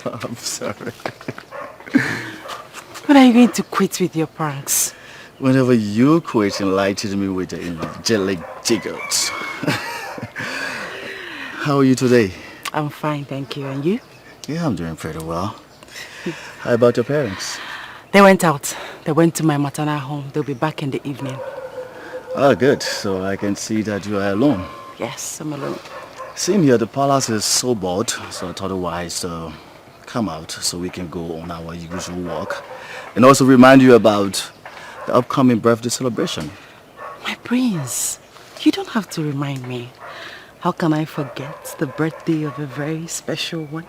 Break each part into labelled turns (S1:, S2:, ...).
S1: I'm sorry.
S2: When are you going to quit with your pranks?
S1: Whenever you quit enlightening me with the angelic jiggles. How are you today?
S2: I'm fine, thank you. And you?
S1: Yeah, I'm doing pretty well. How about your parents?
S2: They went out. They went to my maternal home. They'll be back in the evening.
S1: Oh, good. So I can see that you are alone.
S2: Yes, I'm alone.
S1: Same here, the palace is so bored, so I thought it wise to come out so we can go on our usual walk. And also remind you about the upcoming birthday celebration.
S2: My prince, you don't have to remind me. How can I forget the birthday of a very special one?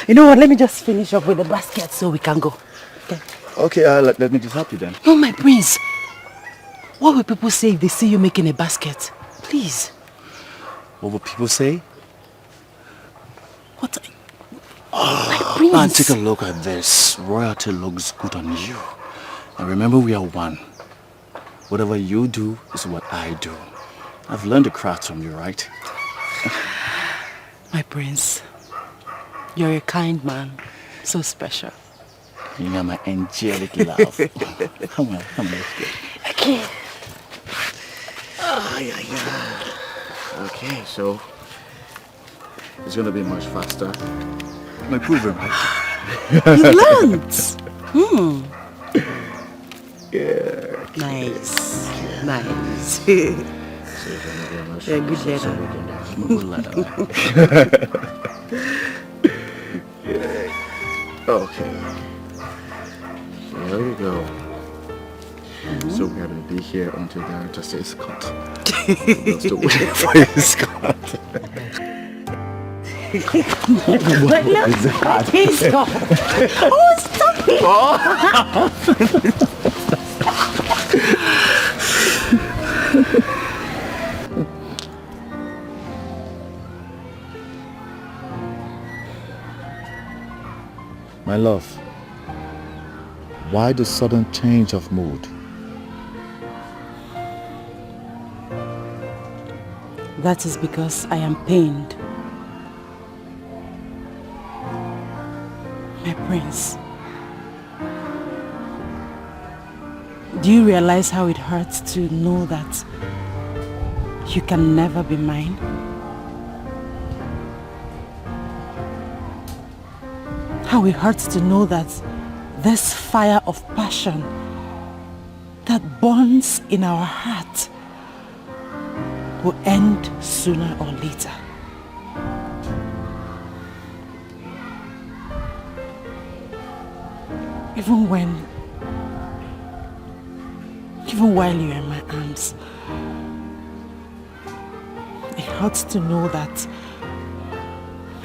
S2: You know what, let me just finish up with the basket so we can go. Okay,
S1: Okay, let me just help you then.
S2: No, my prince. What will people say if they see you making a basket? Please.
S1: What will people say?
S2: What? My prince.
S1: Man, take a look at this. Royalty looks good on you. And remember, we are one. Whatever you do is what I do. I've learned the craft from you, right?
S2: My prince, you're a kind man. So special.
S1: You know my angelic love. Come on, let's go.
S2: Okay.
S1: Oh, yeah. Okay, so it's gonna be much faster. My proven, right?
S2: You learned.
S1: Yeah.
S2: Nice. Nice. Yeah, good letter.
S1: Good letter. Yeah. Okay. There we go. So we're gonna be here until the director says cut. We'll still wait for his cut.
S2: What is that? Oh, stop it!
S1: My love, why the sudden change of mood?
S2: That is because I am pained. My prince, do you realize how it hurts to know that you can never be mine? How it hurts to know that this fire of passion that burns in our heart will end sooner or later. Even while you're in my arms, it hurts to know that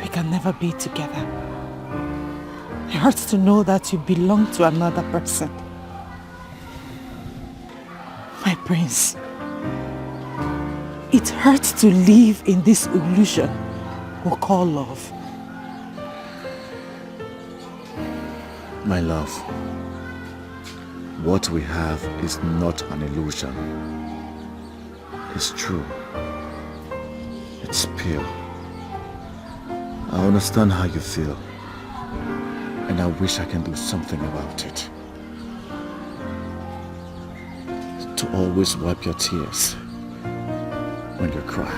S2: we can never be together. It hurts to know that you belong to another person. My prince, it hurts to live in this illusion we call love.
S1: My love, what we have is not an illusion. It's true. It's pure. I understand how you feel. And I wish I can do something about it. To always wipe your tears when you cry.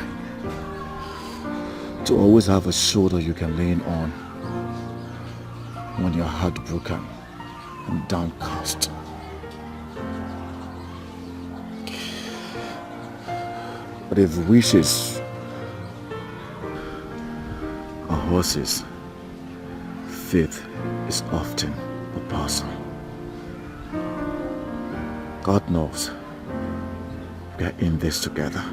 S1: To always have a shoulder you can lean on when you're heartbroken and downcast. But if wishes are horses, faith is often a person. God knows we are in this together.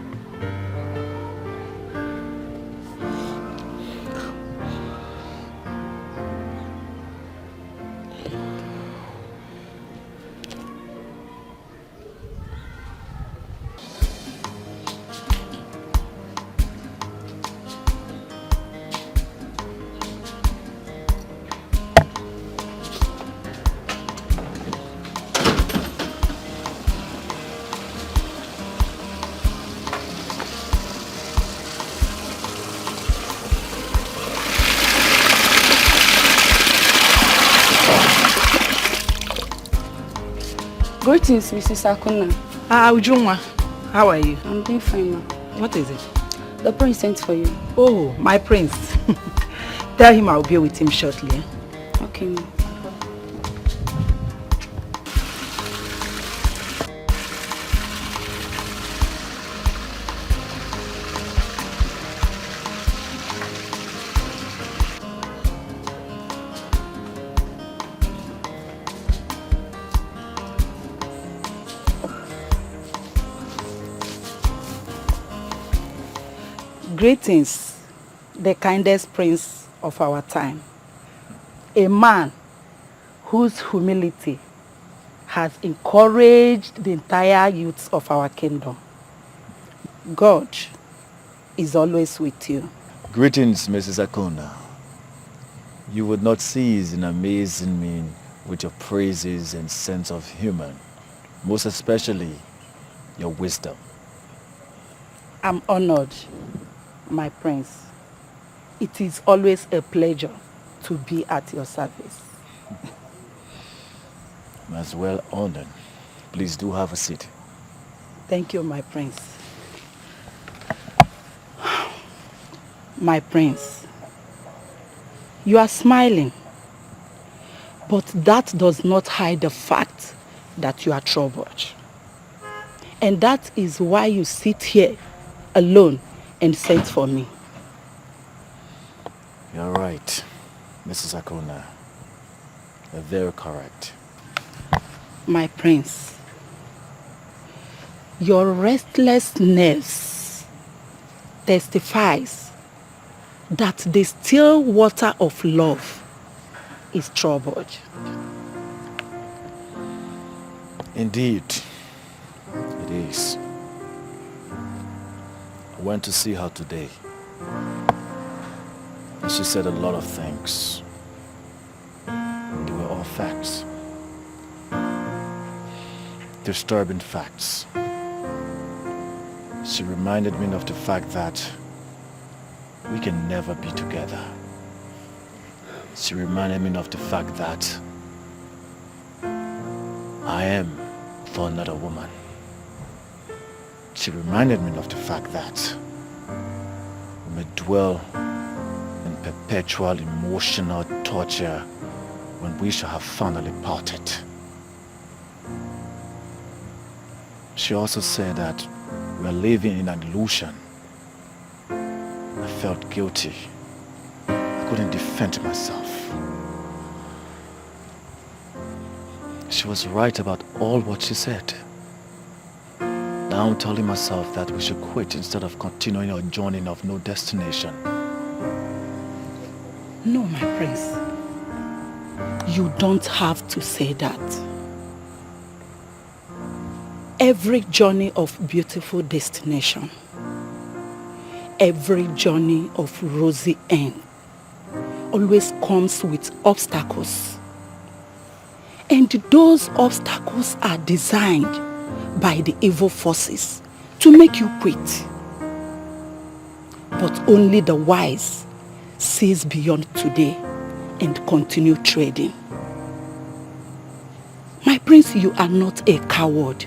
S3: Greetings, Mrs. Akuna.
S2: Ujunwa, how are you?
S3: I'm doing fine, ma.
S2: What is it?
S3: The prince sent for you.
S2: Oh, my prince. Tell him I'll be with him shortly. Eh?
S3: Okay, ma.
S2: Greetings, the kindest prince of our time. A man whose humility has encouraged the entire youths of our kingdom. God is always with you.
S1: Greetings, Mrs. Akona. You would not cease in amazing me with your praises and sense of humor, most especially your wisdom.
S2: I'm honored, my prince. It is always a pleasure to be at your service.
S1: I'm as well honored. Please do have a seat.
S2: Thank you, my prince. My prince, you are smiling, but that does not hide the fact that you are troubled. And that is why you sit here alone and sent for me.
S1: You're right, Mrs. Akona. You're very correct.
S2: My prince, your restlessness testifies that the still water of love is troubled.
S1: Indeed, it is. I went to see her today. And she said a lot of things. They were all facts. Disturbing facts. She reminded me of the fact that we can never be together. She reminded me of the fact that I am for another woman. She reminded me of the fact that we may dwell in perpetual emotional torture when we shall have finally parted. She also said that we are living in an illusion. I felt guilty. I couldn't defend myself. She was right about all what she said. Now I'm telling myself that we should quit instead of continuing our journey of no destination.
S2: No, my prince. You don't have to say that. Every journey of beautiful destination, every journey of rosy end, always comes with obstacles. And those obstacles are designed by the evil forces to make you quit. But only the wise sees beyond today and continue trading. My prince, you are not a coward.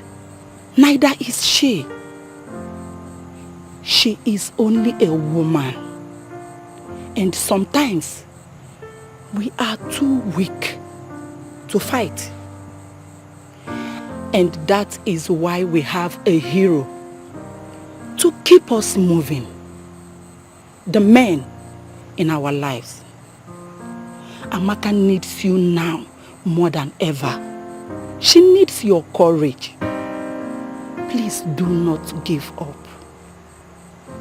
S2: Neither is she. She is only a woman. And sometimes we are too weak to fight. And that is why we have a hero to keep us moving. The man in our lives. Amaka needs you now more than ever. She needs your courage. Please do not give up.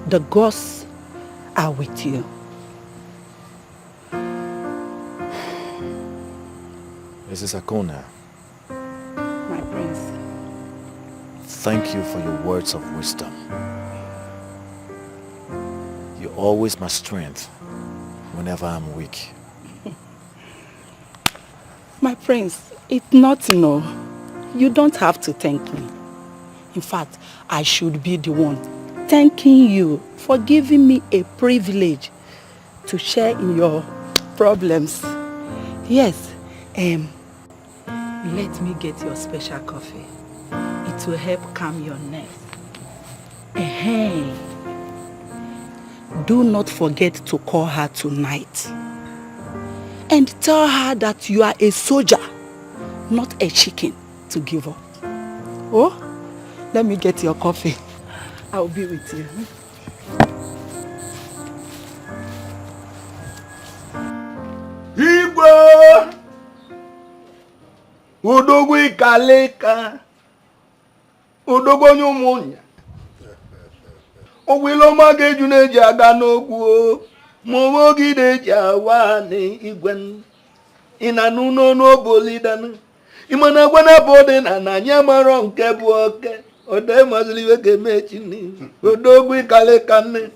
S2: The gods are with you.
S1: Mrs. Akona,
S2: My prince.
S1: thank you for your words of wisdom. You're always my strength whenever I'm weak.
S2: My prince, it's not no. You don't have to thank me. In fact, I should be the one thanking you for giving me a privilege to share in your problems. Yes, Let me get your special coffee. It will help calm your nerves. Hey, do not forget to call her tonight. And tell her that you are a soldier, not a chicken to give up. Oh, let me get your coffee. I'll be with you.
S4: Igwe! Udogwu ikaleka. Udogwu nyumunya. Ogwiloma geju neji aga n'ogwu. Momo gide jawani igwen. Ina nuno no bolidan. Imana gwana bode na nanya maro nke bu oke. Ode mazliwe ke mechini. Udogwu ikaleka ne.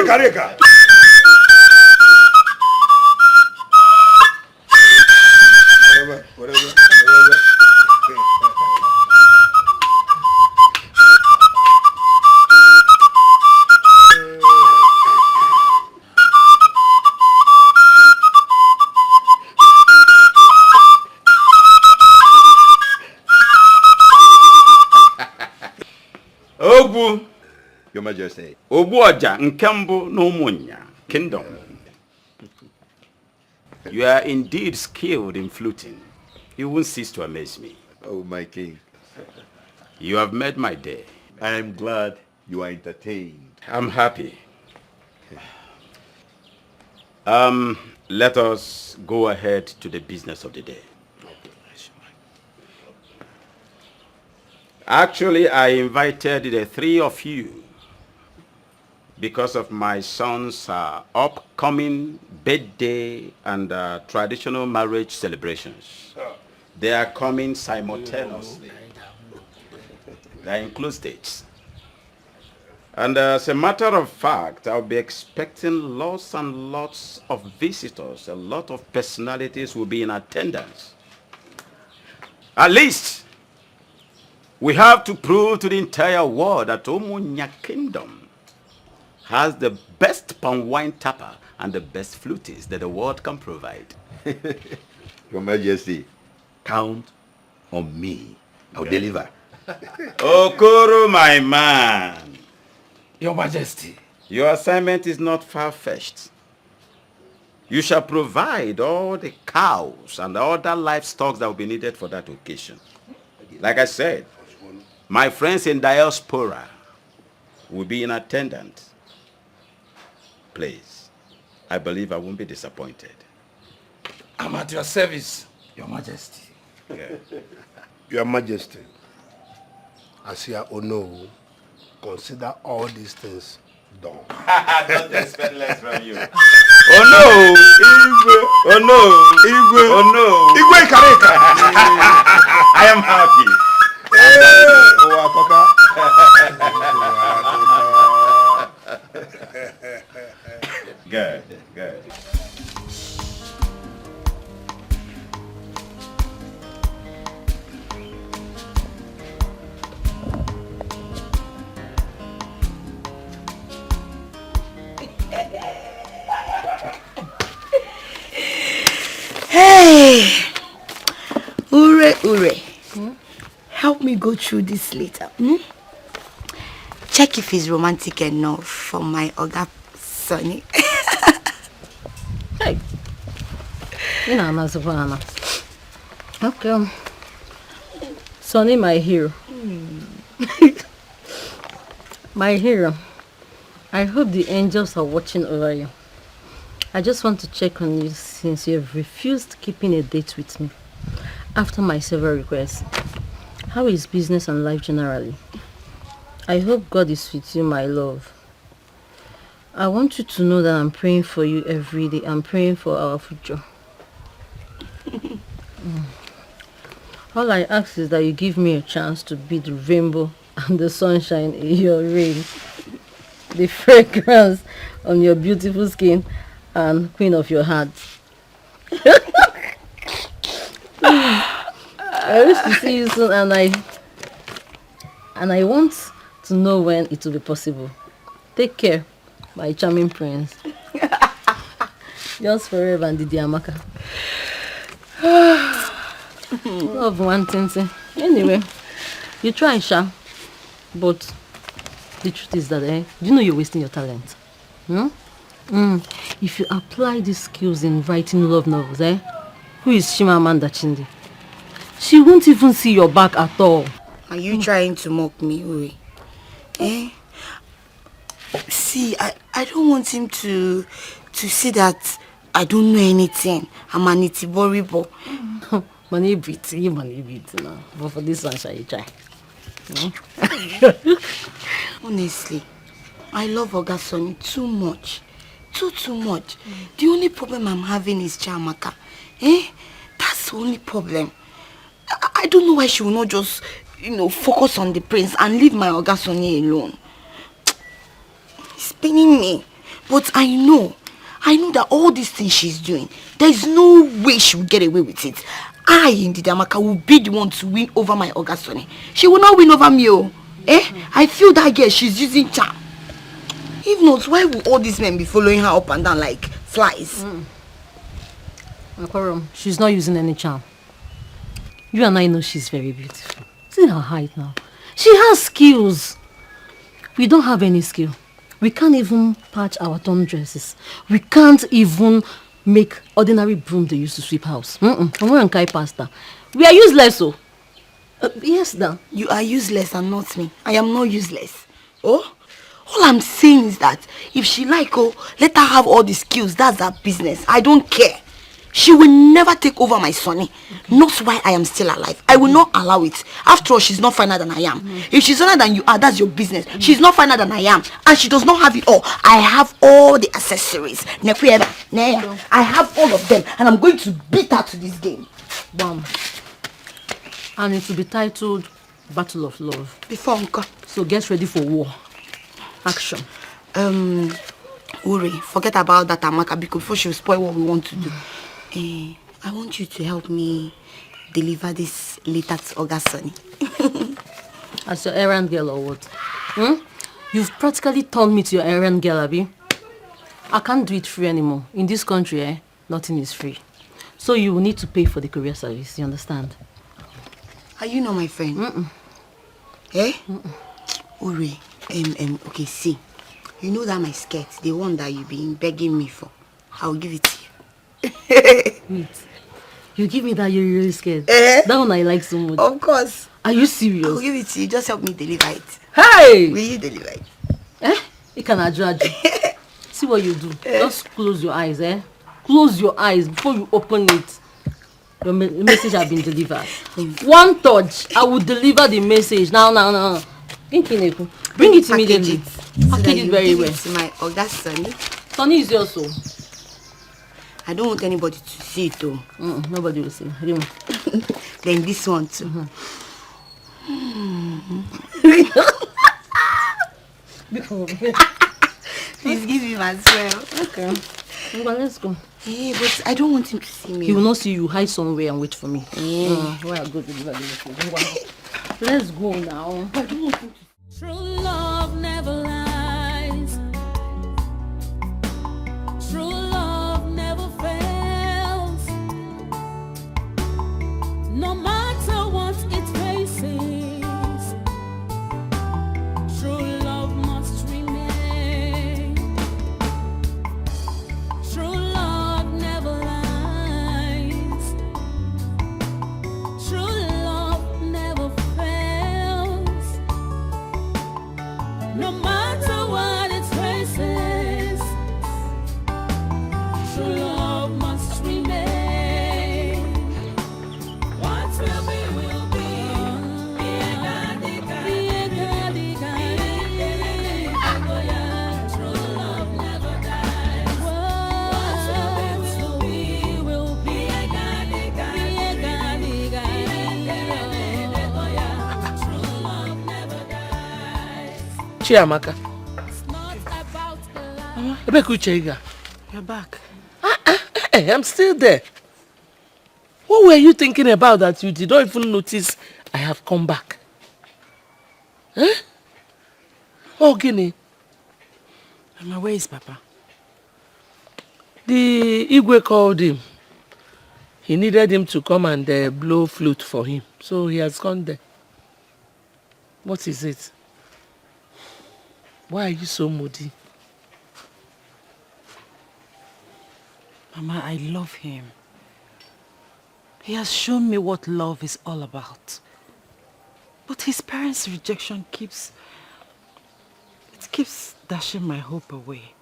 S5: Kareka. Whatever.
S6: Ogbu,
S5: Your Majesty.
S6: Ogbu Oja Nkembu n'Umunya Kingdom. You are indeed skilled in fluting. You won't cease to amaze me.
S5: Oh, my king.
S6: You have made my day.
S5: I am glad you are entertained.
S6: I'm happy. Let us go ahead to the business of the day. Actually, I invited the three of you because of my son's upcoming birthday and traditional marriage celebrations. They are coming simultaneously. They include dates. And as a matter of fact, I'll be expecting lots and lots of visitors. A lot of personalities will be in attendance. At least, we have to prove to the entire world that Umunya Kingdom has the best palm wine tapper and the best flutist that the world can provide.
S5: Your Majesty, count on me. I'll deliver.
S6: Okoro, my man.
S4: Your Majesty.
S6: Your assignment is not far-fetched. You shall provide all the cows and other livestock that will be needed for that occasion. Like I said, my friends in diaspora will be in attendance. Please, I believe I won't be disappointed.
S4: I'm at your service, Your Majesty.
S6: Okay.
S7: Your Majesty, as you know, consider all these things done.
S6: Don't expect less from you. Oh no! Igwe! Oh no! Igwe! Oh no!
S7: Igwe Kareka!
S6: I am happy. Good, good.
S8: Hey! Ure. Help me go through this later. Check if he's romantic enough for my Oga Sonny.
S9: Hey. Okay. Sonny, my hero. My hero. I hope the angels are watching over you. I just want to check on you since you have refused keeping a date with me after my several requests. How is business and life generally? I hope God is with you, my love. I want you to know that I'm praying for you every day. I'm praying for our future. All I ask is that you give me a chance to be the rainbow and the sunshine in your rain, the fragrance on your beautiful skin, and queen of your heart. I wish to see you soon, and I want to know when it will be possible. Take care, my charming prince. Yours forever and Chiamaka. Love one thing. Anyway, you try, Sha. But the truth is that, you know you're wasting your talent. If you apply these skills in writing love novels, who is Chiamaka Chindi? She won't even see your back at all.
S8: Are you trying to mock me, Uri? See, I don't want him to see that I don't know anything. I'm an itiboribo.
S9: Money beat now. But for this one, shall you try?
S8: Honestly, I love Oga Sonny too much. Too much. The only problem I'm having is Chiamaka. That's the only problem. I don't know why she will not just, focus on the prince and leave my Oga Sonny alone. It's paining me. But I know that all these things she's doing, there's no way she will get away with it. I, Chiamaka, will be the one to win over my Oga Sonny. She will not win over me, I feel that girl, she's using charm. If not, why will all these men be following her up and down like flies?
S9: Akwarom, she's not using any charm. You and I know she's very beautiful. See her height now. She has skills. We don't have any skill. We can't even patch our torn dresses. We can't even make ordinary broom they used to sweep house. We are useless, so. Yes, Dan.
S8: You are useless and not me. I am not useless. Oh? All I'm saying is that if she let her have all the skills. That's her business. I don't care. She will never take over my Sonny. Not while I am still alive. I will not allow it. After all, she's not finer than I am. If she's finer than you are, that's your business. She's not finer than I am. And she does not have it all. I have all the accessories. I have all of them. And I'm going to beat her to this game.
S9: Bam. And it will be titled Battle of Love.
S8: Before Uncle.
S9: So get ready for war. Action.
S8: Uri, forget about that Amaka because before she will spoil what we want to do. I want you to help me deliver this letter to Oga Sonny.
S9: As your errand girl or what? You've practically turned me to your errand girl, Abi. I can't do it free anymore. In this country, nothing is free. So you will need to pay for the courier service, you understand?
S8: Are you not my friend? Uri, okay, see. You know that my skirt, the one that you've been begging me for, I'll give it to you.
S9: Wait. You give me that you're really scared? That one I like so much.
S8: Of course.
S9: Are you serious?
S8: I'll give it to you. Just help me deliver it.
S9: Hey!
S8: Will you deliver it?
S9: You can judge. See what you do. Just close your eyes, Close your eyes before you open it. Your message has been delivered. One touch, I will deliver the message. Now. Bring it immediately. Package it very well.
S8: To my Oga Sonny.
S9: Sonny is yours, so.
S8: I don't want anybody to see it though.
S9: Nobody will see.
S8: Then this one too. Please give him as well.
S9: Okay. Well, let's go.
S8: Hey, but I don't want him to see me.
S9: He will not see you. Hide somewhere and wait for me. Well, go to the Let's go now. I don't want him to.
S10: True love never lies. True love never fails. No matter what it faces, true love must remain. True love never lies. True love never fails. No matter what it faces, true love must remain. What will be, will be. True love never dies. What will be, will be. True love never dies.
S7: Chiamaka.
S2: You're back.
S7: Hey, I'm still there. What were you thinking about that you did not even notice I have come back? Oh, Guinea.
S2: Mama, where is Papa?
S7: The Igwe called him. He needed him to come and blow flute for him. So he has gone there. What is it? Why are you so moody?
S2: Mama, I love him. He has shown me what love is all about. But his parents' rejection keeps dashing my hope away.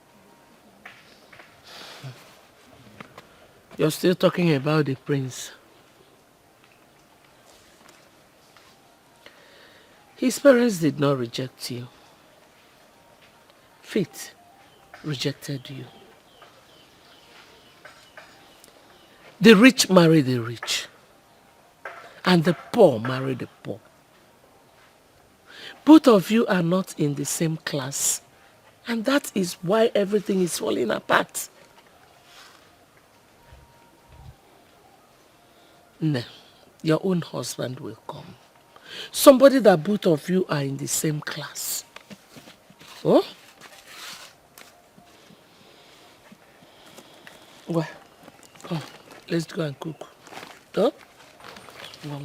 S7: You're still talking about the prince. His parents did not reject you. Fate rejected you. The rich marry the rich, and the poor marry the poor. Both of you are not in the same class, and that is why everything is falling apart. No, your own husband will come. Somebody that both of you are in the same class. Oh? Well, come, let's go and cook. Huh? Go.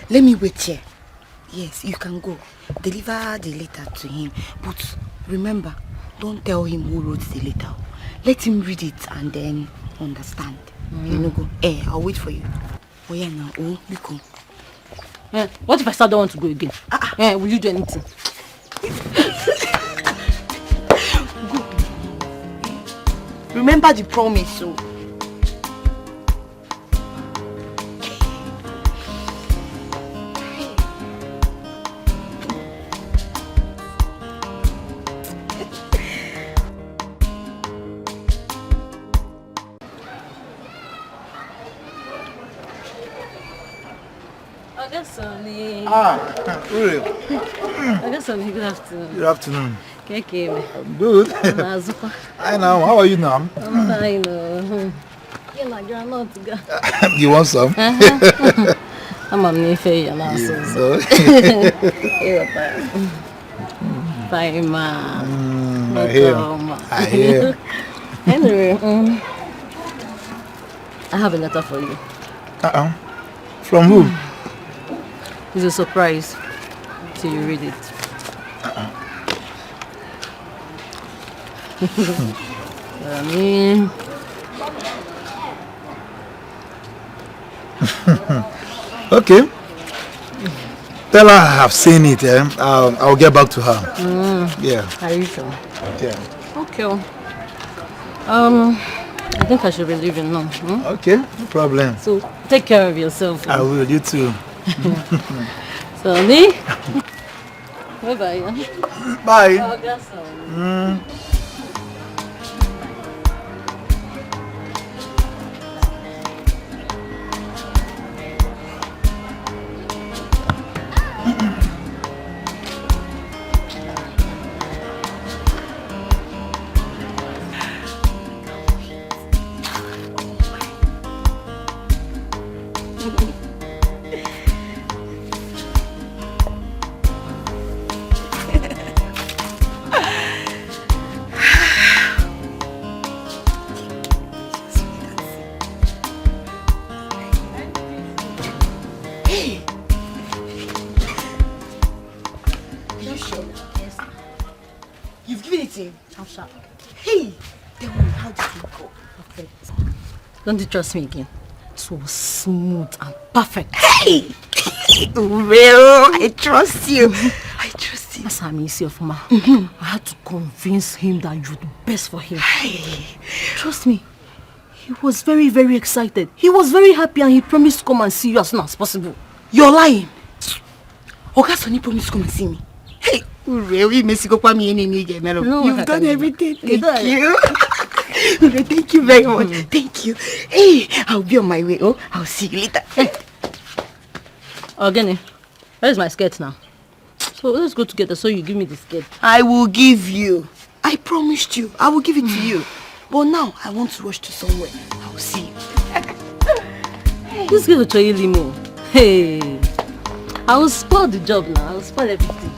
S8: Let me wait here. Yes, you can go. Deliver the letter to him. But remember, don't tell him who wrote the letter. Let him read it and then understand. You know, go. I'll wait for you. Oh yeah, now. Oh, Biko.
S9: What if I still don't want to go again? Will you do anything?
S8: Go. Remember the promise, so.
S11: Really?
S9: Good afternoon.
S11: Good afternoon.
S9: Okay.
S11: I'm good. Hi now, how are you now?
S9: I'm fine. You're not good.
S11: You want some?
S9: I'm on my face now. Fine, ma.
S11: I hear.
S9: Anyway, I have a letter for you.
S11: From who?
S9: It's a surprise till you read it.
S11: Okay. Tell her I have seen it. I'll get back to her. Yeah.
S9: Are you sure?
S11: Yeah.
S9: Okay. I think I should be leaving now.
S11: Okay, no problem.
S9: So take care of yourself.
S11: I will. You too.
S9: Sonny. Bye-bye.
S11: Bye.
S9: Don't you trust me again? It was smooth and perfect.
S8: Hey! Well, I trust you. I trust you.
S9: That's how I see of Ma. I had to convince him that you're the best for him.
S8: Hey.
S9: Trust me. He was very, very excited. He was very happy and he promised to come and see you as soon as possible.
S8: You're lying. Oga Sonny promised to come and see me. Hey, really, you've done everything. Thank you. Thank you very much. Thank you. Hey, I'll be on my way. Oh, I'll see you later.
S9: Hey. Ogene, where's my skirt now? So let's go together so you give me the skirt.
S8: I will give you. I promised you. I will give it to you. But now, I want to rush to somewhere. I will see you.
S9: This girl will try limo. Hey, I will spoil the job now. I will spoil everything.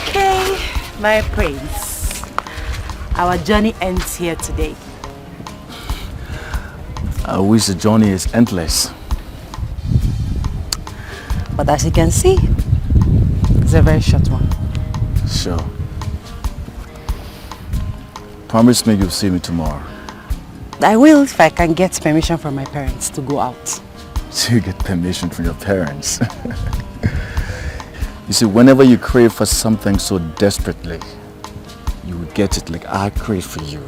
S2: Okay, my prince. Our journey ends here today.
S1: I wish the journey is endless.
S2: But as you can see, it's a very short one.
S1: Sure. Promise me you'll see me tomorrow.
S2: I will if I can get permission from my parents to go out.
S1: So you get permission from your parents. You see, whenever you crave for something so desperately, you will get it like I crave for you.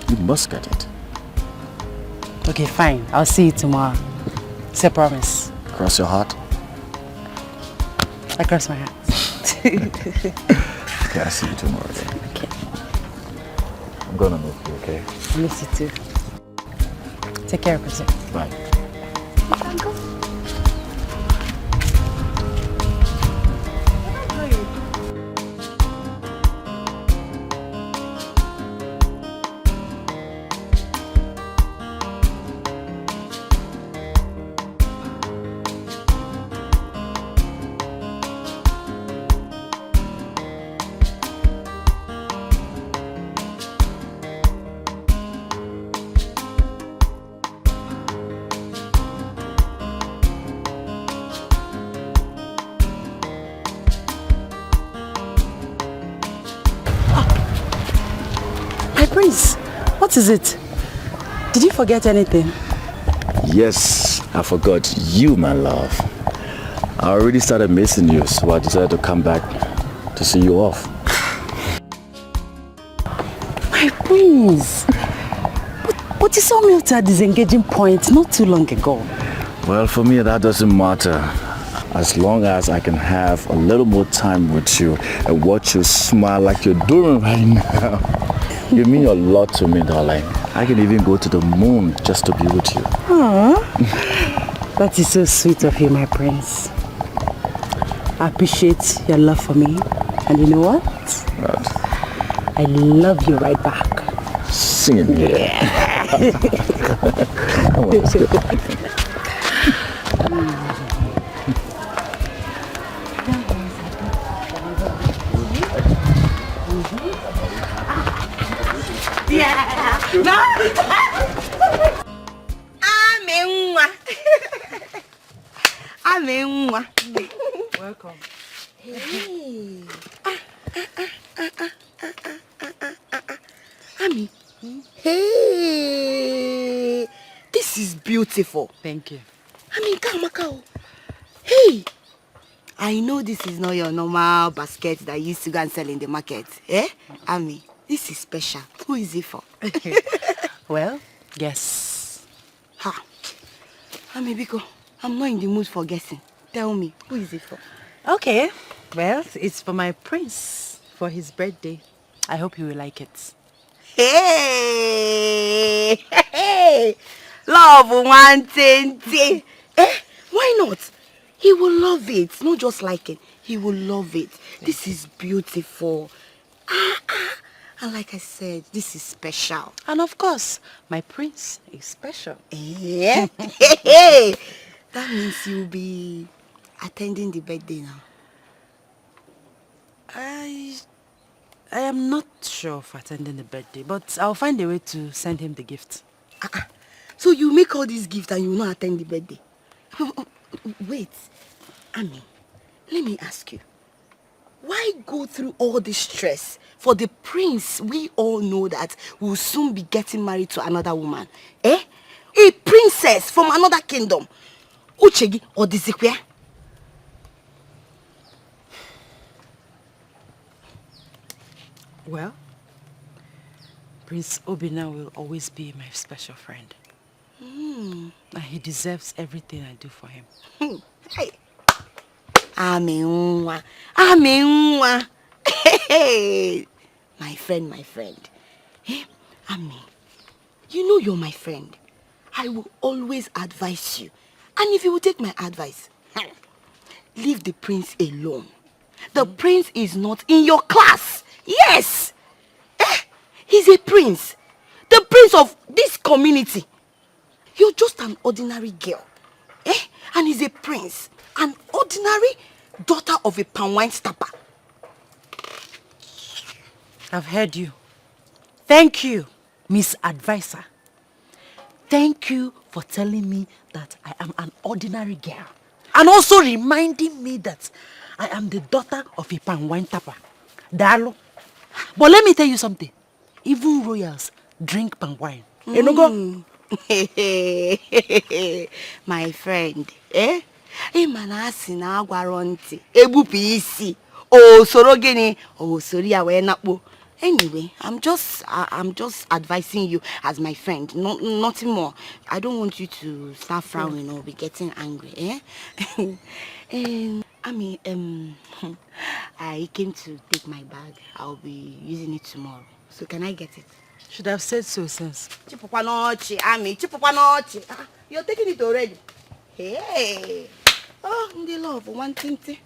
S1: You must get it.
S2: Okay, fine. I'll see you tomorrow. It's a promise.
S1: Cross your heart?
S2: I cross my heart.
S1: Okay, I'll see you tomorrow then.
S2: Okay.
S1: I'm gonna miss you, okay?
S2: I miss you too. Take care of yourself.
S1: Bye.
S2: Prince, what is it? Did you forget anything?
S1: Yes, I forgot you, my love. I already started missing you, so I decided to come back to see you off.
S2: My prince. But you saw me at a disengaging point not too long ago.
S1: Well, for me, that doesn't matter. As long as I can have a little more time with you and watch you smile like you're doing right now. You mean a lot to me, darling. I can even go to the moon just to be with you.
S2: Aww. That is so sweet of you, my prince. I appreciate your love for me. And you know what?
S1: What?
S2: I love you right back.
S1: Sing it, yeah. Come on, let's go.
S2: Welcome.
S8: Hey. Ami. Hey. This is beautiful.
S2: Thank you.
S8: Chiamaka. Hey. I know this is not your normal basket that you used to go and sell in the market. Eh? Ami, This is special. Who is it for?
S2: Well, guess.
S8: Ha. Biko, I'm not in the mood for guessing. Tell me, who is it for?
S2: Okay. Well, it's for my prince for his birthday. I hope he will like it.
S8: Hey! Hey! Love 120. Why not? He will love it. Not just like it. He will love it. This is beautiful. And like I said, this is special.
S2: And of course, my prince is special.
S8: Yeah. Hey! That means you'll be attending the birthday now.
S2: I am not sure of attending the birthday, but I'll find a way to send him the gift.
S8: So you make all these gifts and you will not attend the birthday? Wait, Ami, let me ask you. Why go through all this stress for the prince we all know that will soon be getting married to another woman? A princess from another kingdom. Uchegi or Dizikwe?
S2: Well, Prince Obina will always be my special friend. And he deserves everything I do for him.
S8: Hey. Amenwa. Hey. My friend. Hey, Ami, you know you're my friend. I will always advise you. And if you will take my advice, leave the prince alone. The prince is not in your class. Yes. He's a prince. The prince of this community. You're just an ordinary girl. And he's a prince. An ordinary daughter of a palm wine stapper.
S2: I've heard you. Thank you, Miss Advisor. Thank you for telling me that I am an ordinary girl. And also reminding me that I am the daughter of a palm wine tapper. Dalo. But let me tell you something. Even royals drink palm wine. You know go?
S8: My friend, Imanasi na agwaronti. Ebupu isi. Oh, soro gini. Oh, sori awe nakpo. Anyway, I'm just advising you as my friend. Nothing more. I don't want you to start frowning or be getting angry. I came to take my bag. I'll be using it tomorrow. So can I get it?
S2: Should have said so since.
S8: Chipupanochi, Ami, you're taking it already. Hey. Oh, the love, 120.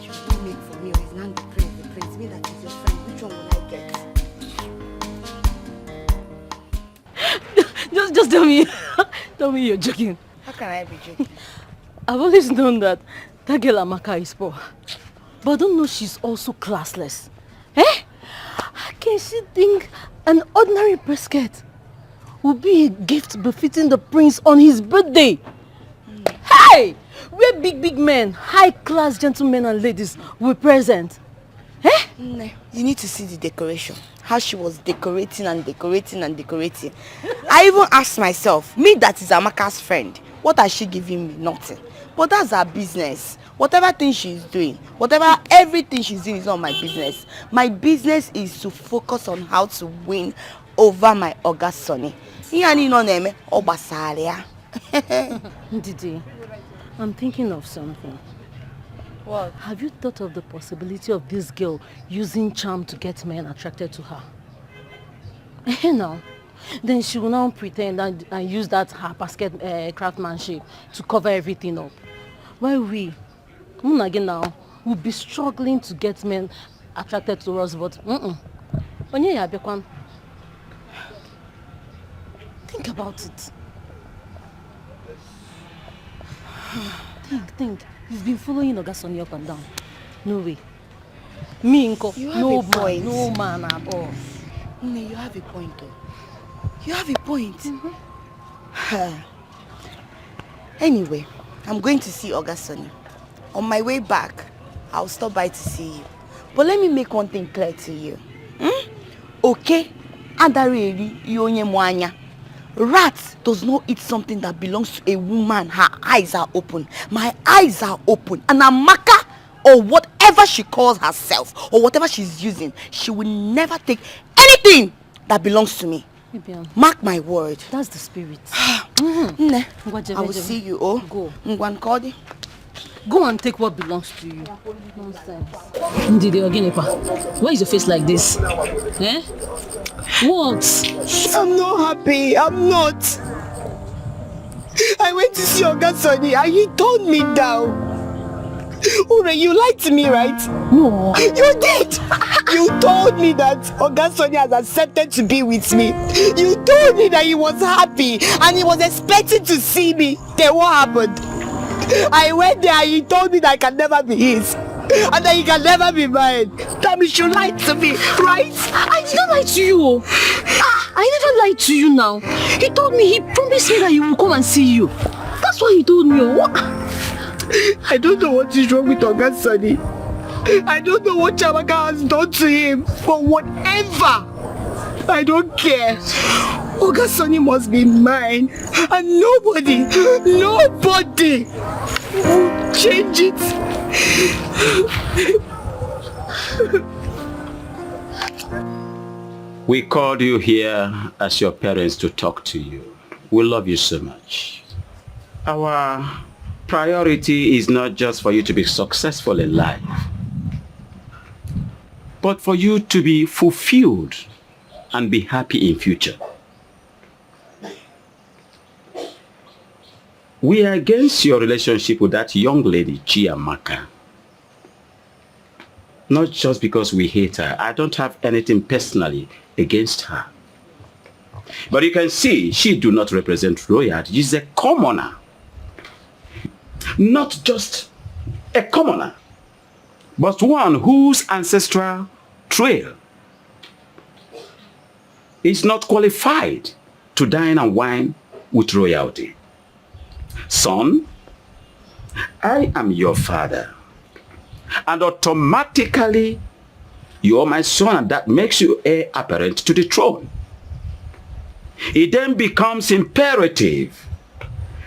S8: You don't make for me or is not the prince. Me that is your friend. Which one will I get?
S9: Just tell me. Tell me you're joking.
S8: How can I be joking?
S9: I've always known that girl Amaka is poor. But I don't know she's also classless. How can she think an ordinary brisket would be a gift befitting the prince on his birthday? Hey! Where big men, high-class gentlemen and ladies were present.
S8: You need to see the decoration. How she was decorating. I even asked myself, me that is Amaka's friend, what has she given me? Nothing. But that's her business. Whatever thing she's doing, everything she's doing is not my business. My business is to focus on how to win over my Oga Sonny.
S9: Didi, I'm thinking of something.
S8: What?
S9: Have you thought of the possibility of this girl using charm to get men attracted to her? No. Then she will now pretend and use that her basket craftsmanship to cover everything up. While we, again now, will be struggling to get men attracted to us, but think about it. Think. You've been following Ogasoni up and down. No way. Me, Nko. No point. No man at all.
S8: You have a point, though. You have a point. Anyway, I'm going to see Ogasoni. On my way back, I'll stop by to see you. But let me make one thing clear to you. Okay? Adareri yonye mwanya. Rat does not eat something that belongs to a woman. Her eyes are open. My eyes are open. And Amaka, or whatever whatever she calls herself or whatever she's using, she will never take anything that belongs to me. Mark my word.
S9: That's the spirit.
S8: I will see you. Oh,
S9: go.
S8: Go
S9: and take what belongs to you. Nonsense. Ndidi, why is your face like this? Eh? What?
S8: I'm not happy. I'm not. I went to see Oga Sonny and he turned me down. Ure, you lied to me, right?
S9: No.
S8: You did. You told me that Oga Sonny has accepted to be with me. You told me that he was happy and he was expecting to see me. Then what happened? I went there and he told me that I can never be his. And that he can never be mine. That means you lied to me, right?
S9: I did not lie to you. I never lied to you now. He told me, he promised me that he will come and see you. That's why he told me. What?
S8: I don't know what is wrong with Oga Sonny. I don't know what Chiamaka has done to him. But whatever, I don't care. Oga Sonny must be mine. And nobody will change it.
S6: We called you here as your parents to talk to you. We love you so much. Our priority is not just for you to be successful in life, but for you to be fulfilled and be happy in future. We are against your relationship with that young lady, Chiamaka. Not just because we hate her. I don't have anything personally against her. But you can see she do not represent royalty. She's a commoner. Not just a commoner, but one whose ancestral trail is not qualified to dine and wine with royalty. Son, I am your father. And automatically, you are my son, and that makes you heir apparent to the throne. It then becomes imperative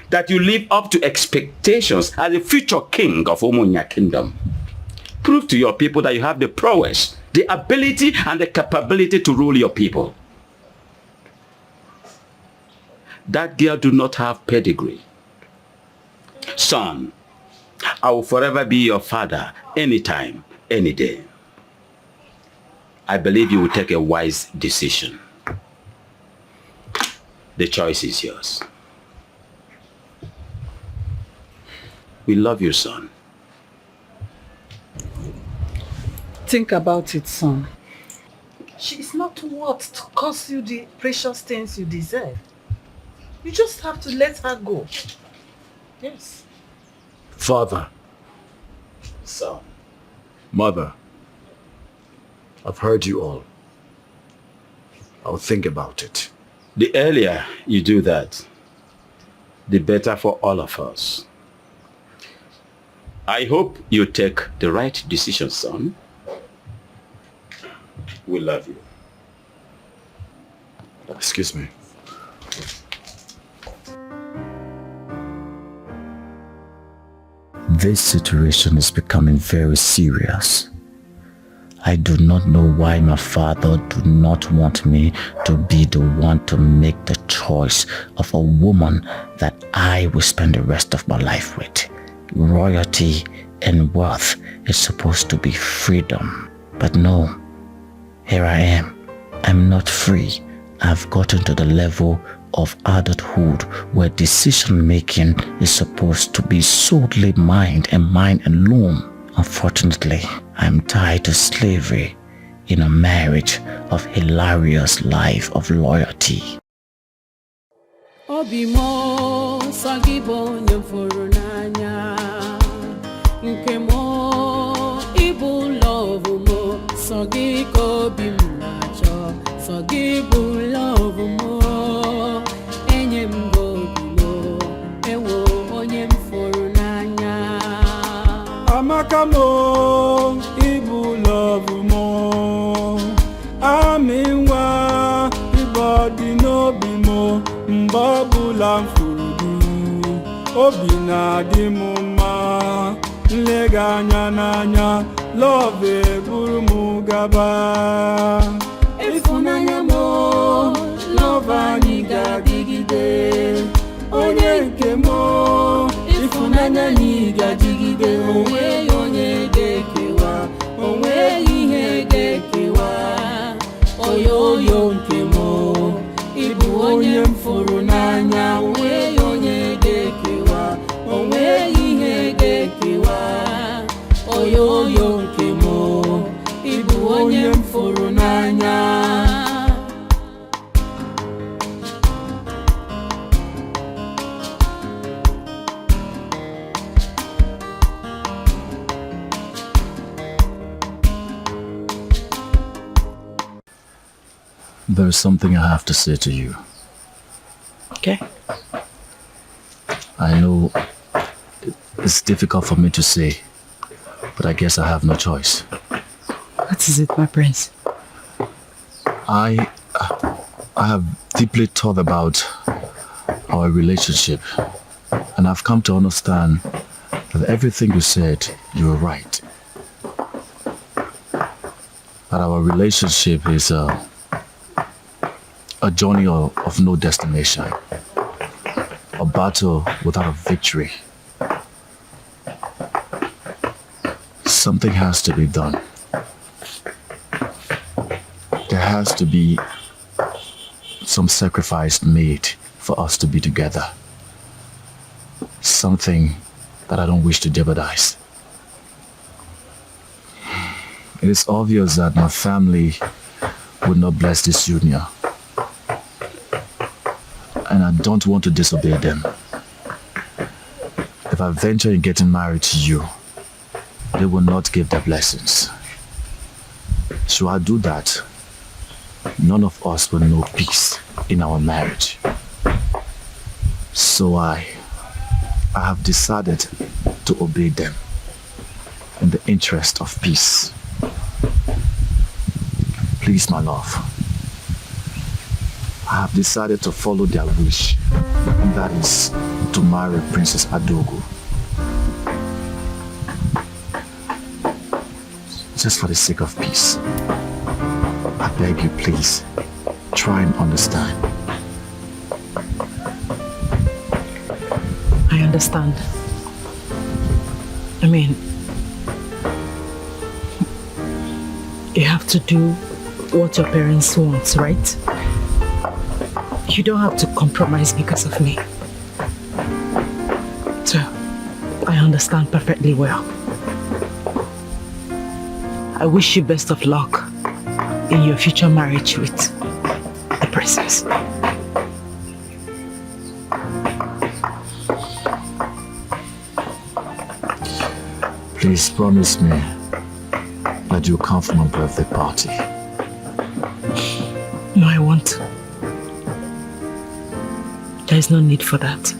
S6: that you live up to expectations as a future king of Umunya kingdom. Prove to your people that you have the prowess, the ability, and the capability to rule your people. That girl do not have pedigree. Son, I will forever be your father, anytime, any day. I believe you will take a wise decision. The choice is yours. We love you, son.
S2: Think about it, son. She is not worth to cost you the precious things you deserve. You just have to let her go. Yes.
S11: Father.
S6: Son.
S11: Mother. I've heard you all. I'll think about it.
S6: The earlier you do that, the better for all of us. I hope you take the right decision, son. We love you.
S11: Excuse me.
S1: This situation is becoming very serious. I do not know why my father do not want me to be the one to make the choice of a woman that I will spend the rest of my life with. Royalty and wealth is supposed to be freedom. But no, here I am. I'm not free. I've gotten to the level of adulthood where decision making is supposed to be solely mine and mine alone. Unfortunately, I'm tied to slavery in a marriage of hilarious life of loyalty.
S10: Obimo sagibo nyefuru n'anya nkemo ibu love mo sagiko bimnacho sagibu love mo enyembo bimo ewo onyemfuru n'anya
S12: Amaka mo ibu love mo aminwa ibodi no bimo mbabula mfuru obi na di mma nlega anya n'anya love buru m gaba ịfụnanya mo love anyị ga-adịgide onye nke mo ịfụnanya anyị ga-adịgide onwe onye ga-ekewa onwe ihe ga-ekewa oyoyo nke mo ịbụ onye m fụrụ n'anya onwe onye ga-ekewa onwe ihe ga-ekewa oyoyo nke mo ịbụ onye m fụrụ n'anya.
S1: There is something I have to say to you.
S2: Okay.
S1: I know it's difficult for me to say, but I guess I have no choice.
S2: What is it, my prince?
S1: I have deeply thought about our relationship, and I've come to understand that everything you said, you were right. That our relationship is a journey of no destination, a battle without a victory. Something has to be done. There has to be some sacrifice made for us to be together. Something that I don't wish to jeopardize. It is obvious that my family would not bless this union, and I don't want to disobey them. If I venture in getting married to you, they will not give their blessings. Should I do that, none of us will know peace in our marriage. So I have decided to obey them in the interest of peace. Please, my love, I have decided to follow their wish, and that is to marry Princess Adogo. Just for the sake of peace. I beg you, please, try and understand.
S2: I understand. I mean, you have to do what your parents want, right? You don't have to compromise because of me. So, I understand perfectly well. I wish you best of luck in your future marriage with the princess.
S1: Please promise me that you'll come for my birthday party.
S2: No, I won't. There is no need for that.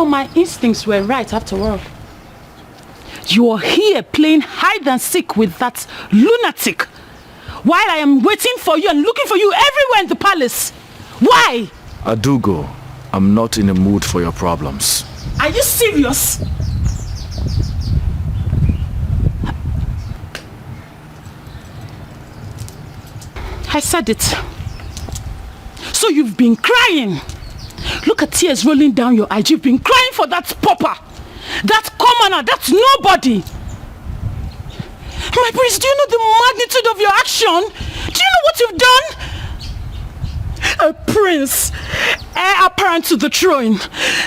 S2: So my instincts were right after all. You are here playing hide and seek with that lunatic while I am waiting for you and looking for you everywhere in the palace. Why?
S1: Adugo, I'm not in the mood for your problems.
S2: Are you serious? I said it. So you've been crying. Look at tears rolling down your eyes. You've been crying for that pauper, that commoner, that nobody. My prince, do you know the magnitude of your action? Do you know what you've done? A prince, heir apparent to the throne,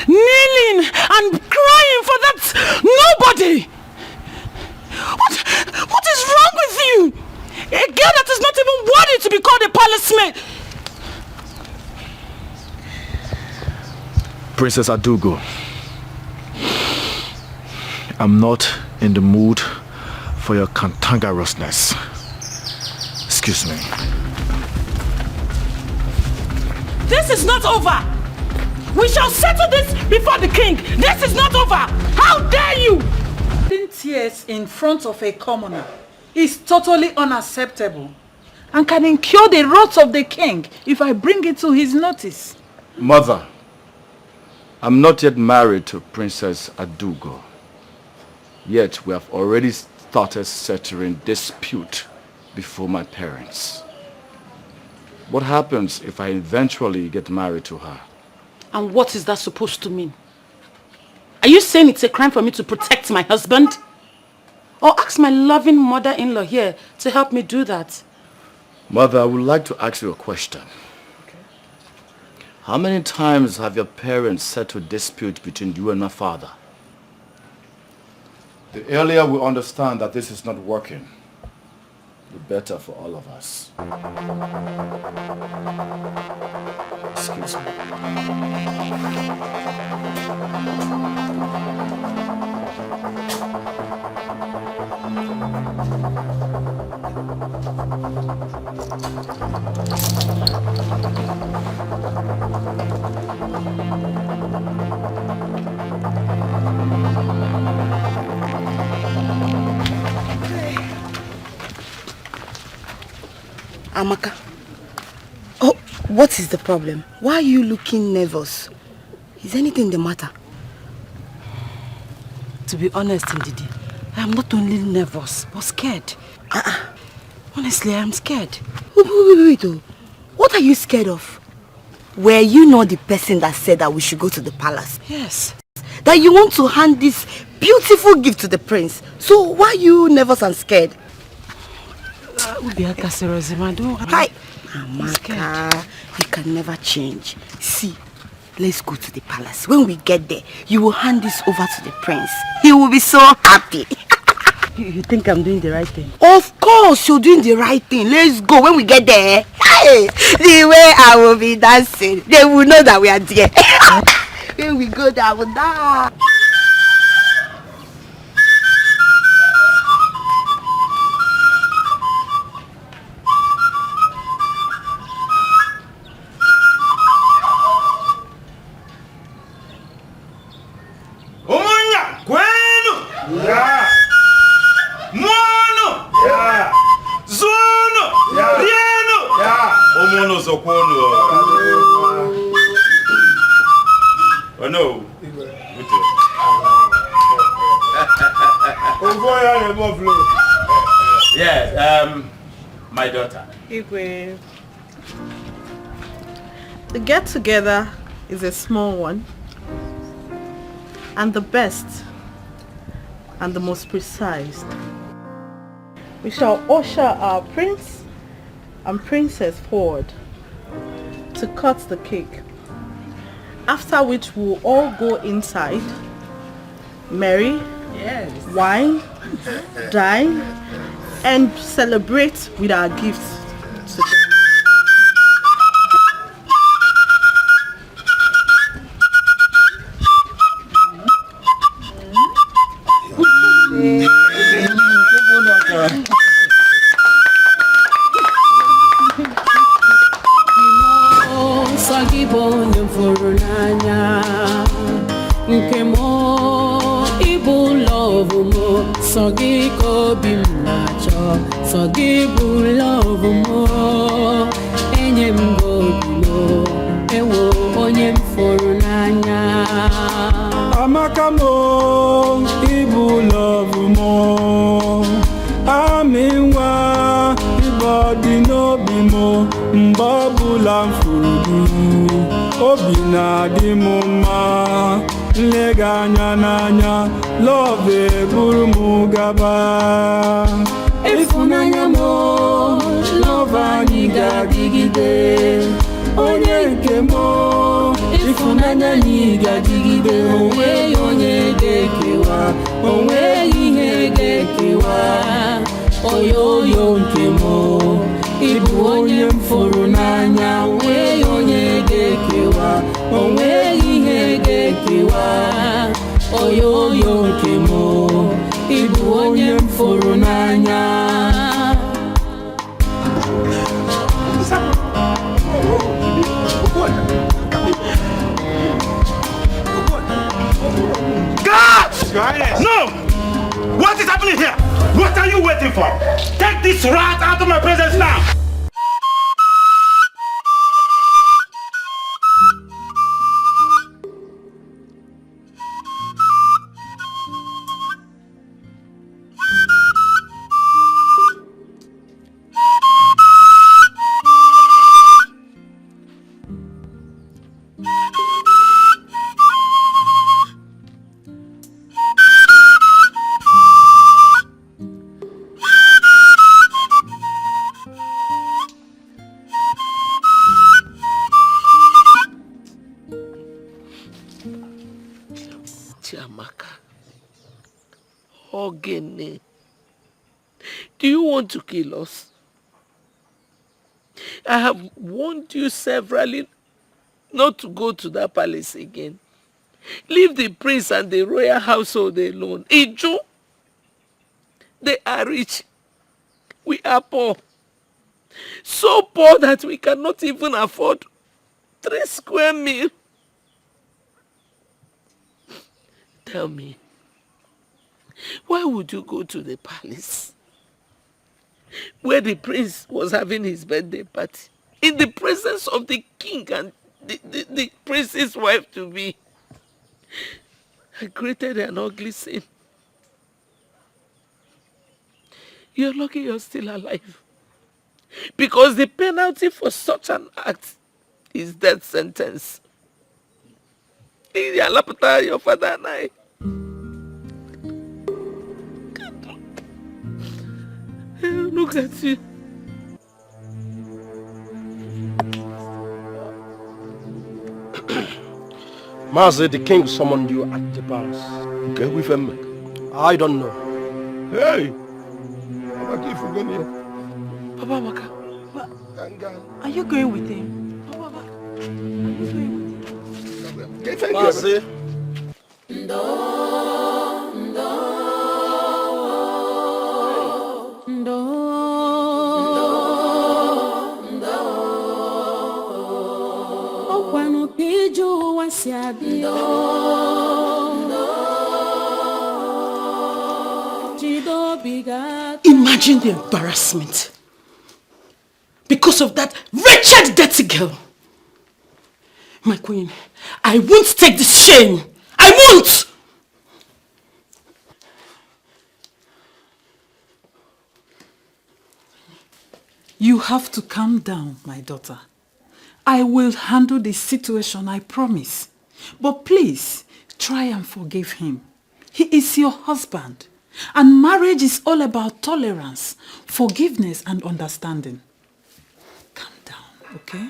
S2: kneeling and crying for that nobody. What is wrong with you? A girl that is not even worthy to be called a palace maid.
S1: Princess Adugo, I'm not in the mood for your cantankerousness. Excuse me.
S2: This is not over. We shall settle this before the king. This is not over. How dare you?
S13: Tears in front of a commoner is totally unacceptable and can incur the wrath of the king if I bring it to his notice.
S1: Mother, I'm not yet married to Princess Adugo. Yet we have already started settling dispute before my parents. What happens if I eventually get married to her?
S2: And what is that supposed to mean? Are you saying it's a crime for me to protect my husband? Or ask my loving mother-in-law here to help me do that?
S1: Mother, I would like to ask you a question.
S2: Okay.
S1: How many times have your parents settled dispute between you and my father? The earlier we understand that this is not working, the better for all of us. Excuse me.
S8: Amaka. Oh, what is the problem? Why are you looking nervous? Is anything the matter?
S2: To be honest, Ndidi, I am not only nervous, but scared. Honestly, I am scared.
S8: Wait. What are you scared of? Were you not the person that said that we should go to the palace?
S2: Yes.
S8: That you want to hand this beautiful gift to the prince. So why are you nervous and scared?
S2: Hi,
S8: Amaka, you can never change. See, let's go to the palace. When we get there, you will hand this over to the prince. He will be so happy.
S2: You think I'm doing the right thing?
S8: Of course, you're doing the right thing. Let's go. When we get there, hey, the way I will be dancing, they will know that we are there. When we go there, I will dance.
S6: Oh no. Yes, my daughter.
S13: Igwe. The get-together is a small one, and the best and the most precise. We shall usher our prince and princess forward to cut the cake, after which we'll all go inside, marry, wine, dine, and celebrate with our gifts.
S12: love mo, so gị ka obi m na-achọ, so gị bụ love mo, enye m gị obi mo, ewo onye m fụrụ n'anya.
S14: Amaka mo, ibu love mo, aminwa, ibodi n'obi mo, mgbe ọbụla m fụrụ gị, obi na-adị m mma, nlega anya n'anya, love eburu m gaba.
S12: Ịfụnanya mo, love anyị ga-adịgide, onye nke mo, ịfụnanya anyị ga-adịgide, onweghị onye ga-ekewa, onweghị ihe ga-ekewa, oyoyo nke mo, ịbụ onye m fụrụ n'anya, onweghị onye ga-ekewa, onweghị ihe ga-ekewa, oyoyo nke mo, ịbụ onye m fụrụ n'anya.
S6: No! What is happening here? What are you waiting for? Take this rat out of my presence now!
S7: Chiamaka, Ogene, do you want to kill us? I have warned you severally not to go to that palace again. Leave the prince and the royal household alone. Iju, they are rich. We are poor. So poor that we cannot even afford 3 square meals. Tell me, why would you go to the palace where the prince was having his birthday party in the presence of the king and the prince's wife to be? I created an ugly scene. You're lucky you're still alive, because the penalty for such an act is death sentence. Your father and I. Look at you.
S15: Master, the king summoned you at the palace.
S5: Okay, with him.
S15: I don't know.
S5: Hey! Papa, if you go here.
S7: Papa Maka.
S13: Are you going with him? Papa, are you going with him?
S5: Okay, thank
S15: Master.
S5: you.
S2: Imagine the embarrassment because of that wretched dirty girl. My queen, I won't take this shame. I won't!
S13: You have to calm down, my daughter. I will handle the situation, I promise. But please, try and forgive him. He is your husband. And marriage is all about tolerance, forgiveness and understanding. Calm down, okay?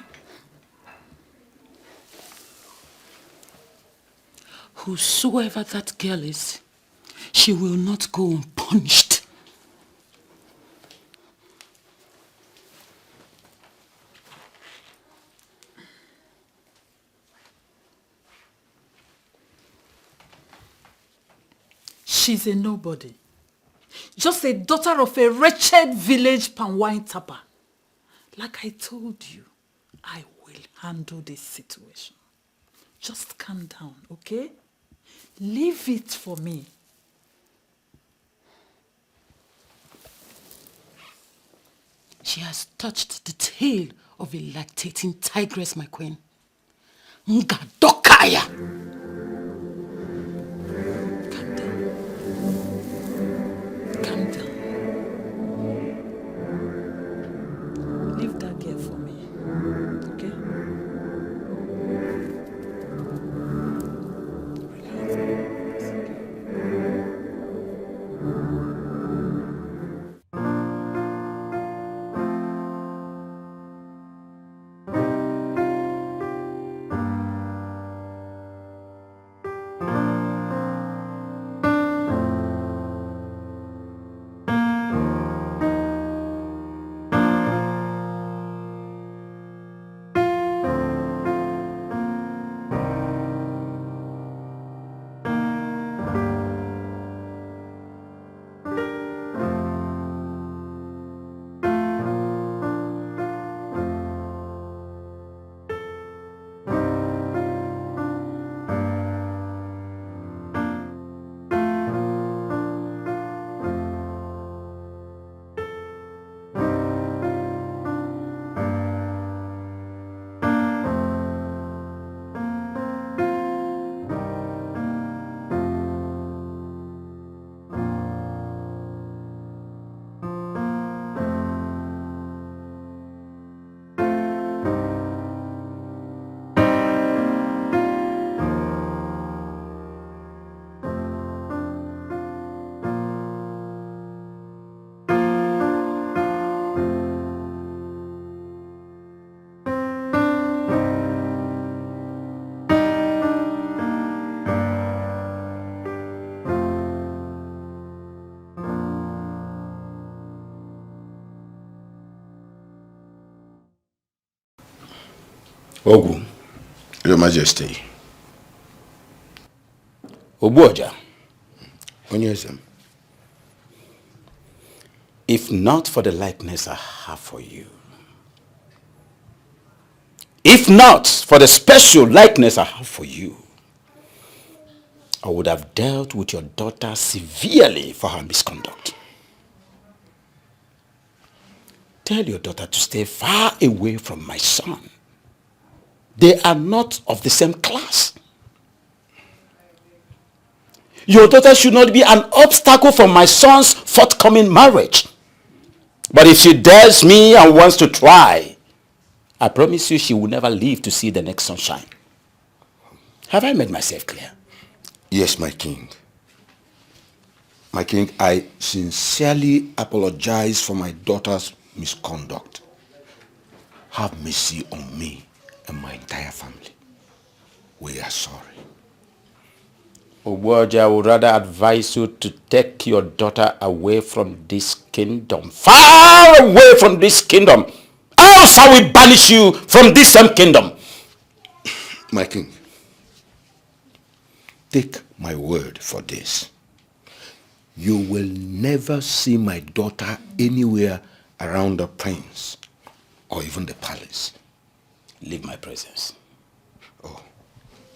S2: Whosoever that girl is, she will not go unpunished.
S13: She's a nobody. Just a daughter of a wretched village palm wine tapper. Like I told you, I will handle this situation. Just calm down, okay? Leave it for me.
S2: She has touched the tail of a lactating tigress, my queen. Nga dokaya! Calm down. Leave that girl for me, okay?
S6: Ogu, Your Majesty. Obuoja. Onyezem. If not for the likeness I have for you, if not for the special likeness I have for you, I would have dealt with your daughter severely for her misconduct. Tell your daughter to stay far away from my son. They are not of the same class. Your daughter should not be an obstacle for my son's forthcoming marriage. But if she dares me and wants to try, I promise you she will never live to see the next sunshine. Have I made myself clear?
S4: Yes, my king. My king, I sincerely apologize for my daughter's misconduct. Have mercy on me and my entire family. We are sorry.
S6: Obuoja, I would rather advise you to take your daughter away from this kingdom. Far away from this kingdom. Else I will banish you from this same kingdom.
S4: My king, take my word for this. You will never see my daughter anywhere around the prince or even the palace.
S6: Leave my presence.
S4: Oh,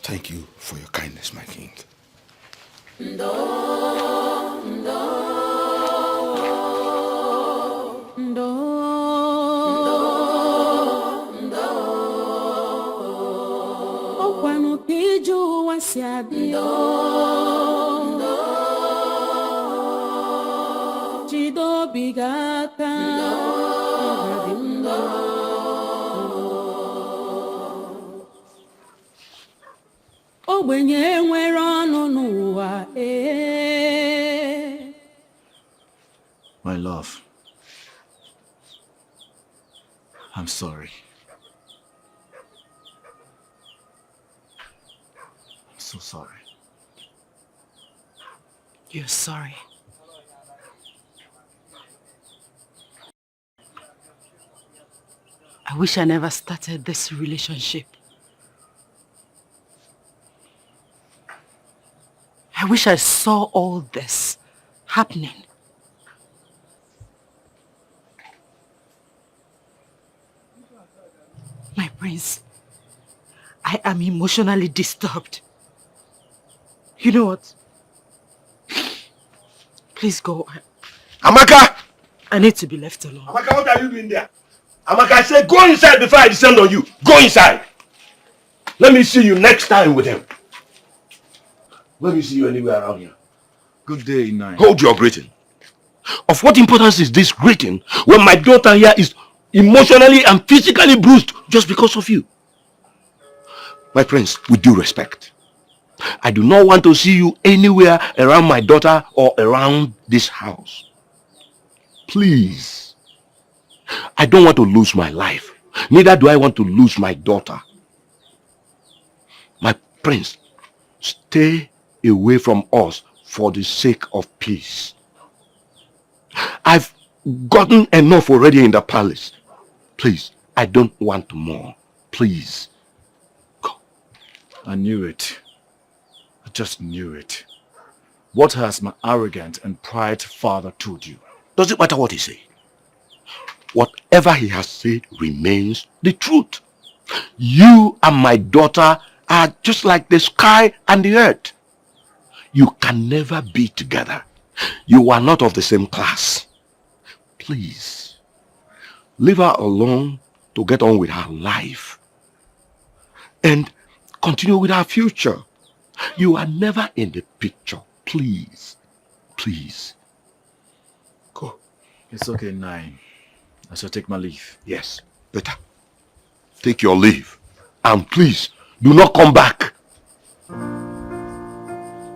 S4: thank you for your kindness, my king.
S1: My love, I'm sorry. I'm so sorry.
S2: You're sorry. I wish I never started this relationship. I wish I saw all this happening. My prince, I am emotionally disturbed. You know what? Please go.
S15: Amaka!
S2: I need to be left alone.
S4: Amaka, what are you doing there? Amaka, I said go inside before I descend on you. Go inside. Let me see you next time with him. Let me see you anywhere around here.
S1: Good day, Nine.
S4: Hold your greeting. Of what importance is this greeting when my daughter here is emotionally and physically bruised just because of you? My prince, with due respect, I do not want to see you anywhere around my daughter or around this house. Please. I don't want to lose my life. Neither do I want to lose my daughter. My prince, stay away from us for the sake of peace. I've gotten enough already in the palace. Please, I don't want more. Please. Go.
S1: I knew it. I just knew it. What has my arrogant and pride father told you?
S4: Does it matter what he said? Whatever he has said remains the truth. You and my daughter are just like the sky and the earth. You can never be together. You are not of the same class. Please, leave her alone to get on with her life and continue with her future. You are never in the picture. Please, please. Go.
S1: It's okay, Nine. I shall take my leave.
S4: Yes, better. Take your leave. And please, do not come back.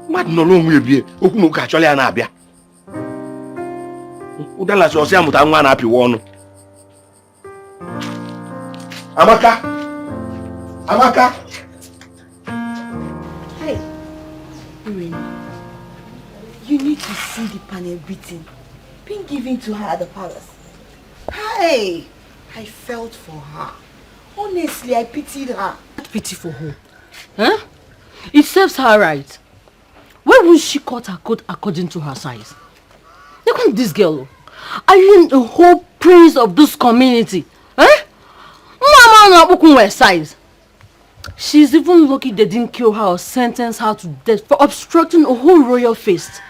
S4: Mad no long will be. Okuno actually an abia. Udala so say amuta nwa na api wonu. Amaka. Amaka.
S8: Hey. Irene. You need to see the panel beating being given to her at the palace. Hey, I felt for her. Honestly, I pitied her.
S9: Pity for who? Huh? It serves her right. Why won't she cut her coat according to her size? Look at this girl. Are you the whole prince of this community? Huh? Mama not her size. She's even lucky they didn't kill her or sentence her to death for obstructing a whole royal feast.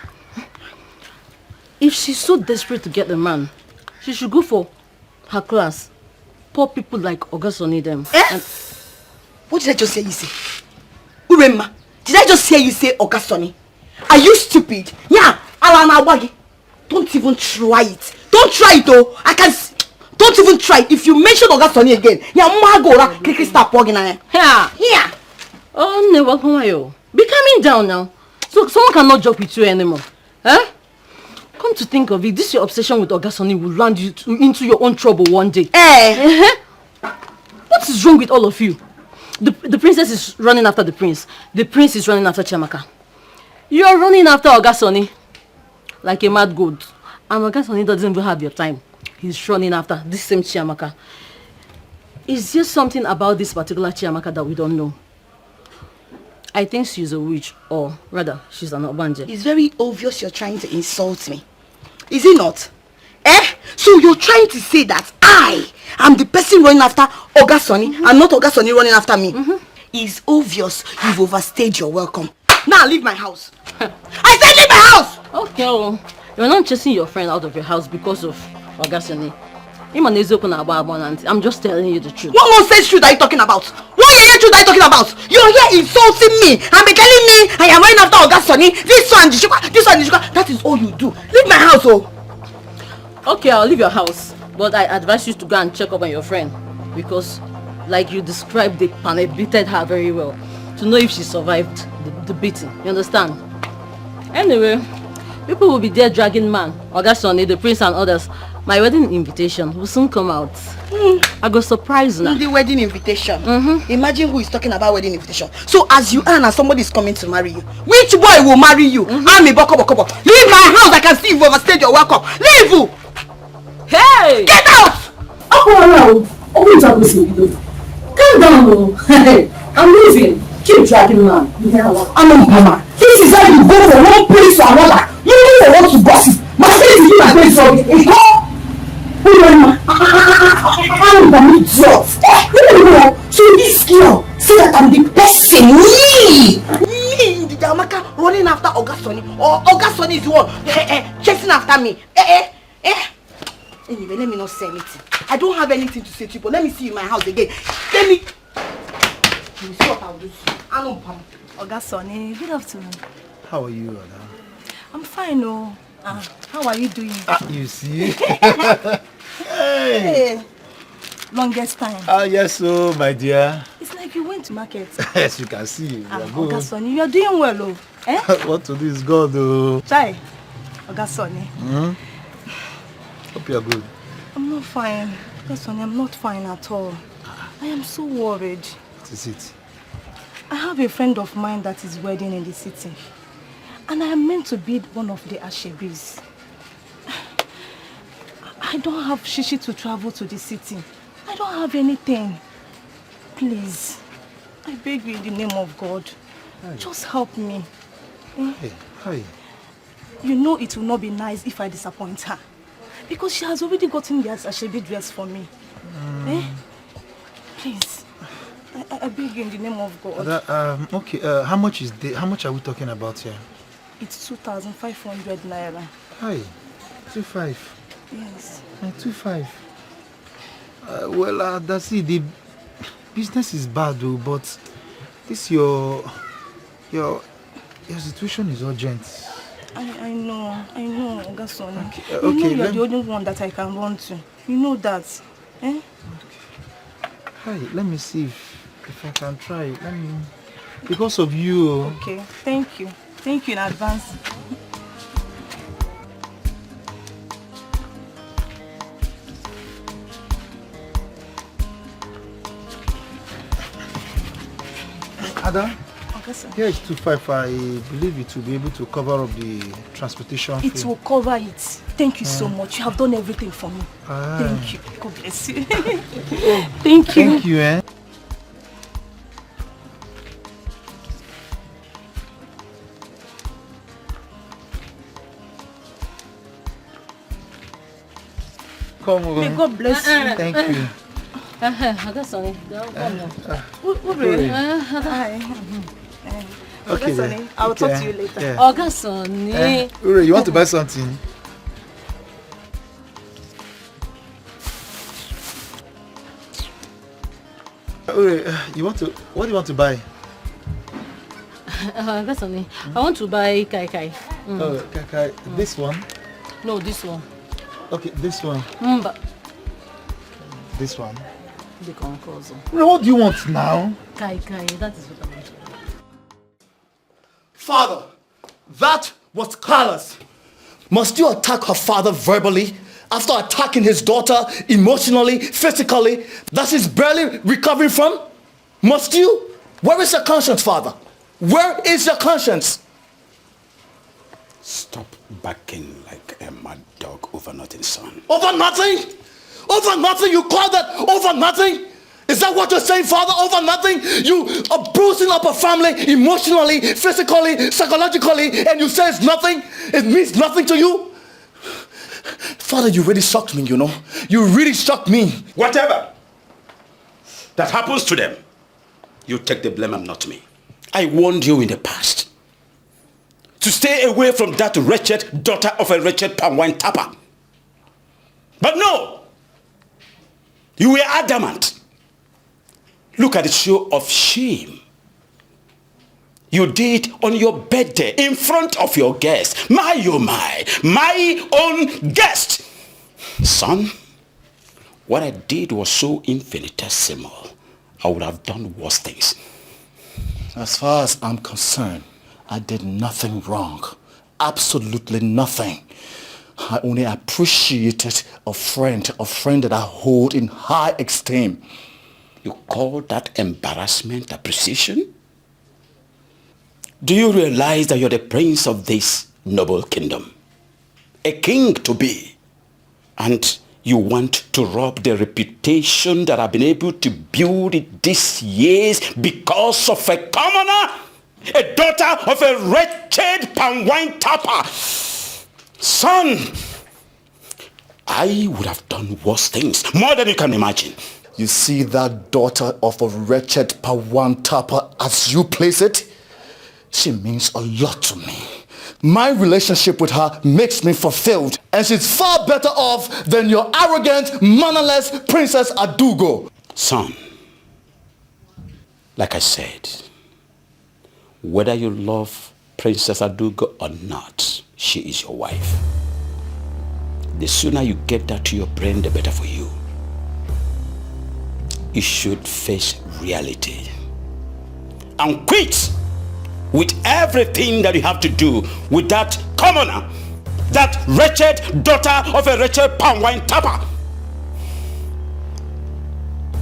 S9: If she's so desperate to get the man, she should go for her class. Poor people like Augustus need them.
S8: Eh? What did I just hear you say? Urema, did I just hear you say Augustoni? Are you stupid? Yeah, Alana Wagi. Don't even try it. Don't try it though. Don't even try it. If you mention Augustoni again, yeah, Magora, Kiki stop walking on.
S9: Yeah. Oh, no, welcome you. Be calming down now. So someone cannot joke with you anymore. Huh? Come to think of it, this your obsession with Augustoni will land you into your own trouble one day. What is wrong with all of you? The princess is running after the prince. The prince is running after Chiamaka. You are running after Augustoni like a mad goat. And Augustoni doesn't even have your time. He's running after this same Chiamaka. Is there something about this particular Chiamaka that we don't know? I think she's a witch, or rather, she's an Obanje.
S8: It's very obvious you're trying to insult me. Is it not? So you're trying to say that I am the person running after Augustoni and not Augustoni running after me? It's obvious you've overstayed your welcome. Now leave my house. I said leave my house!
S9: Okay, well, you're not chasing your friend out of your house because of Augustoni. I'm just telling you the truth.
S8: What nonsense truth are you talking about? What truth are you talking about? You're here insulting me and be telling me I am running after Augustoni. This one, this one. That is all you do. Leave my house, oh.
S9: Okay, I'll leave your house. But I advise you to go and check up on your friend. Because, like you described, they beated her very well. To know if she survived the beating. You understand? Anyway, people will be there dragging man, Augustoni, the prince and others. My wedding invitation will soon come out. I go surprise now.
S8: The wedding invitation. Imagine who is talking about wedding invitation. So as you are now, somebody is coming to marry you. Which boy will marry you? I'm a boko. Leave my house. I can see you've overstayed your welcome. Leave!
S9: Hey!
S8: Get out!
S9: Calm down, hey, I'm leaving. Keep dragging man.
S8: I'm a mama. This is how you go from one place to another. You don't want to gossip. My face is in my place for it. I'm an idiot. So this girl say that I'm the person. Me, the Chiamaka running after Augustoni, or Augustoni is the one chasing after me. Anyway, let me not say anything. I don't have anything to say to you, but let me see you in my house again. Let me... You will see what I'll do to you. I don't pam.
S16: Oga Sonny, good afternoon.
S11: How are you, Ada?
S16: I'm fine, oh. How are you doing?
S11: You see?
S16: Hey. Longest time.
S11: Yes, oh, my dear.
S16: It's like you went to market.
S11: Yes, you can see.
S16: Oga Sonny, you are doing well, oh. Eh?
S11: What to do is God, oh.
S16: Chai, Oga Sonny.
S11: Hope you are good.
S16: I'm not fine. Oga Sonny, I'm not fine at all. I am so worried.
S11: What is it?
S16: I have a friend of mine that is wedding in the city. And I am meant to be one of the ashebis. I don't have shishi to travel to the city. I don't have anything. Please, I beg you in the name of God.
S11: Hi.
S16: Just help me.
S11: Hey, hi.
S16: You know it will not be nice if I disappoint her. Because she has already gotten the ashebi dress for me. Please, I beg you in the name of God.
S11: Okay, how much are we talking about here?
S16: It's 2,500 naira.
S11: Hi, 2.5.
S16: Yes.
S11: 2.5. Well, that's it. The business is bad, though, but this your situation is urgent.
S16: I know, Oga Sonny.
S11: Okay,
S16: you know you're the only one that I can run to. You know that. Eh?
S11: Okay. Hi, let me see if I can try. Let me... Because of you.
S16: Okay, thank you. Thank you in advance.
S11: Ada?
S16: Okay, sir.
S11: Here is 2.5. I believe it will be able to cover up the transportation fee.
S16: It will cover it. Thank you so much. You have done everything for me. Thank you. God bless you. Thank you.
S11: Thank you, eh? Come over.
S16: May God bless you.
S11: Thank you.
S9: Oga Sonny, come on.
S16: Hi.
S11: Okay,
S16: Oga Sonny, I will talk to you later.
S11: Yeah.
S9: Oga Sonny.
S11: Ure, you want to buy something? Ure, what do you want to buy?
S9: Oga Sonny, I want to buy kai kai.
S11: Oh, kai kai. This one?
S9: No, this one.
S11: Okay, this one.
S9: But
S11: this one.
S9: the concourse.
S11: What do you want now?
S9: Kai kai, that is what I want.
S4: Father, that was callous. Must you attack her father verbally after attacking his daughter emotionally, physically, that she's barely recovering from? Must you? Where is your conscience, Father? Where is your conscience?
S6: Stop barking like a mad dog over nothing, son.
S4: Over nothing? Over nothing? You call that over nothing? Is that what you're saying, Father? Over nothing? You are bruising up a family emotionally, physically, psychologically, and you say it's nothing? It means nothing to you? Father, you really shocked me, you know. You really shocked me.
S6: Whatever that happens to them, you take the blame and not me. I warned you in the past to stay away from that wretched daughter of a wretched palm wine tapper. But no, you were adamant. Look at the show of shame you did on your birthday in front of your guests. My own guest. Son, what I did was so infinitesimal. I would have done worse things.
S4: As far as I'm concerned, I did nothing wrong. Absolutely nothing. I only appreciated a friend that I hold in high esteem.
S6: You call that embarrassment appreciation? Do you realize that you're the prince of this noble kingdom? A king to be. And you want to rob the reputation that I've been able to build these years because of a commoner? A daughter of a wretched palm wine tapper? Son, I would have done worse things, more than you can imagine.
S4: You see that daughter of a wretched palm wine tapper as you place it? She means a lot to me.
S17: My relationship with her makes me fulfilled, and she's far better off than your arrogant, mannerless Princess Adugo.
S6: Son, like I said, whether you love Princess Adugo or not, she is your wife. The sooner you get that to your brain, the better for you. You should face reality and quit with everything that you have to do with that commoner, that wretched daughter of a wretched palm wine tapper.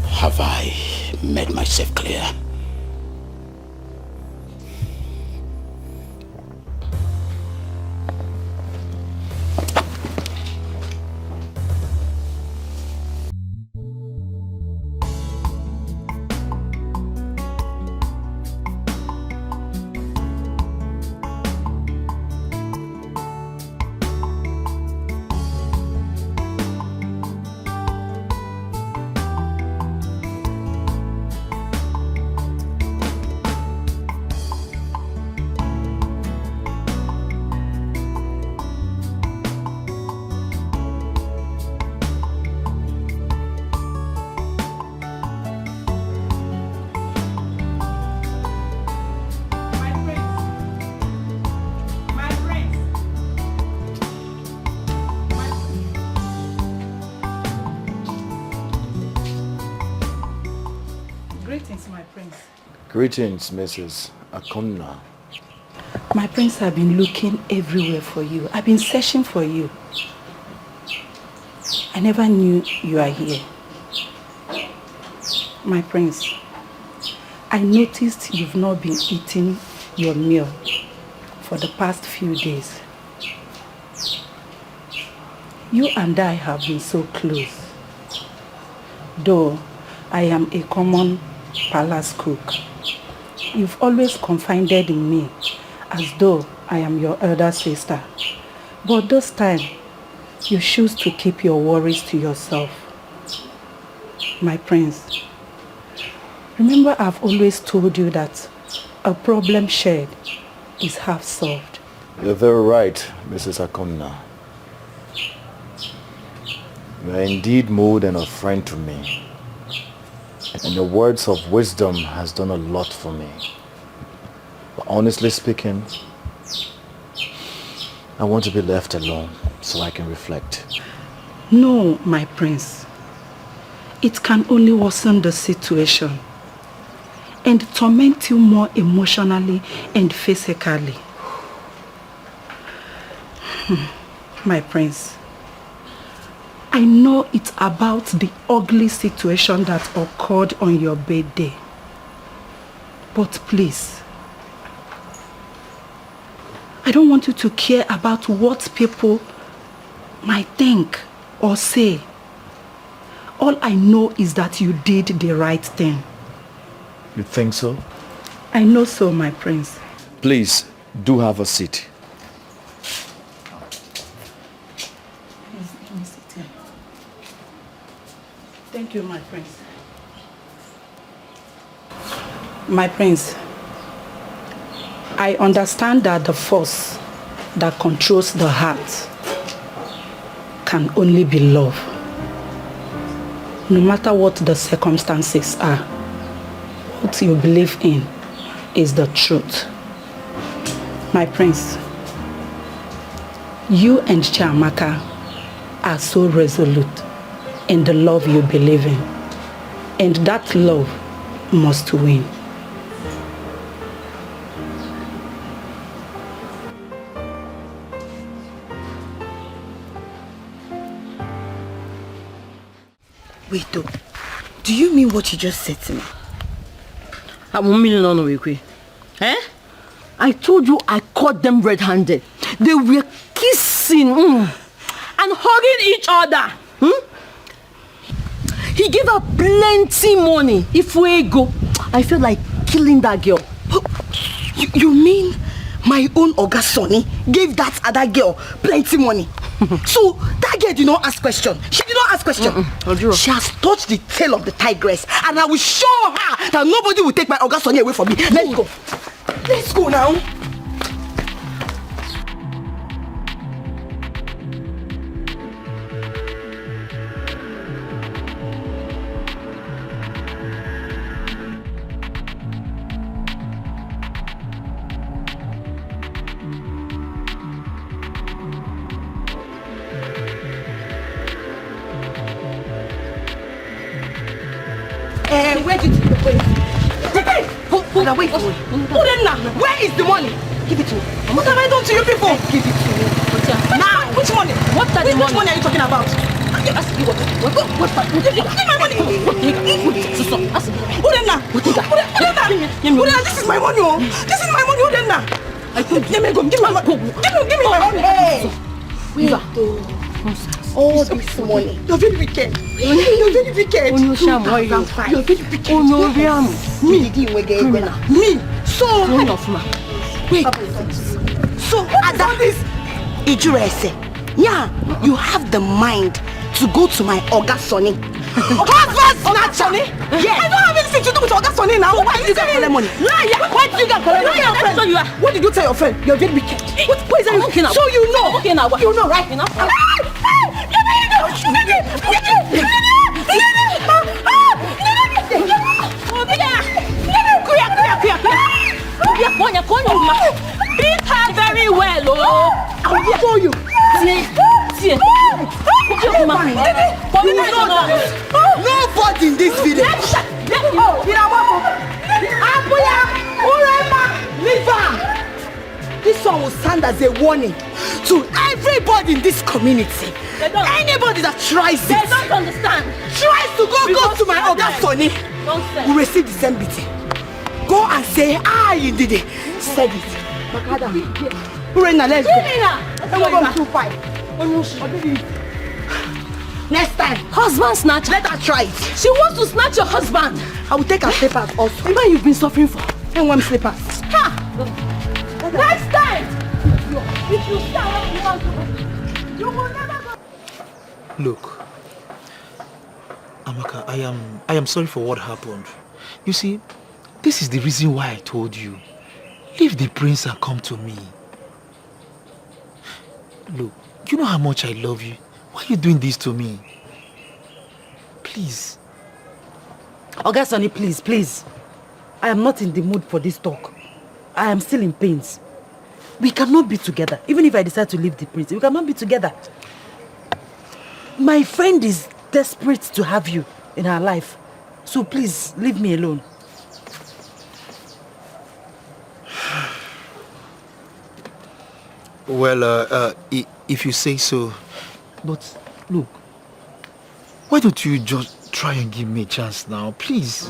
S6: Have I made myself clear?
S2: Greetings, my prince.
S1: Greetings, Mrs. Akunna.
S2: My prince, I've been looking everywhere for you. I've been searching for you. I never knew you are here. My prince, I noticed you've not been eating your meal for the past few days. You and I have been so close. Though I am a common palace cook, you've always confided in me as though I am your elder sister. But this time, you choose to keep your worries to yourself. My prince, remember I've always told you that a problem shared is half solved.
S1: You're very right, Mrs. Akunna. You are indeed more than a friend to me. And your words of wisdom has done a lot for me. But honestly speaking, I want to be left alone so I can reflect.
S2: No, my prince. It can only worsen the situation and torment you more emotionally and physically. My prince, I know it's about the ugly situation that occurred on your birthday. But please, I don't want you to care about what people might think or say. All I know is that you did the right thing.
S1: You think so?
S2: I know so, my prince.
S1: Please, do have a seat.
S2: Let me sit here. Thank you, my prince. My prince, I understand that the force that controls the heart can only be love. No matter what the circumstances are, what you believe in is the truth. My prince, you and Chiamaka are so resolute in the love you believe in, and that love must win.
S8: Wait though, do you mean what you just said to me?
S9: Eh? I told you I caught them red-handed. They were kissing and hugging each other. He gave her plenty money. If we go, I feel like killing that girl.
S8: You mean my own Oga Sonny gave that other girl plenty money? So that girl did not ask question. She did not ask question. She has touched the tail of the tigress, and I will show her that nobody will take my Oga Sonny away from me. Let's go. Let's go now. Wait. Where is the money? Give it to me. What have I done to you people? Give it to me. Now, which money? What are the money? Which money are you talking about? What's that? Give my money. This is my money. This is my money. Give me my money. Give me my money. Hey. Wait. All this money. You're very wicked. You're very wicked. You're very wicked. Me. So. Wait. So at this, yeah, you have the mind to go to my Oga Sonny. Husband snatcher? Yes. I don't have anything to do with Oga Sonny now. Why did you get collect money? Liar! Why did you get collect money? Liar! What did you tell your friend? You're very wicked. What is that? So you know. Okay now. You know, right?
S9: Beat her very well, oh!
S8: I will show you. Nobody in this village. This one will stand as a warning to everybody in this community. Anybody that tries
S9: they don't understand.
S8: Tries to go to my Oga Sonny will receive the same beating. Go and say, you did it. Said it. Makada. Urena, let's go. Next time,
S9: husband snatch.
S8: Let her try it.
S9: She wants to snatch your husband.
S8: I will take her slippers also. The man you've been suffering for. And one slippers.
S9: Ha! Next time, if you start what you want to, you will never go.
S11: Look, Amaka, I am sorry for what happened. You see, this is the reason why I told you. Leave the prince and come to me. Look, you know how much I love you. Why are you doing this to me? Please.
S2: Oga Sonny, please. I am not in the mood for this talk. I am still in pains. We cannot be together. Even if I decide to leave the prince, we cannot be together. My friend is desperate to have you in her life. So please, leave me alone.
S11: Well, if you say so. But look, why don't you just try and give me a chance now, please?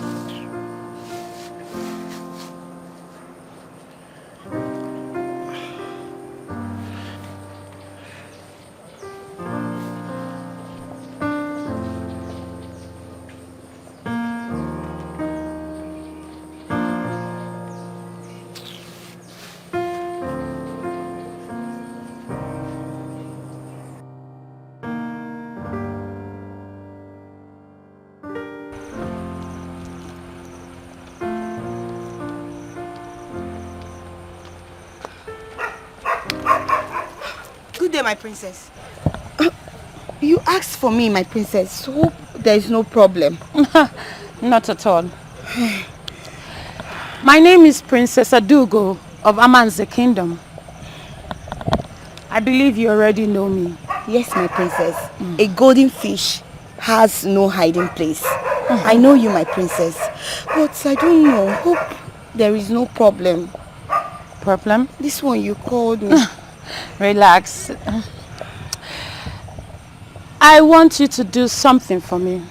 S8: Good day, my princess. You asked for me, my princess. Hope there is no problem.
S18: Not at all. My name is Princess Adugo of Amanze Kingdom. I believe you already know me.
S8: Yes, my princess. A golden fish has no hiding place. I know you, my princess. But I don't know. Hope there is no problem.
S18: Problem?
S8: This one you called me.
S18: Relax. I want you to do something for me.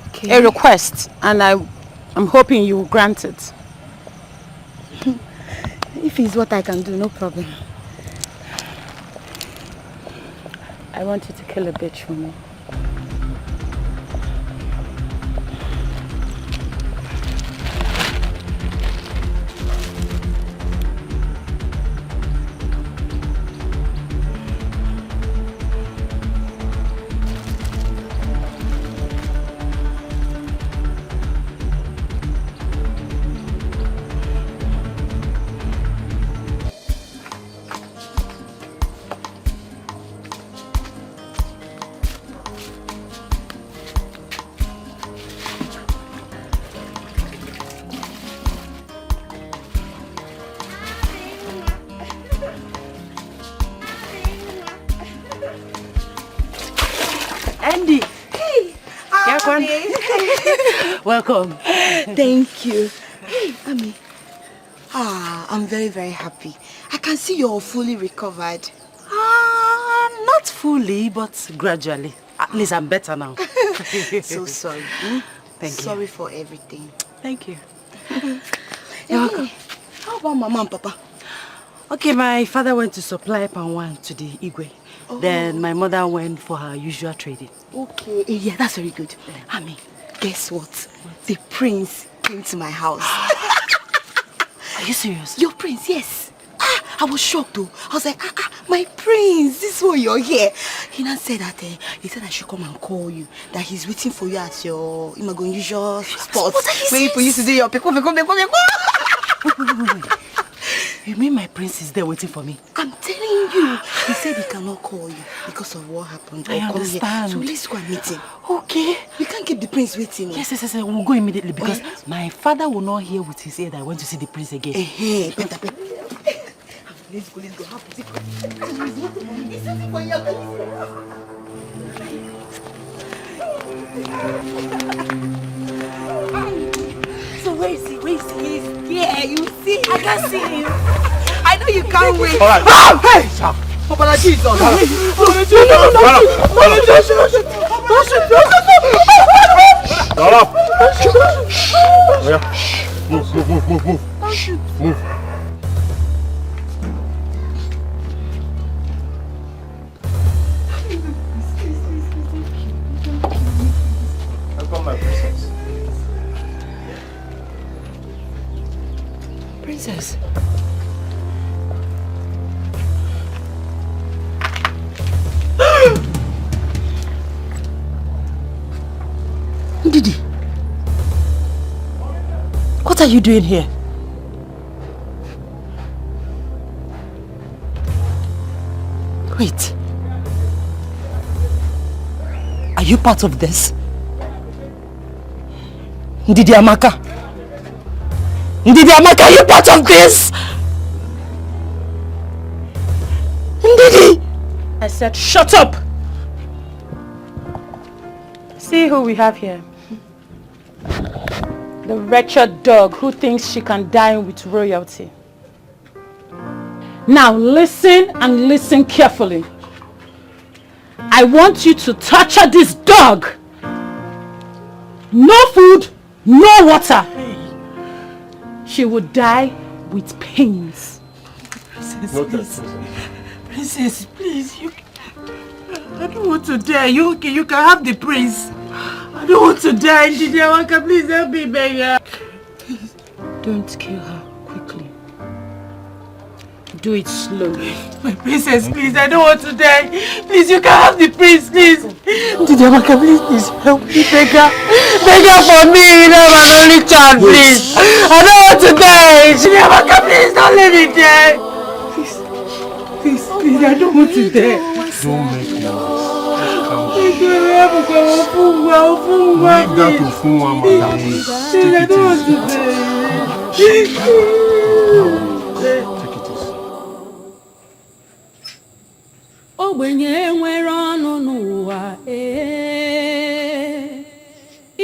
S18: Okay. A request, and I'm hoping you will grant it.
S8: If it's what I can do, no problem.
S18: I want you to kill a bitch for me.
S8: Welcome. Thank you. Hey, Ami. I'm very, very happy. I can see you're fully recovered.
S2: Not fully, but gradually. At least I'm better now.
S8: So sorry.
S2: Thank you.
S8: Sorry for everything.
S2: Thank you.
S8: You're welcome. How about Mama and Papa?
S2: Okay, my father went to supply palm wine to the Igwe.
S8: Oh.
S2: Then my mother went for her usual trading.
S8: Okay. Yeah, that's very good. Ami, guess what? The prince came to my house.
S2: Are you serious?
S8: Your prince, yes. I was shocked though. I was like, my prince, this is why you're here. He now said that he said I should come and call you. That he's waiting for you at your usual spot. Where you used to do your peko.
S2: Wait. You mean my prince is there waiting for me?
S8: I'm telling you. He said he cannot call you because of what happened.
S2: I understand.
S8: So let's go and meet him.
S2: Okay.
S8: We can't keep the prince waiting.
S2: Yes. We'll go immediately because my father will not hear with his ear that I went to see the prince again.
S8: Better. Let's go. Have to So where is he? Yeah, you see? I can see him. I know you can't wait.
S15: All right.
S8: Hey! Papa, Jesus.
S15: Move. Welcome, my princess.
S2: Princess. Didi, what are you doing here? Wait. Are you part of this? Chiamaka, are you part of this? Ndidi!
S18: I said, shut up! See who we have here. The wretched dog who thinks she can dine with royalty. Now listen and listen carefully. I want you to torture this dog. No food, no water. She would die with pains.
S2: Princess, please, I don't want to die. You can have the prince. I don't want to die. Chiamaka, please help me, beggar.
S18: Don't kill her quickly. Do it slowly.
S2: My princess, please, I don't want to die. Please, you can have the prince, please. Chiamaka, please help me, beggar. Beggar for me, you know I'm an only child, please. I don't want to die. Chiamaka, please, don't let me die. Please, I don't want to die.
S15: Don't make noise.
S2: Leave that
S15: to Funwa, madam.
S2: I don't want to die.
S15: Take it easy.
S12: Ogbenye nwere ọnụ n'ụwa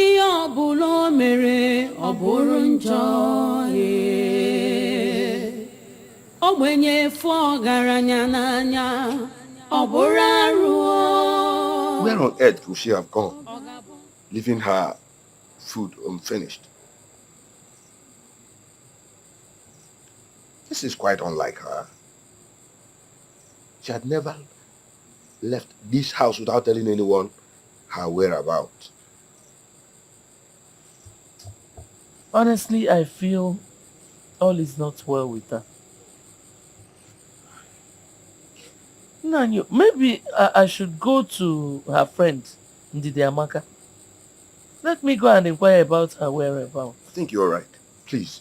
S12: ihe ọbụla o mere ọ bụrụ njọ ogbenye fụ ọgaranya n'anya ọ bụrụ arụ.
S5: Where on earth could she have gone, leaving her food unfinished? This is quite unlike her. She had never left this house without telling anyone her whereabouts.
S19: Honestly, I feel all is not well with her. Nanyo, maybe I should go to her friend, Chiamaka. Let me go and inquire about her whereabouts.
S5: I think you're right. Please,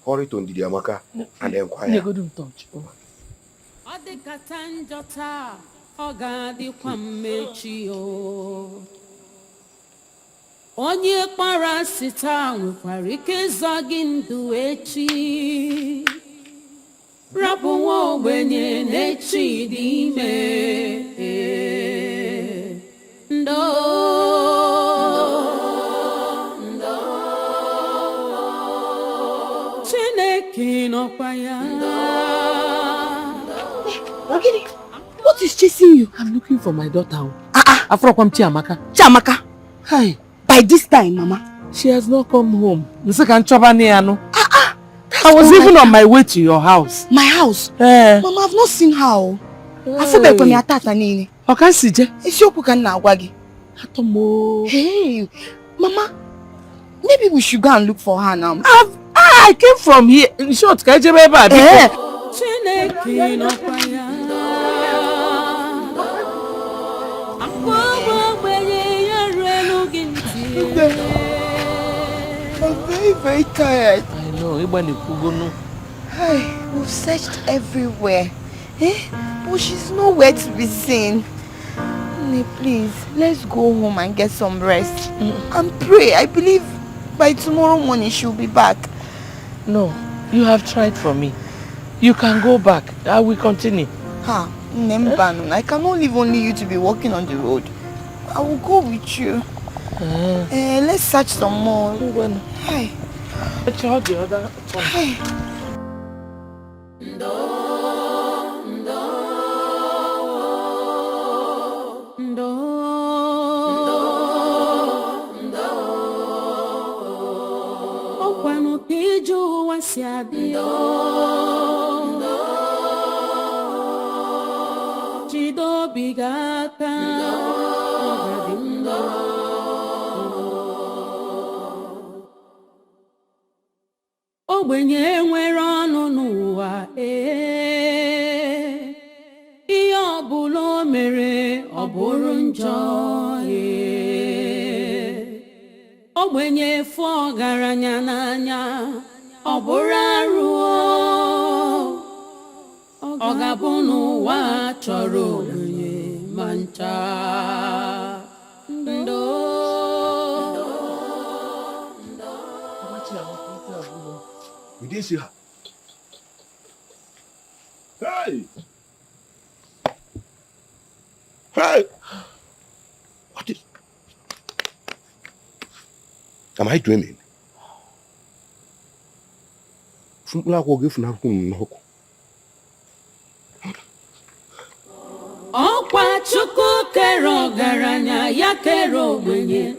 S5: hurry to Chiamaka and inquire.
S19: Go to touch.
S12: Ọ dịkata njọ taa, ọ ga-adịkwa mmechi o. Onye kpara asị taa nwekwara ike ịzọ gị ndụ echi. Rapụ nwa ogbenye n'echi dị ime. Ndo.
S8: What is chasing you?
S7: I'm looking for my daughter. Afrokwam Chiamaka.
S8: Chiamaka?
S7: Hi.
S8: By this time, Mama?
S7: She has not come home. I was even on my way to your house.
S8: My house? Mama, I've not seen her. I feel like when I thought her name.
S7: Okay, CJ.
S8: It's your book and now, Waggy. Hey, Mama, maybe we should go and look for her now.
S7: I came from here. In short, can you
S8: I'm very, very tired.
S7: I know.
S8: Hey, we've searched everywhere. But she's nowhere to be seen. Please, let's go home and get some rest. And pray. I believe by tomorrow morning she'll be back.
S7: No, you have tried for me. You can go back. I will continue.
S8: Nembanu, I cannot leave only you to be walking on the road. I will go with you. Let's search some more. Hi.
S7: Let's hold the other one.
S8: Hi.
S12: Ogbenye nwere ọnụ n'ụwa ihe ọbụla o mere ọ bụrụ njọ ogbenye fụ ọgaranya n'anya ọ bụrụ arụ ọ ga-abụ n'ụwa chọrọ ogbenye ma ncha
S5: We didn't see her. Hey! Hey! What is... Am I dreaming?
S12: Ọkwa Chukwu kere ọgaranya ya kere ogbenye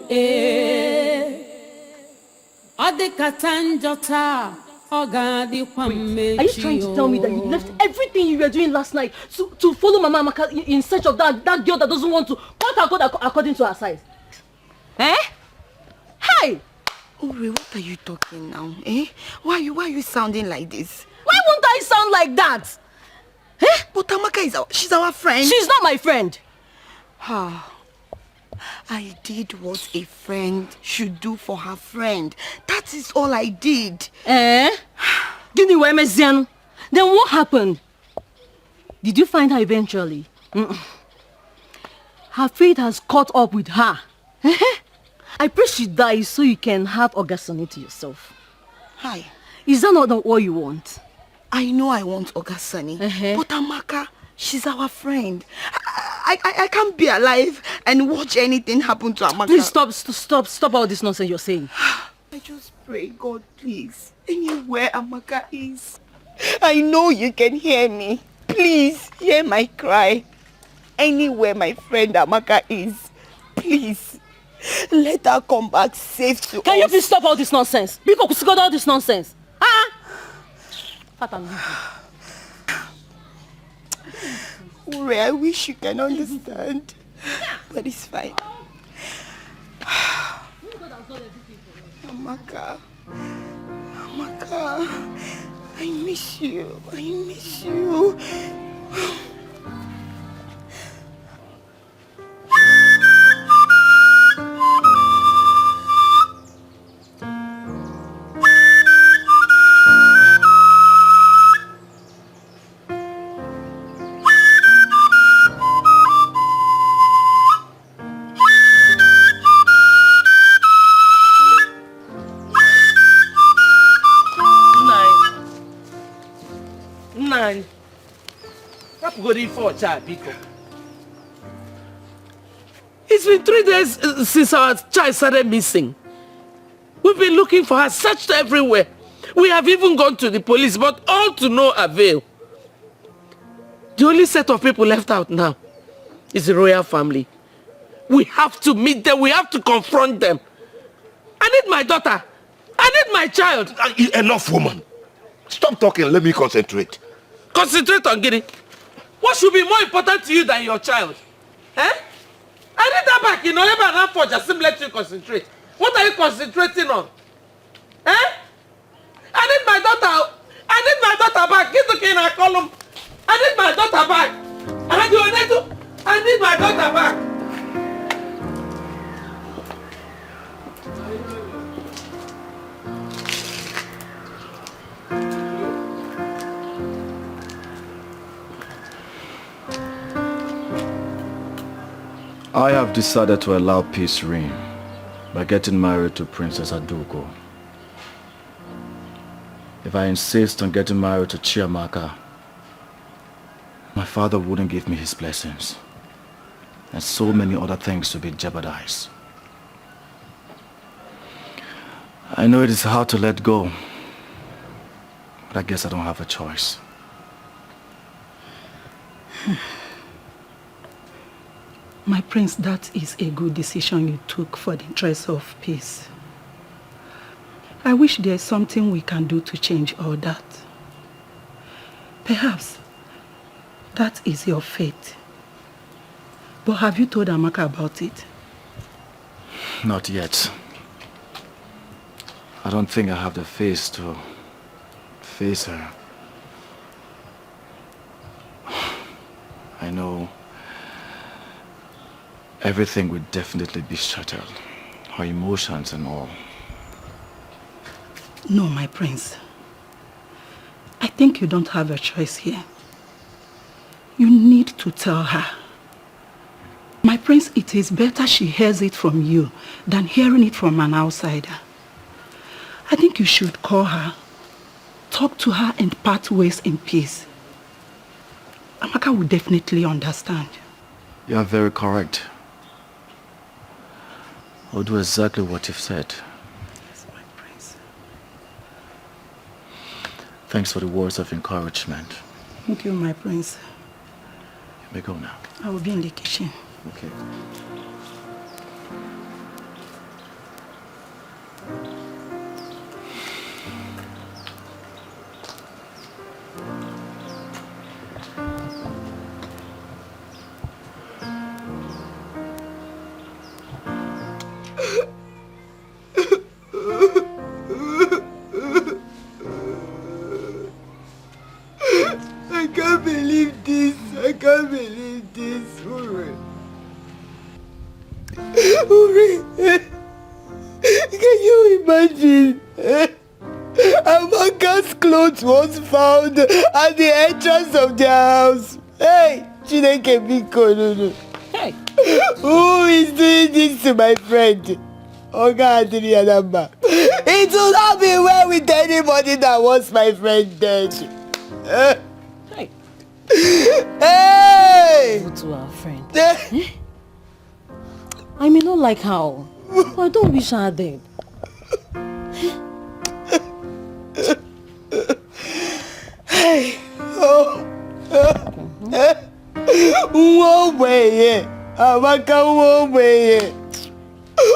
S12: ọ dịkata njọ taa. Are you
S9: trying to tell me that you left everything you were doing last night to follow Mama Amaka in search of that girl that doesn't want to cut her code according to her size? Hey!
S8: Uri, what are you talking now? Why are you sounding like this?
S9: Why won't I sound like that?
S8: But Amaka she's our friend.
S9: She's not my friend.
S8: I did what a friend should do for her friend. That is all I did.
S9: Then what happened? Did you find her eventually? Her fate has caught up with her. I pray she dies so you can have Ogasoni to yourself.
S8: Hi.
S9: Is that not what you want?
S8: I know I want Ogasoni. But Amaka, she's our friend. I can't be alive and watch anything happen to Amaka.
S9: Please stop all this nonsense you're saying.
S8: I just pray, God, please. Anywhere Amaka is, I know you can hear me. Please, hear my cry. Anywhere my friend Amaka is, please, let her come back safe to us.
S9: Can you please stop all this nonsense? Because got all this nonsense.
S8: Ure, I wish you can understand. But it's fine. Amaka, I miss you.
S7: It's been 3 days since our child started missing. We've been looking for her, searched everywhere. We have even gone to the police, but all to no avail. The only set of people left out now is the royal family. We have to meet them. We have to confront them. I need my daughter. I need my child.
S5: Enough, woman. Stop talking. Let me concentrate.
S7: Concentrate on getting. What should be more important to you than your child? Eh? I need that back. You know, never enough for just let you concentrate. What are you concentrating on? Eh? I need my daughter. I need my daughter back. Get to Kena column. I need my daughter back. I need my daughter back.
S1: I have decided to allow peace reign by getting married to Princess Adugo. If I insist on getting married to Chiamaka, my father wouldn't give me his blessings, and so many other things will be jeopardized. I know it is hard to let go, but I guess I don't have a choice.
S2: My prince, that is a good decision you took for the interest of peace. I wish there's something we can do to change all that. Perhaps that is your fate. But have you told Amaka about it?
S1: Not yet. I don't think I have the face to face her. I know everything would definitely be shattered. Her emotions and all.
S2: No, my prince. I think you don't have a choice here. You need to tell her. My prince, it is better she hears it from you than hearing it from an outsider. I think you should call her, talk to her and part ways in peace. Amaka will definitely understand.
S1: You are very correct. I'll do exactly what you've said.
S2: Yes, my prince.
S1: Thanks for the words of encouragement.
S2: Thank you, my prince.
S1: You may go now.
S2: I will be in the kitchen.
S1: Okay.
S4: I can't believe this. I can't believe this. Uri. Can you imagine? Amaka's clothes was found at the entrance of their house. Hey, Chineke Biko, no.
S18: Hey.
S4: Who is doing this to my friend? Oga Adrianamba. It will not be well with anybody that wants my friend dead.
S18: Hey.
S4: Hey!
S9: Go to our friend. I may not like her, but I don't wish her dead.
S4: Hey! Oh! One way, Amaka, one way.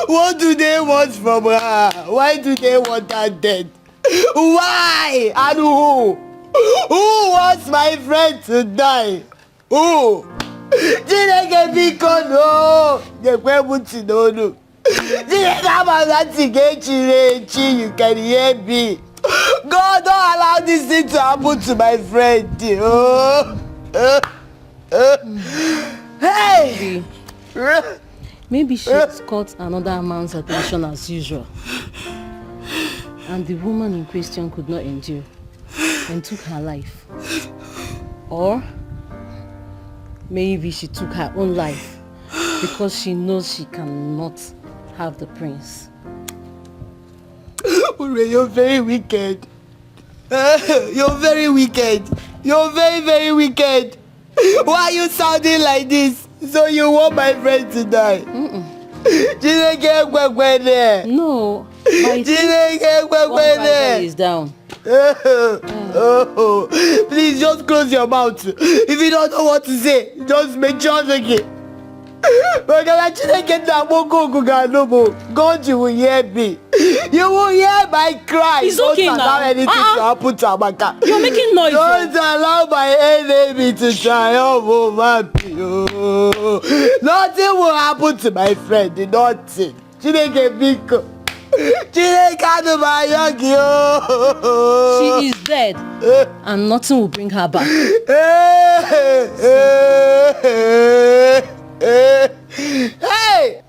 S4: What do they want from her? Why do they want her dead? Why? And who? Who wants my friend to die? Who? Chineke Biko, no. You can hear me. God, don't allow this thing to happen to my friend. Hey!
S9: Maybe she's caught another man's attention as usual. And the woman in question could not endure and took her life. Or maybe she took her own life because she knows she cannot have the prince.
S4: Ure, you're very wicked. You're very wicked. You're very, very wicked. Why are you sounding like this? So you want my friend to die?
S9: No.
S4: One brother
S9: is down.
S20: Please just close your mouth. If you don't know what to say, just make sure again. God, you will hear me. You will hear my cry.
S9: It's okay
S20: don't allow anything to happen to Chiamaka.
S9: You're making noise.
S20: Don't allow my enemy to triumph over me. Nothing will happen to my friend. Nothing. She
S9: is dead. And nothing will bring her back.
S20: Hey!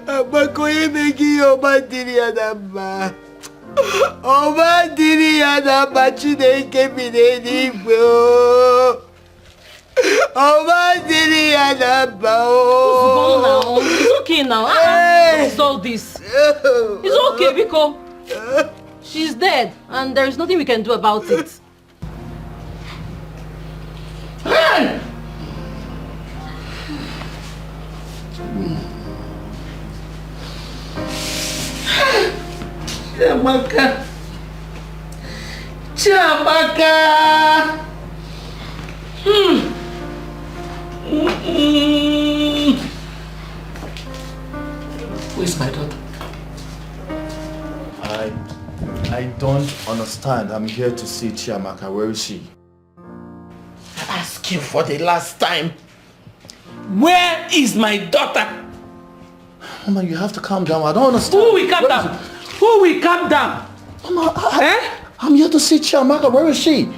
S20: Abakoye meki obadiri adamba. Obadiri adamba Chineke bi n'eluigwe o. Obadiri adamba o.
S9: It's okay now. It's all this. It's okay, Biko. She's dead and there is nothing we can do about it.
S7: Chiamaka. Chiamaka. Where's my daughter?
S1: I don't understand. I'm here to see Chiamaka. Where is she?
S7: I ask you for the last time. Where is my daughter?
S1: Mama, you have to calm down. I don't understand.
S7: Who will calm down? Who will calm down?
S1: Mama, I'm here to see Chiamaka. Where is she?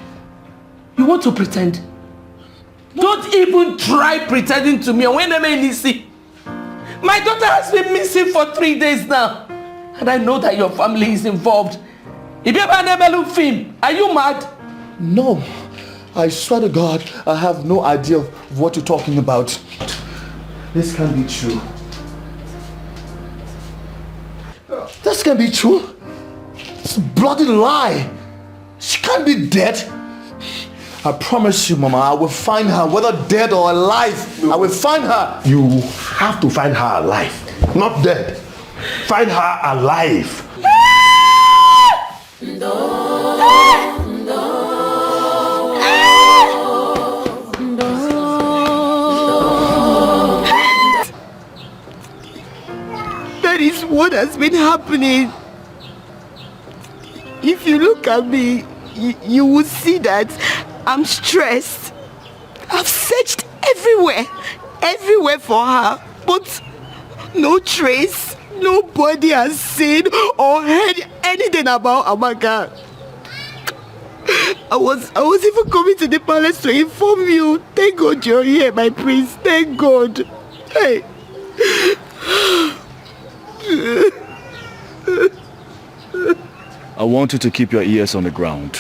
S7: You want to pretend? Don't even try pretending to me. When am see? My daughter has been missing for 3 days now. And I know that your family is involved. If you ever never look film, are you mad?
S1: No. I swear to God, I have no idea of what you're talking about. This can't be true. This can't be true. It's a bloody lie. She can't be dead. I promise you, Mama, I will find her, whether dead or alive. I will find her.
S15: You have to find her alive, not dead. Find her alive.
S20: That is what has been happening. If you look at me, you will see that I'm stressed. I've searched everywhere for her, but no trace. Nobody has seen or heard anything about Chiamaka. I was even coming to the palace to inform you. Thank God you're here, my prince. Thank God. Hey.
S1: I want you to keep your ears on the ground.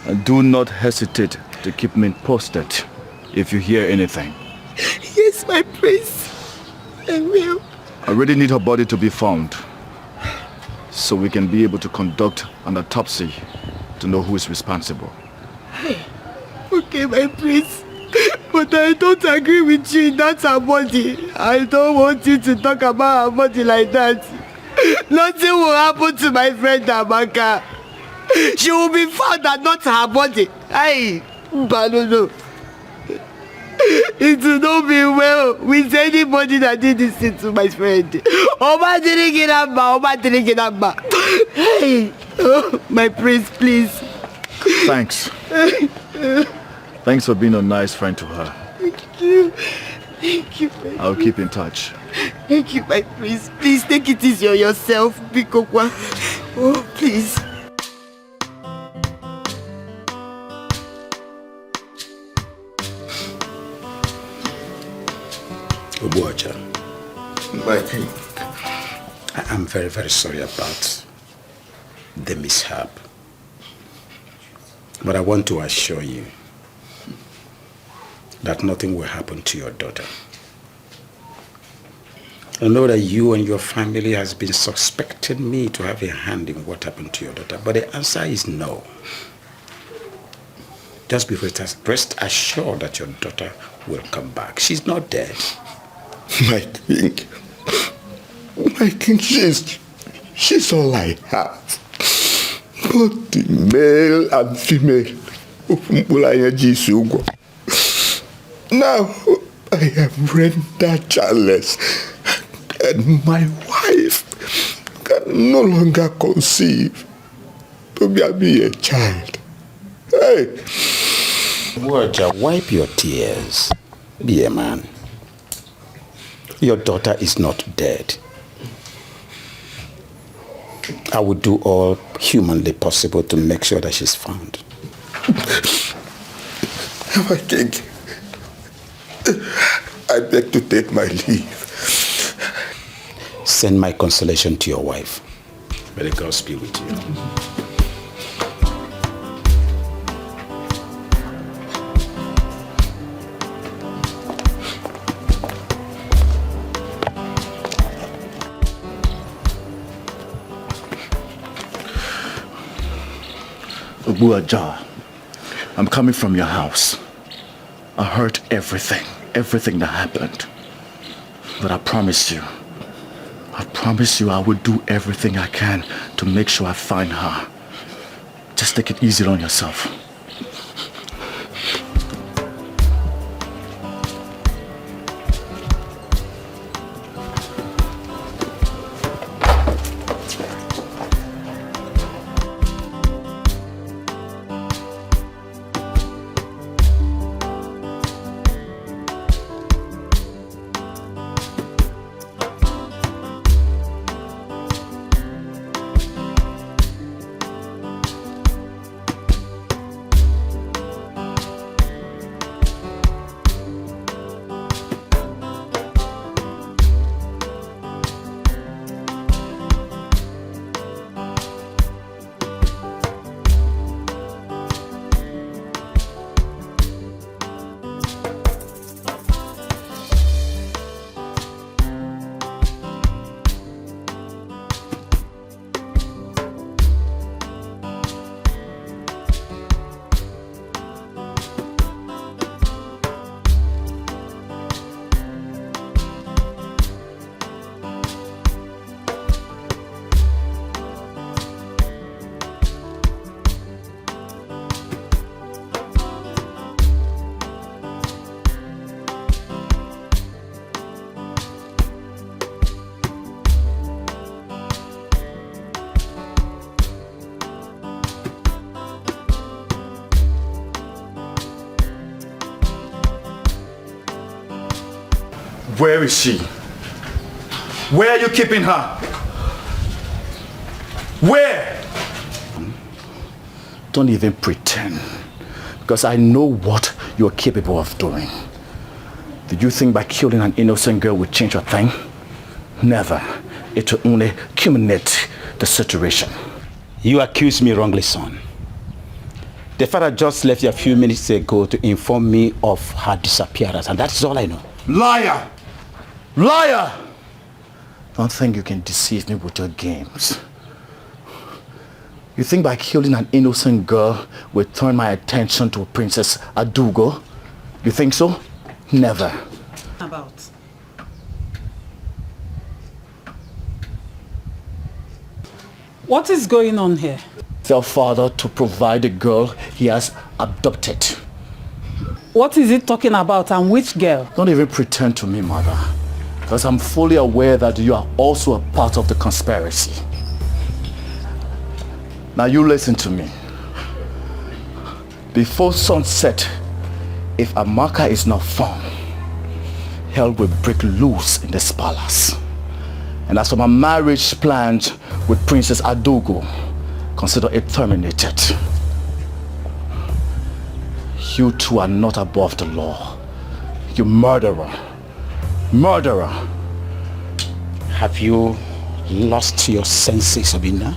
S1: And do not hesitate to keep me posted if you hear anything.
S20: Yes, my prince. I will.
S1: I really need her body to be found so we can be able to conduct an autopsy to know who is responsible.
S20: Okay, my prince. But I don't agree with you. That's her body. I don't want you to talk about her body like that. Nothing will happen to my friend Chiamaka. She will be found and not her body. But no. It will not be well with anybody that did this thing to my friend. Oma didn't get up. Hey, my prince, please.
S1: Thanks. Thanks for being a nice friend to her.
S20: Thank you. Thank you, my
S1: I'll keep in touch.
S20: Thank you, my prince. Please take it easy on yourself, Bikokwa. Oh, please.
S6: Obuacha,
S5: my king,
S6: I'm very, very sorry about the mishap. But I want to assure you that nothing will happen to your daughter. I know that you and your family has been suspecting me to have a hand in what happened to your daughter, but the answer is no. Just be rest assured that your daughter will come back. She's not dead.
S5: My king, she's all I have.
S15: both the male and female. Now I am rendered childless, and my wife can no longer conceive to be a child. Hey!
S6: Roger, wipe your tears. Be a man. Your daughter is not dead. I will do all humanly possible to make sure that she's found.
S15: My king, I beg to take my leave.
S6: Send my consolation to your wife. May the gods be with you.
S1: Obuaja, I'm coming from your house. I heard everything that happened. But I promise you I will do everything I can to make sure I find her. Just take it easy on yourself. Where is she? Where are you keeping her? Where? Don't even pretend, because I know what you're capable of doing. Did you think by killing an innocent girl would change a thing? Never. It will only culminate the situation.
S6: You accuse me wrongly, son. The father just left you a few minutes ago to inform me of her disappearance, and that's all I know.
S1: Liar! Liar! Don't think you can deceive me with your games. You think by killing an innocent girl will turn my attention to Princess Adugo? You think so? Never.
S13: About. What is going on here?
S1: Tell father to provide the girl he has abducted.
S13: What is it talking about, and which girl?
S1: Don't even pretend to me, mother. Because I'm fully aware that you are also a part of the conspiracy. Now you listen to me. Before sunset, if Chiamaka is not found, hell will break loose in this palace. And as for my marriage plans with Princess Adugo, consider it terminated. You two are not above the law. You murderer. Murderer.
S6: Have you lost your senses, Obina?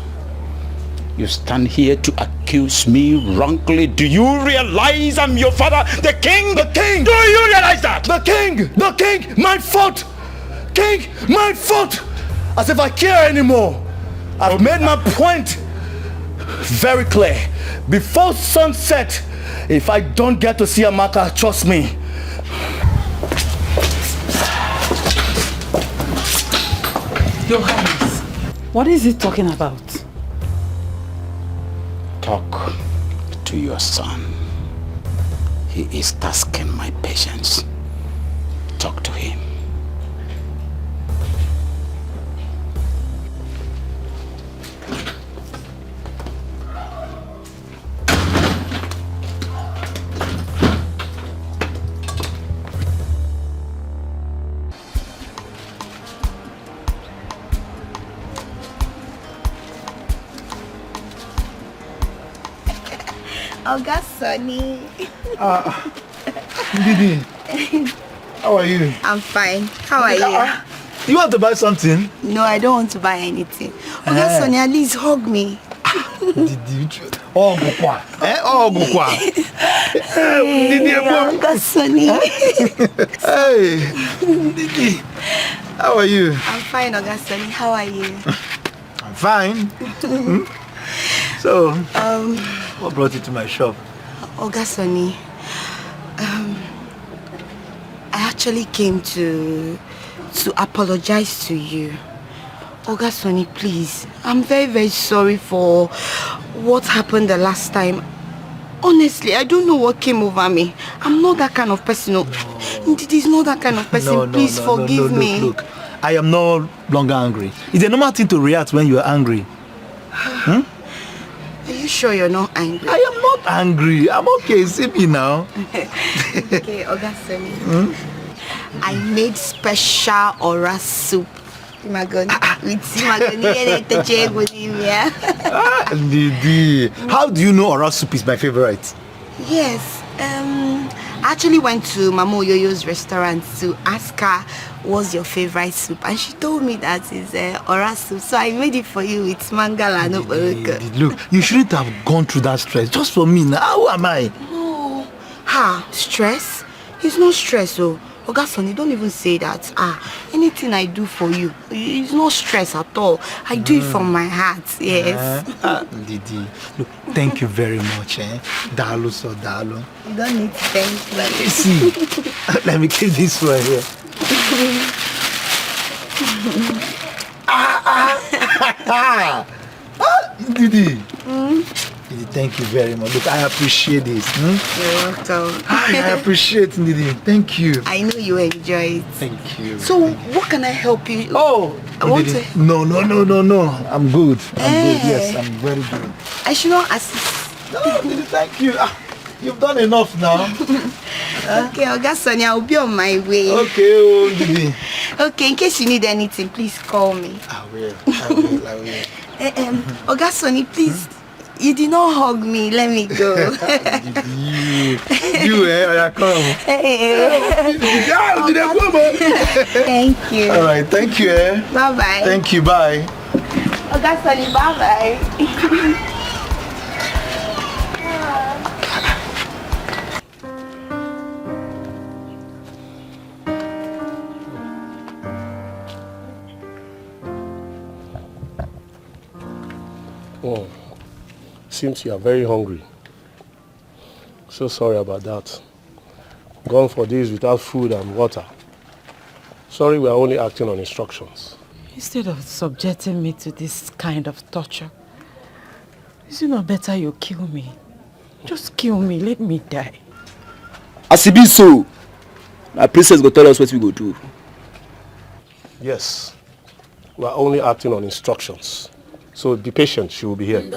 S6: You stand here to accuse me wrongly. Do you realize I'm your father, the king?
S1: The king!
S6: Do you realize that?
S1: The king! The king! My fault! King! My fault! As if I care anymore. I've made my point very clear. Before sunset, if I don't get to see Chiamaka, trust me.
S13: Your Highness, what is he talking about?
S6: talk to your son. He is tasking my patience. Talk to him.
S8: Oga Sonny.
S11: Didi, how are you?
S8: I'm fine. How are you?
S11: You want to buy something?
S8: No, I don't want to buy anything. Oga Sonny, at least hug me.
S11: Didi, oh, Gukwa. Oh, Gukwa. Didi,
S8: Oga Sonny.
S11: Hey, Didi, how are you?
S8: I'm fine, Oga Sonny. How are you?
S11: I'm fine. So, what brought you to my shop?
S8: Oga Sonny, I actually came to apologize to you. Oga Sonny, please. I'm very, very sorry for what happened the last time. Honestly, I don't know what came over me. I'm not that kind of person. No. He's not that kind of person. Please forgive me.
S11: Look, I am no longer angry. It's a normal thing to react when you are angry.
S8: Are you sure you're not angry?
S11: I am not angry. I'm okay. See me now.
S8: Okay, Oga Sonny. I made special ora soup.
S11: Didi, how do you know ora soup is my favorite?
S8: Yes. I actually went to Mama Yoyo's restaurant to ask her what's your favorite soup, and she told me that it's ora soup. So I made it for you with mangala and
S11: Look, you shouldn't have gone through that stress just for me. Now, how am I?
S8: No. Stress? It's not stress, oh. Oga Sonny, don't even say that. Anything I do for you, it's not stress at all. I do it from my heart, yes.
S11: Didi, look, thank you very much. Dalu so dalu.
S8: You don't need to thank me.
S11: See, let me keep this one here. Didi. Didi, thank you very much. Look, I appreciate this.
S8: You're welcome.
S11: I appreciate it, Didi. Thank you.
S8: I know you enjoy it.
S11: Thank you.
S8: So, what can I help you?
S11: Oh,
S8: I want
S11: Didi.
S8: to...
S11: No. I'm good. I'm good. Yes, I'm very good.
S8: I should not assist.
S11: No, Didi, thank you. You've done enough now.
S8: Okay, Oga Sonny, I'll be on my way.
S11: Okay, Didi.
S8: Okay, in case you need anything, please call me.
S11: I will.
S8: Oga Sonny, please. You did not hug me. Let me go.
S11: Come.
S8: Thank you.
S11: All right, thank you.
S8: Bye-bye.
S11: Thank you, bye.
S8: Oga Sonny, bye-bye.
S15: Oh, seems you are very hungry. So sorry about that. Gone for days without food and water. Sorry, we are only acting on instructions.
S2: Instead of subjecting me to this kind of torture, is it not better you kill me? Just kill me, let me die.
S21: As it be so, my princess go tell us what we go do.
S15: Yes, we are only acting on instructions. So be patient, she will be here.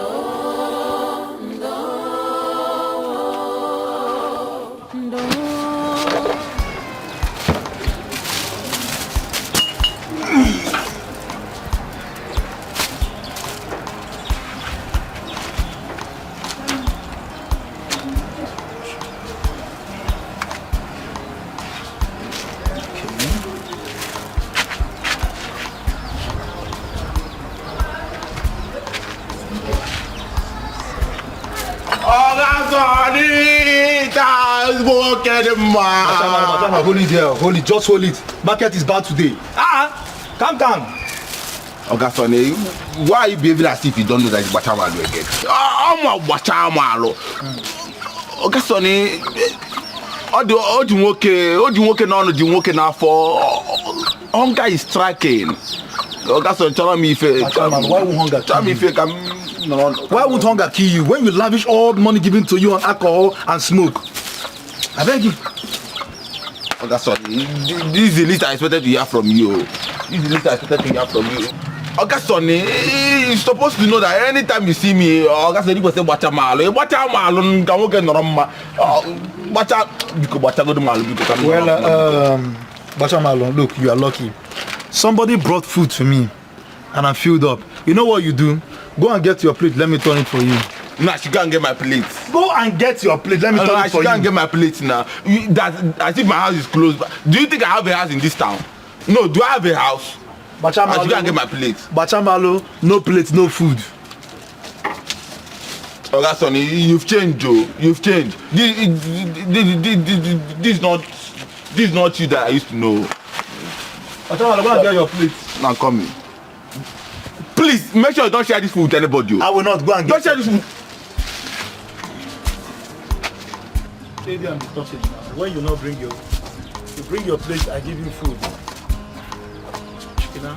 S11: Hold it there, hold it, just hold it. Market is bad today. Calm.
S5: Oga Sonny, why are you behaving as if you don't know that it's Bachamalo again? I'm Bachamalo. Oga Sonny, all the work now for hunger is striking. Ogason, tell me if
S11: why won't hunger
S5: tell me if you can.
S11: Why won't hunger kill you when you lavish all the money given to you on alcohol and smoke? I beg you.
S5: Ogason, this is the least I expected to hear from you. This is the least I expected to hear from you. Ogason, you're supposed to know that anytime you see me, Ogason, you go say Bachamalo. Bachamalo, can work in Roma.
S11: Well, Bachamalo, look, you are lucky. Somebody brought food to me and I'm filled up. You know what you do? Go and get your plate. Let me turn it for you.
S5: Nah, she can't get my plate.
S11: Go and get your plate. Let me turn it for you.
S5: She can't get my plate now. I think my house is closed. Do you think I have a house in this town? No, do I have a house?
S11: Bachamalo,
S5: she can't get my plate.
S11: Bachamalo, no plate, no food.
S5: Oh, that's funny. You've changed, Joe. You've changed. This is not you that I used to know.
S11: Bachamalo, go and get your plate.
S5: Now come in. Please make sure you don't share this food with anybody.
S11: I will not. Go and get.
S5: Don't share this food.
S11: When you not bring your plate, I give you food. Chicken.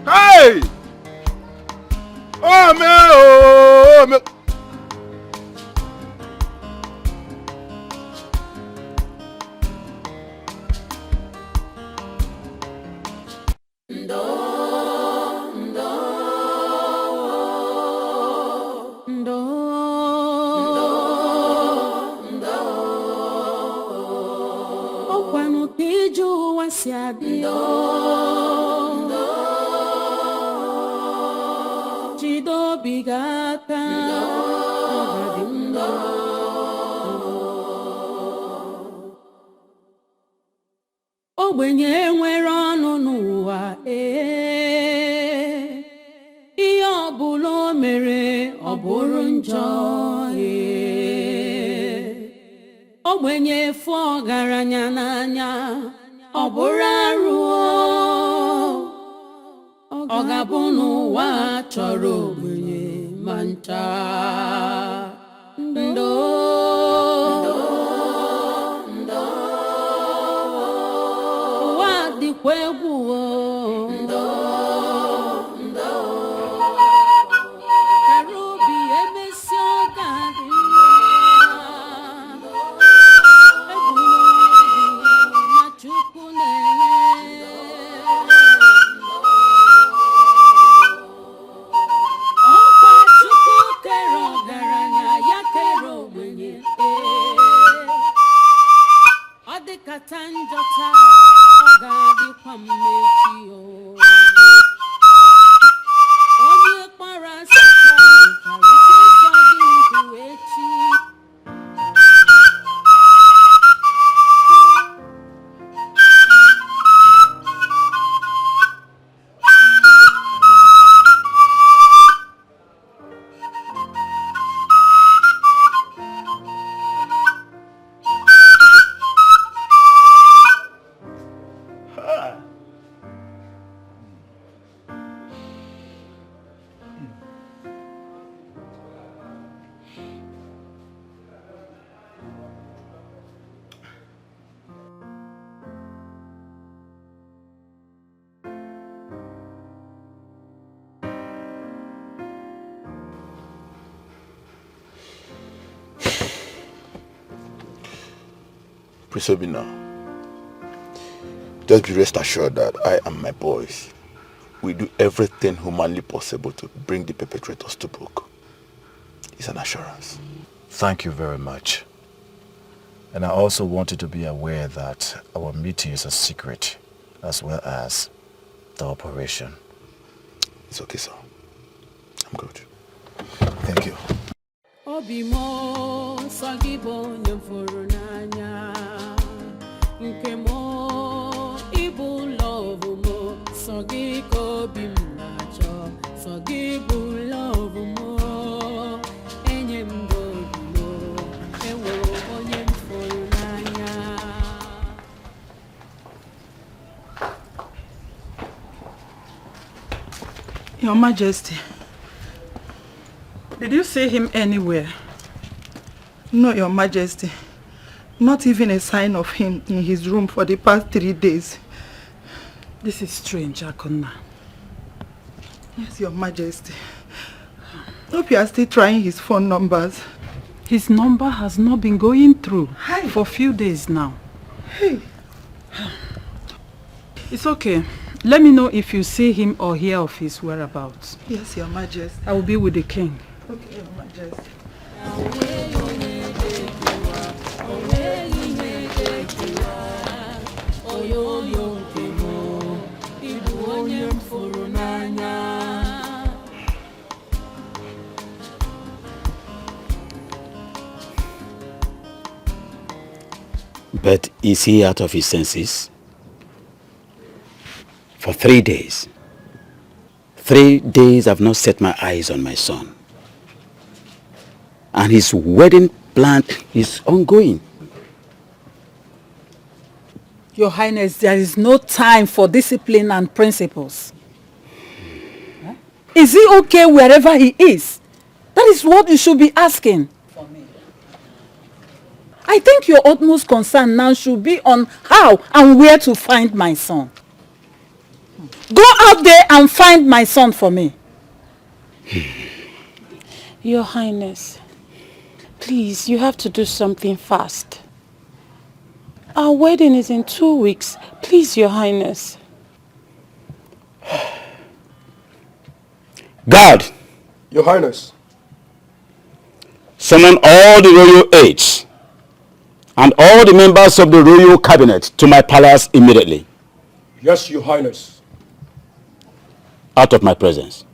S5: Hey! Oh man! Oh man!
S12: Ogbenye nwere ọnụ n'ụwa ihe ọbụla o mere ọ bụrụ njọ ogbenye efu ọgaranya n'anya ọ bụrụ arụ ọ ga-abụ n'ụwa chọrọ ogbenye ma ncha
S5: Prisobina, just be rest assured that I and my boys we do everything humanly possible to bring the perpetrators to book. It's an assurance.
S1: Thank you very much. And I also want you to be aware that our meeting is a secret, as well as the operation.
S5: It's okay, sir. I'm good.
S1: Thank you.
S12: Obimo sagibo nyamfuru n'anya nke mo ibu love mo sagiko bimnacho sagibu love mo enyem mo ewo onyem furu n'anya.
S2: Your Majesty. Did you see him anywhere? No, Your Majesty. Not even a sign of him in his room for the past 3 days.
S13: This is strange, Akonna.
S2: Yes, Your Majesty. Hope you are still trying his phone numbers.
S13: His number has not been going through for a few days now.
S2: Hey.
S13: It's okay. Let me know if you see him or hear of his whereabouts.
S2: Yes, Your Majesty.
S13: I will be with the king.
S2: Okay, Your Majesty.
S6: But is he out of his senses? For 3 days. 3 days I've not set my eyes on my son. And his wedding plan is ongoing.
S13: Your Highness, there is no time for discipline and principles. Is he okay wherever he is? That is what you should be asking. I think your utmost concern now should be on how and where to find my son. Go out there and find my son for me.
S18: Your Highness, please, you have to do something fast. Our wedding is in 2 weeks. Please, Your Highness.
S6: God!
S21: Your Highness.
S6: Summon all the royal aides and all the members of the royal cabinet to my palace immediately.
S21: Yes, Your Highness.
S6: Out of my presence.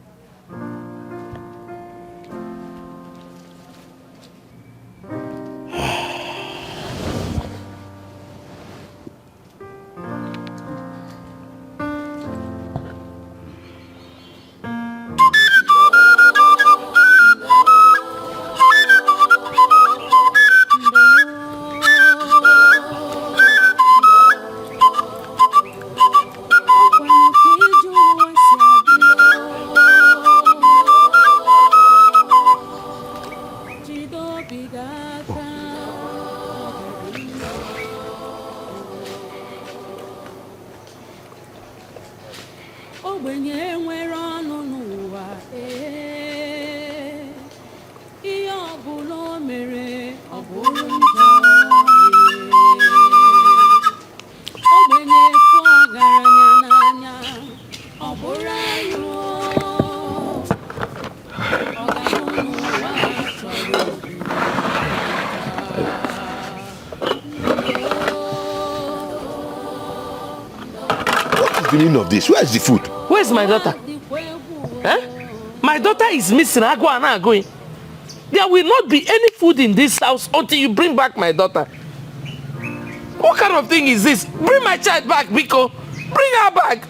S5: The meaning of this? Where is the food?
S19: Where's my daughter? Huh? My daughter is missing. I going. There will not be any food in this house until you bring back my daughter. What kind of thing is this? Bring my child back, Biko. Bring her back.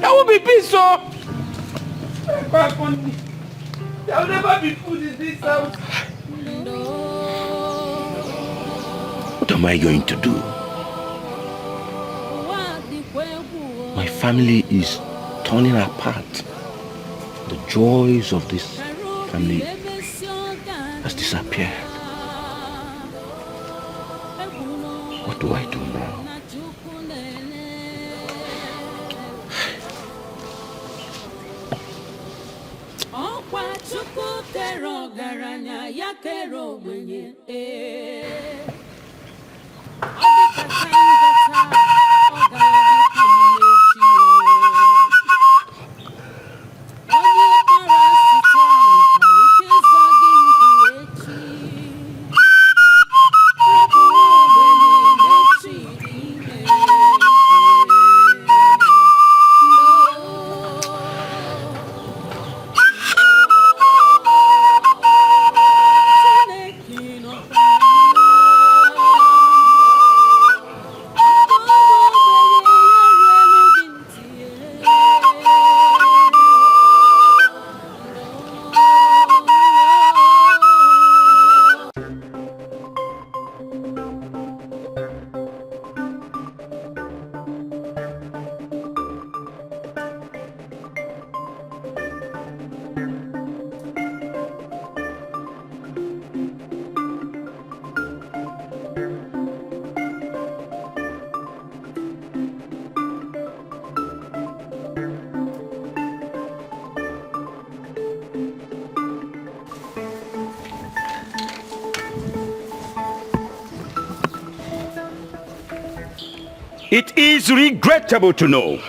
S19: There will be peace, so. There will never be food in this house.
S3: What am I going to do? My family is turning apart. The joys of this family has disappeared. What do I do now?
S6: It is regrettable to know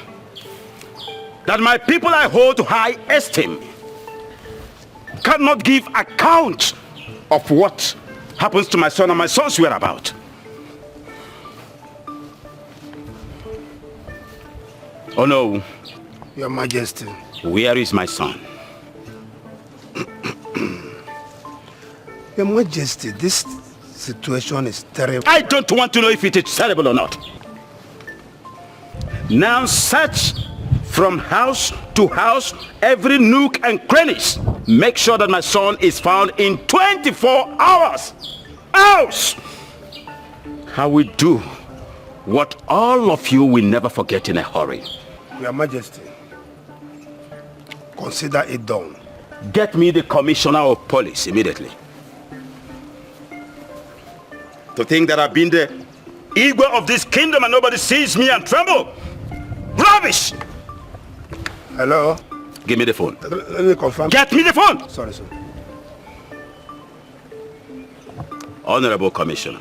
S6: that my people I hold to high esteem cannot give account of what happens to my son and my son's whereabouts. Oh no.
S10: Your Majesty.
S6: Where is my son?
S10: Your Majesty, this situation is terrible.
S6: I don't want to know if it is terrible or not. Now search from house to house, every nook and crannies. Make sure that my son is found in 24 hours. Else, I will do what all of you will never forget in a hurry.
S10: Your Majesty, consider it done.
S6: Get me the commissioner of police immediately. To think that I've been the Igwe of this kingdom and nobody sees me and tremble. Rubbish!
S10: Hello?
S6: Give me the phone.
S10: Let me confirm.
S6: Get me the phone!
S10: Sorry, sir.
S6: Honorable Commissioner.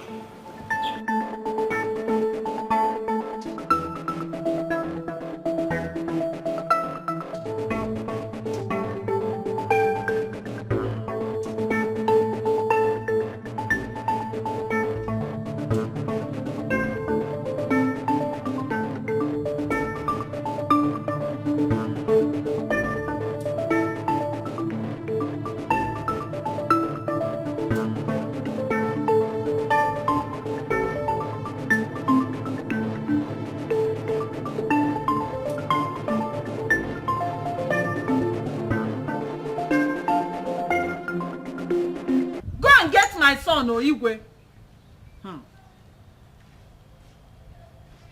S2: No, Igwe.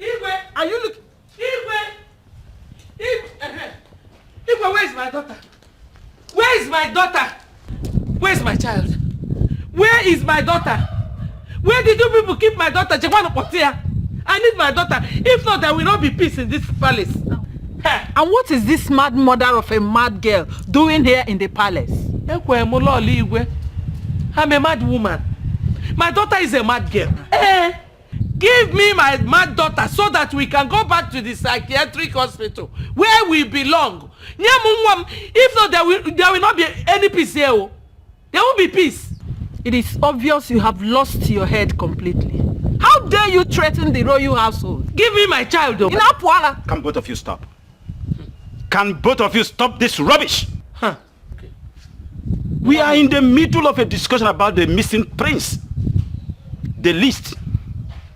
S2: Igwe, are you looking? Igwe, where is my daughter? Where is my daughter? Where is my child? Where is my daughter? Where did you people keep my daughter? I need my daughter. If not, there will not be peace in this palace. And what is this mad mother of a mad girl doing here in the palace? I'm a mad woman. My daughter is a mad girl. Give me my mad daughter so that we can go back to the psychiatric hospital where we belong. If not, there will not be any peace here. There won't be peace. It is obvious you have lost your head completely. How dare you threaten the royal household? Give me my child.
S6: Can both of you stop? Can both of you stop this rubbish? We are in the middle of a discussion about the missing prince. The least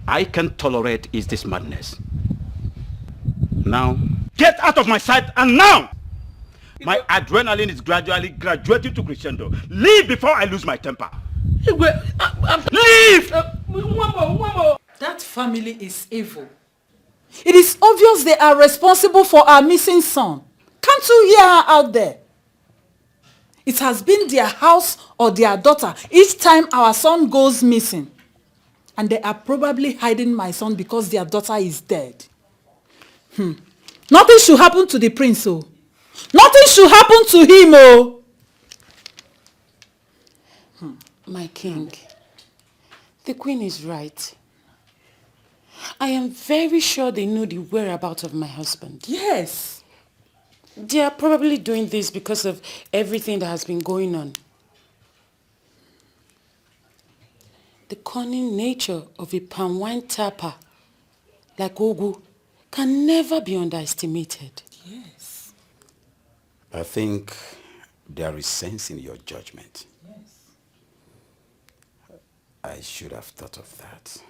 S6: I can tolerate is this madness. Now, get out of my sight, and now! My adrenaline is gradually graduating to crescendo. Leave before I lose my temper. Leave!
S13: That family is evil. It is obvious they are responsible for our missing son. Can't you hear her out there? It has been their house or their daughter each time our son goes missing. And they are probably hiding my son because their daughter is dead. Nothing should happen to the prince, oh. Nothing should happen to him, oh.
S18: My king, the queen is right. I am very sure they know the whereabouts of my husband.
S13: Yes.
S18: They are probably doing this because of everything that has been going on. The cunning nature of a palm wine tapper like Ogu can never be underestimated.
S13: Yes.
S6: I think there is sense in your judgment.
S13: Yes.
S6: I should have thought of that.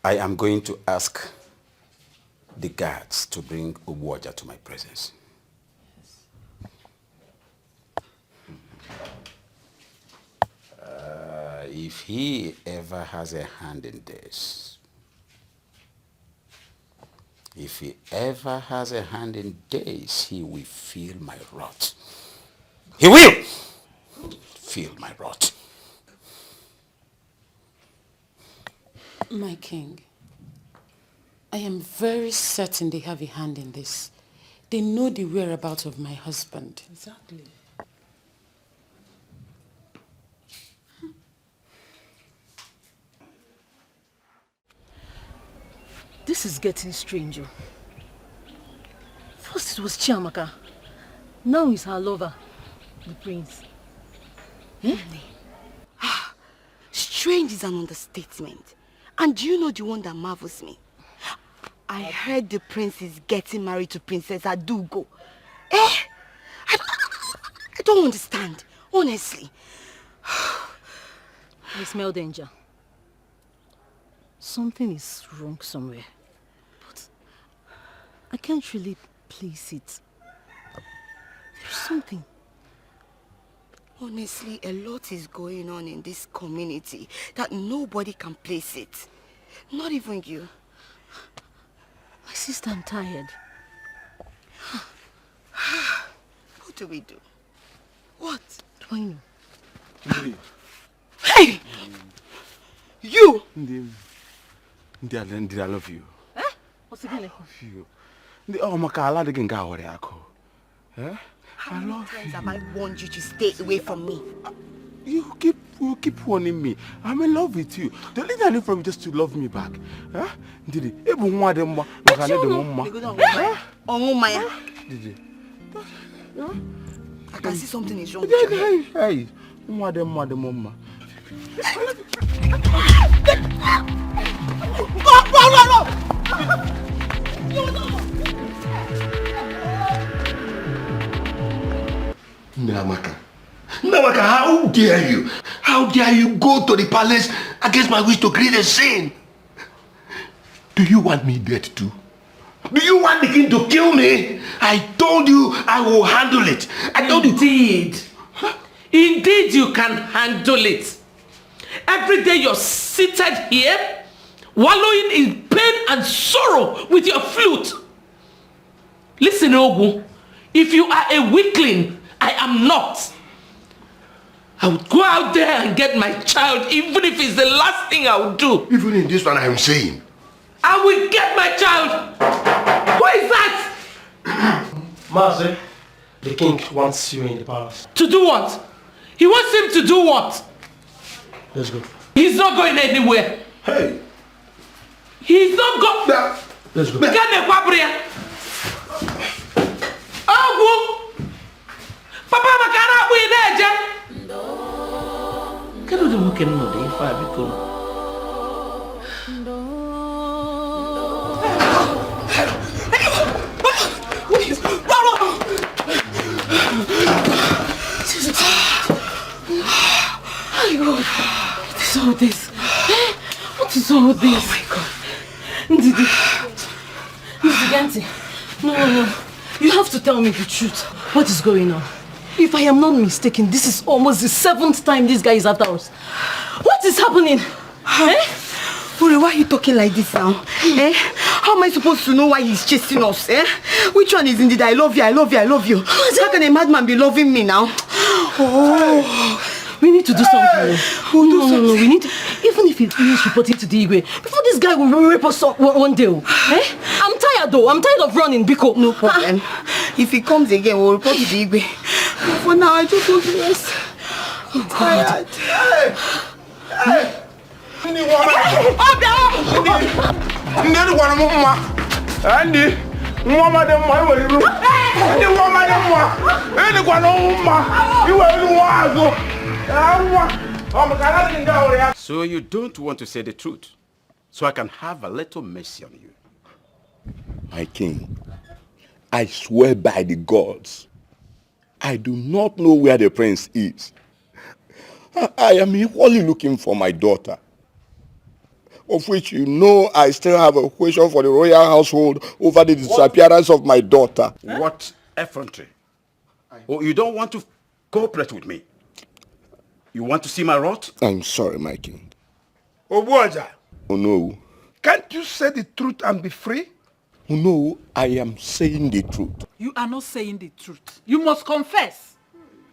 S6: I am going to ask the guards to bring Ubuoja to my presence. If he ever has a hand in this, if he ever has a hand in this, he will feel my wrath. He will feel my wrath.
S18: My king, I am very certain they have a hand in this. They know the whereabouts of my husband.
S13: Exactly.
S9: This is getting stranger. First it was Chiamaka. Now it's her lover, the prince.
S8: Strange is an understatement. And do you know the one that marvels me? I heard the prince is getting married to Princess Adugo. I don't understand, honestly.
S9: I smell danger. Something is wrong somewhere. But I can't really place it. There's something.
S8: Honestly, a lot is going on in this community that nobody can place it. Not even you.
S9: My sister, I'm tired.
S8: What do we do? What?
S9: Do I know?
S8: Hey! You!
S3: Ndi, I love you.
S9: Eh? What's it gonna?
S3: You. Oh, Makala, they can go where I go. Eh?
S8: How many times have I warned you to stay away from me?
S3: You keep warning me. I'm in love with you. The only thing I need from you just to love me back. Huh? Didi, even one of them, I
S8: can see something is wrong.
S3: Hey, one of them, mama.
S4: Namaka, how dare you? How dare you go to the palace against my wish to create a scene? Do you want me dead too? Do you want the king to kill me? I told you I will handle it. I told you.
S7: Indeed you can handle it. Every day you're seated here, wallowing in pain and sorrow with your flute. Listen, Ogu, if you are a weakling, I am not. I would go out there and get my child, even if it's the last thing I would do.
S4: Even in this one I am saying.
S7: I will get my child. Who is that?
S15: Master, the king wants you in the palace.
S7: To do what? He wants him to do what?
S15: Let's go.
S7: He's not going anywhere.
S4: Hey.
S7: He's not going.
S15: Let's go.
S7: Papa makana abu ideje. Kero de muken no de ifa biko.
S2: What is all this? What is all this? Oh my God. Ndidi.
S9: No. You have to tell me the truth. What is going on? If I am not mistaken, this is almost the 7th time this guy is after us. What is happening?
S8: Uri, why are you talking like this now? How am I supposed to know why he's chasing us? Which one is indeed I love you? How can a madman be loving me now?
S9: We need to do something. No. We need to, even if it is reporting to the Igwe, before this guy will rape us one day. I'm tired though. I'm tired of running, Biko.
S8: No problem. If he comes again, we'll report to the Igwe. But for now, I just want to rest. I'm tired.
S4: Hey!
S6: So you don't want to say the truth, so I can have a little mercy on you.
S3: My king, I swear by the gods, I do not know where the prince is. I am equally looking for my daughter, of which you know I still have a question for the royal household over the disappearance of my daughter.
S6: What effrontery? Oh, you don't want to cooperate with me? You want to see my wrath?
S3: I'm sorry, my king.
S4: Obuaja.
S3: Oh no.
S4: Can't you say the truth and be free?
S3: Oh no, I am saying the truth.
S13: You are not saying the truth. You must confess.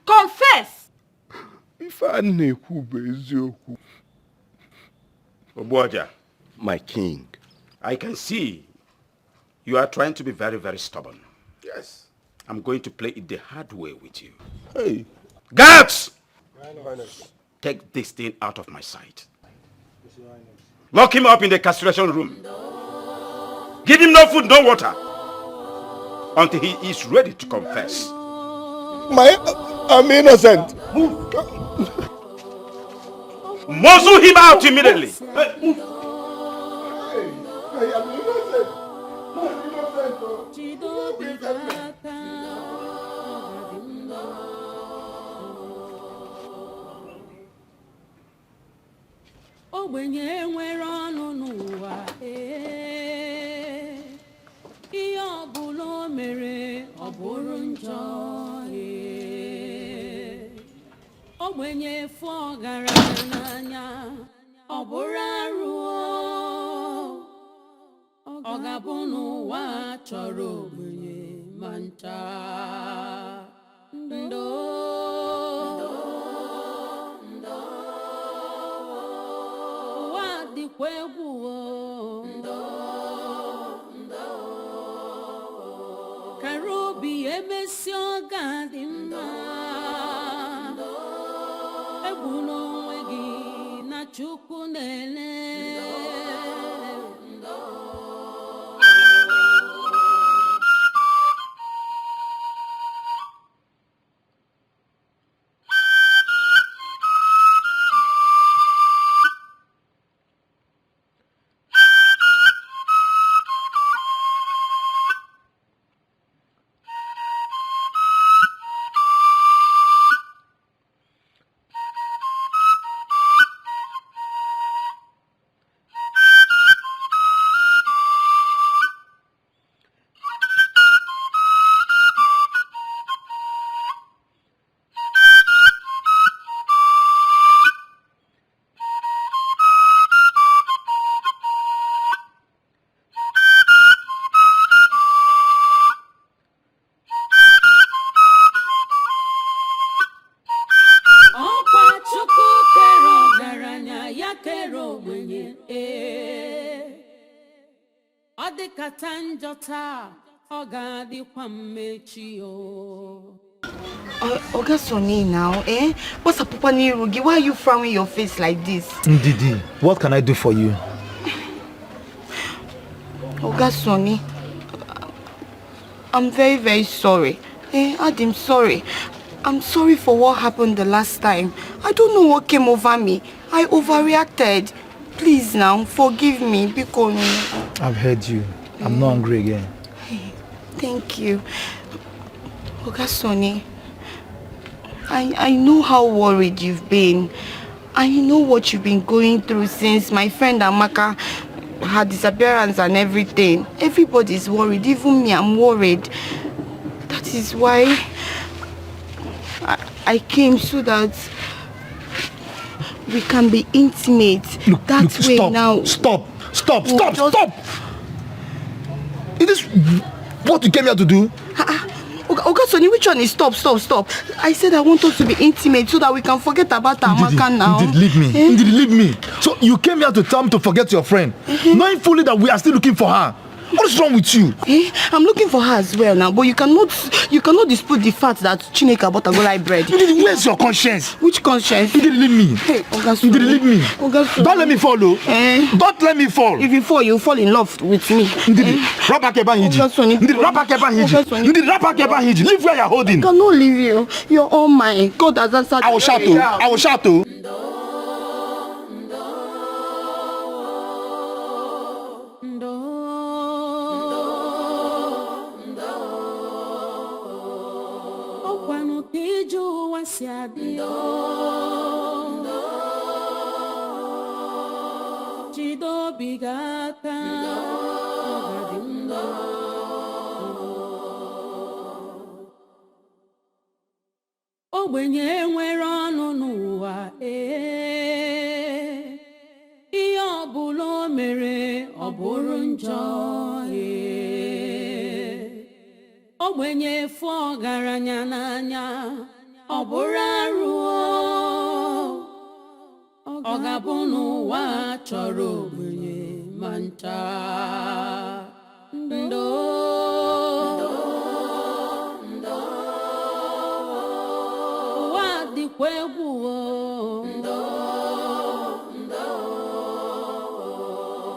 S13: Confess!
S3: If I know
S6: Obuaja.
S3: My king.
S6: I can see you are trying to be very, very stubborn.
S4: Yes.
S6: I'm going to play it the hard way with you.
S3: Hey.
S6: Guards! Take this thing out of my sight. Lock him up in the castration room. Give him no food, no water, until he is ready to confess.
S10: I'm innocent.
S6: Muzzle him out immediately.
S12: Ogbenye nwere ọnụ n'ụwa ihe ọbụla o mere ọ bụrụ njọ ogbenye fụ ọgaranya n'anya ọ bụrụ arụ ọ ga-abụ n'ụwa chọrọ ogbenye ma ncha ndo ụwa dịkwa egwu kara obi emesi ọ ga-adị mma egwu n'onwe gị na Chukwu na-ele
S8: Oga Sonny now, eh? What's up, Papa Nirugi? Why are you frowning your face like this?
S11: Ndidi, what can I do for you?
S8: Oga Sonny, I'm very, very sorry. I'm sorry. I'm sorry for what happened the last time. I don't know what came over me. I overreacted. Please now, forgive me, Bcos.
S11: I've heard you. I'm not angry again.
S8: Thank you. Oga Sonny, I know how worried you've been. I know what you've been going through since my friend Chiamaka, her disappearance and everything. Everybody's worried, even me, I'm worried. That is why I came so that we can be intimate.
S11: Look,
S8: way
S11: stop,
S8: now.
S11: Stop! Is this what you came here to do?
S8: Oga Sonny, which one is stop? I said I want us to be intimate so that we can forget about Chiamaka now.
S11: Leave me. So you came here to tell me to forget your friend, knowing fully that we are still looking for her. What is wrong with you?
S8: I'm looking for her as well now, but you cannot dispute the fact that Chineke bought a golai bread.
S11: Where's your conscience?
S8: Which conscience?
S11: You didn't leave me.
S8: Hey, Oga Sonny.
S11: You didn't leave me. Don't let me fall, though. Don't let me fall.
S8: If you fall, you fall in love with me.
S11: Leave where you're holding.
S8: I cannot leave you. You're all mine. God has answered.
S11: I will shout.
S12: Ogbenye nwere ọnụ n'ụwa ihe ọbụla o mere ọ bụrụ njọ ogbenye fụ ọgaranya n'anya ọ bụrụ arụ ọ ga-abụ n'ụwa chọrọ ogbenye ma ncha ndo ụwa dịkwa egwu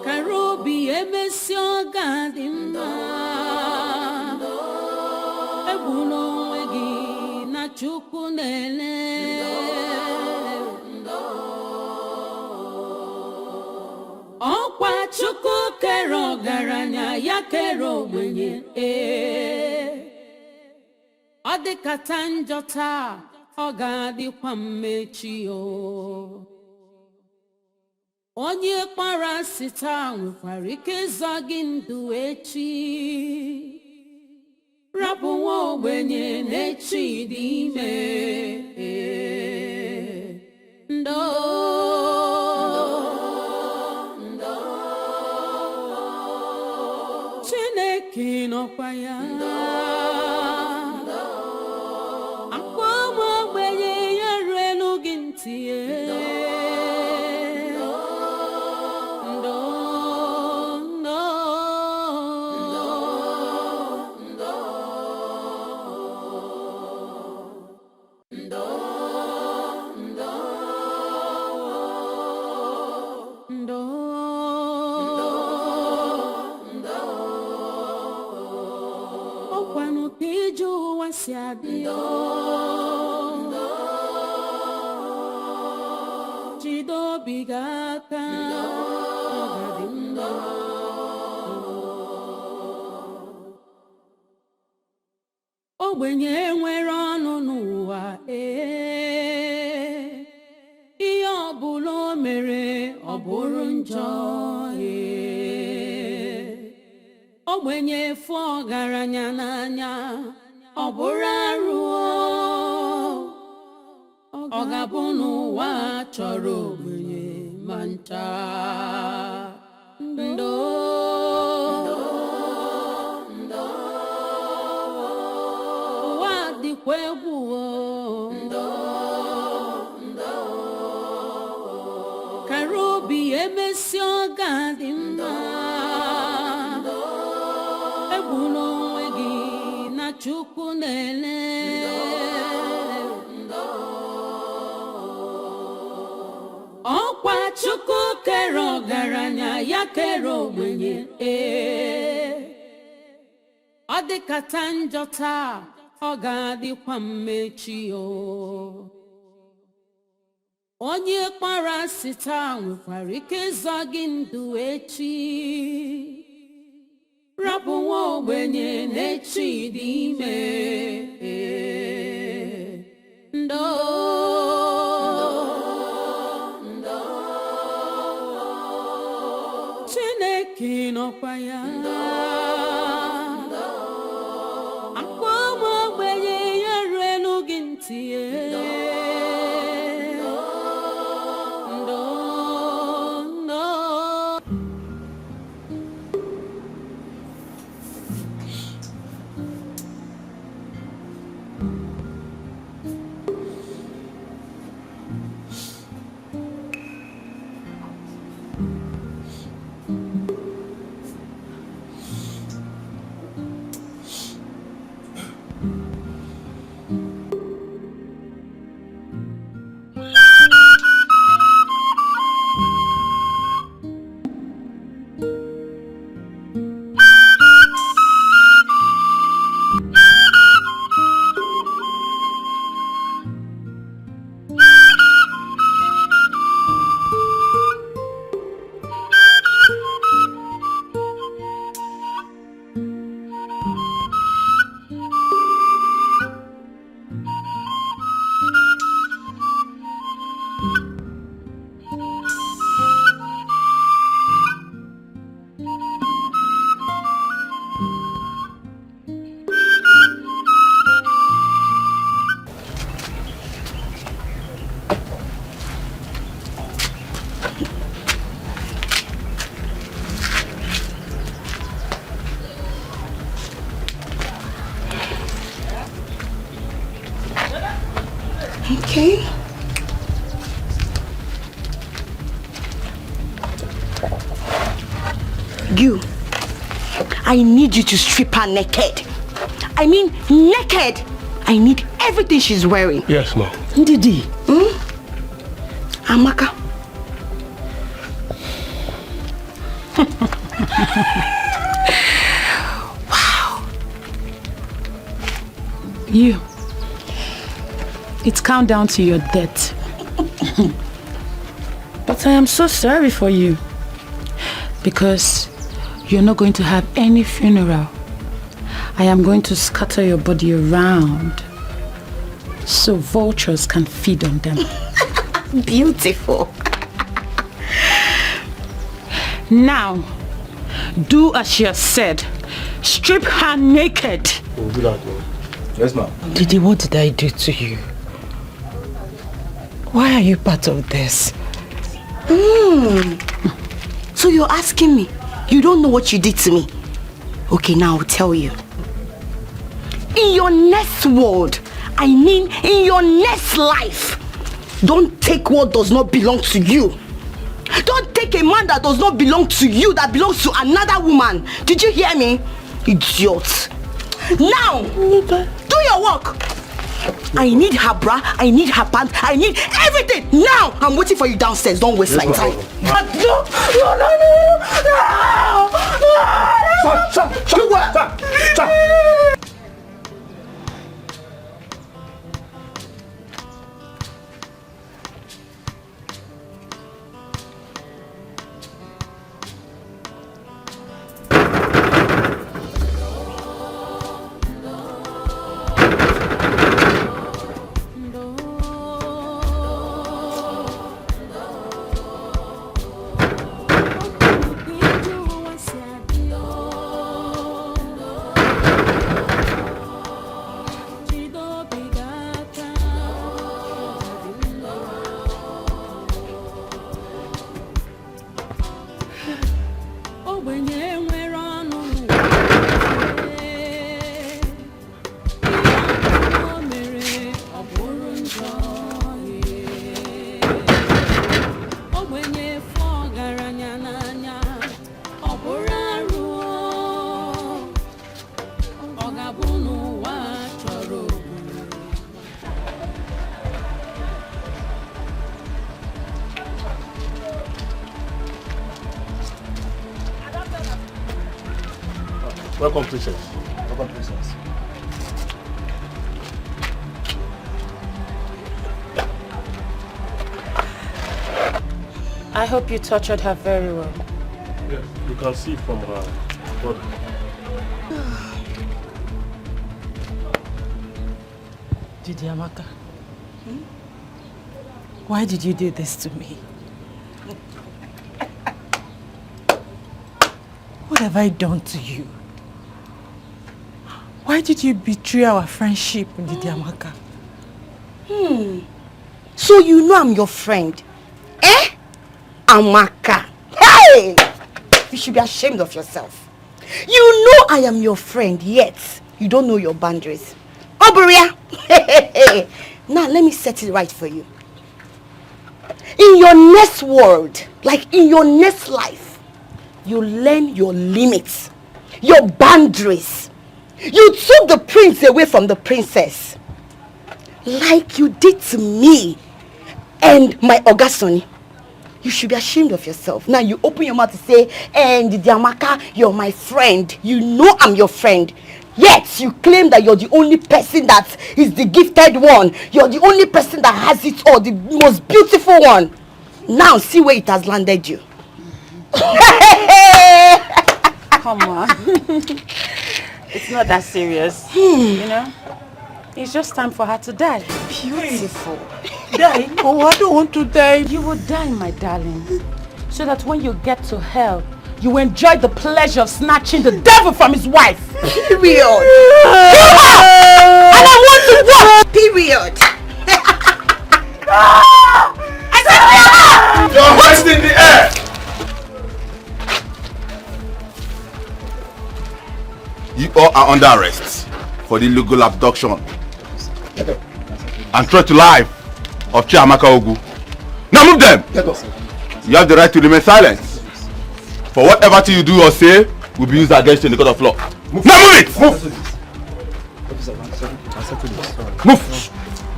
S12: kara obi emesi ọ
S18: ga-adị mma egbula onwe gị na Chukwu na-ele ọkwa Chukwu kere ọgaranya ya kere ogbenye ọ dịkata njọ taa ọ ga-adịkwa mma echi onye kpara asị taa nwekwara ike ịzọ gị ndụ echi rapụ nwa ogbenye n'echi dị ime ndo Chineke nọkwa ya akwa ụmụ ogbenye ya ruelu gị ntị si adị jide obi gị aka ogbenye nwere ọnụ n'ụwa ihe ọbụla o mere ọ bụrụ njọ ogbenye fụ ọgaranya n'anya ọ bụrụ arụ ọ ga-abụ n'ụwa chọrọ ogbenye ma ncha ndo ụwa dịkwa egwu kara obi emesi ọ ga-adị mma egbula onwe gị na Chukwu na-ele ọkwa Chukwu kere ọgaranya ya kere ogbenye ọ dịkata njọ taa ọ ga-adịkwa mma echi onye kpara asị taa nwekwara ike ịzọ gị ndụ echi rapụ nwa ogbenye n'echi dị ime ndo Chineke nọkwa ya akwa ụmụ ogbenye ya ruelu gị ntị
S8: Okay. You, I need you to strip her naked. I mean naked. I need everything she's wearing.
S15: Yes, ma'am.
S8: Ndidi. Amaka.
S18: You. It's countdown to your death. But I am so sorry for you. Because you're not going to have any funeral. I am going to scatter your body around so vultures can feed on them.
S8: Beautiful.
S18: Now, do as she has said. Strip her naked.
S15: We'll do that, man.
S21: Yes, ma'am.
S2: Didi, what did I do to you? Why are you part of this?
S8: So you're asking me? You don't know what you did to me? Okay, now I'll tell you. In your next world, I mean in your next life, don't take what does not belong to you. Don't take a man that does not belong to you, that belongs to another woman. Did you hear me? Idiot. Now, do your work. I need her bra, I need her pants, I need everything. Now, I'm waiting for you downstairs. Don't waste my time. No.
S11: Stop.
S15: Welcome, princess.
S21: Welcome, princess.
S18: I hope you tortured her very well.
S15: Yeah, you can see from her body.
S2: Chiamaka, why did you do this to me? What have I done to you? Why did you betray our friendship, Chiamaka?
S8: So you know I'm your friend? Eh? Amaka. Hey! You should be ashamed of yourself. You know I am your friend, yet you don't know your boundaries. Oberia! Now let me set it right for you. In your next world, like in your next life, you learn your limits, your boundaries. You took the prince away from the princess, like you did to me and my Ogasoni. You should be ashamed of yourself. Now you open your mouth to say, and Chiamaka, you're my friend. You know I'm your friend. Yet you claim that you're the only person that is the gifted one. You're the only person that has it all, the most beautiful one. Now see where it has landed you.
S18: Come on. It's not that serious. You know? It's just time for her to die.
S8: Beautiful.
S18: Die? Oh, I don't want to die. You will die, my darling. So that when you get to hell, you enjoy the pleasure of snatching the devil from his wife.
S8: Period. And I want to watch. Period. I said,
S3: your hands in the air. You all are under arrest for the illegal abduction and threat to life of Chiamaka Ogu. Now move them! You have the right to remain silent. For whatever thing you do or say will be used against you in the court of law. Now move it! Move! Move!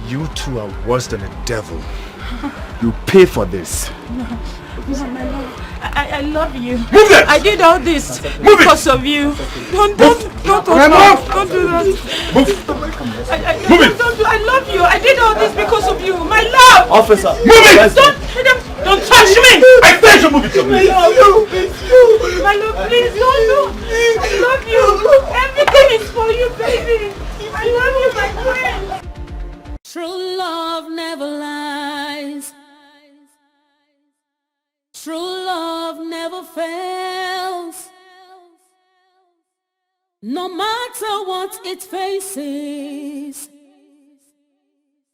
S14: You two are worse than a devil. You pay for this.
S18: No, my love. I love you.
S3: Move them!
S18: I did all this because of you. Don't do that.
S3: Move!
S18: I
S17: Officer!
S19: Move it! Don't touch me!
S5: I said you move it to me!
S12: My love, please, don't. I love you. Everything is for you, baby. I love you, my friend. True love never lies. True love never fails. No matter what it faces,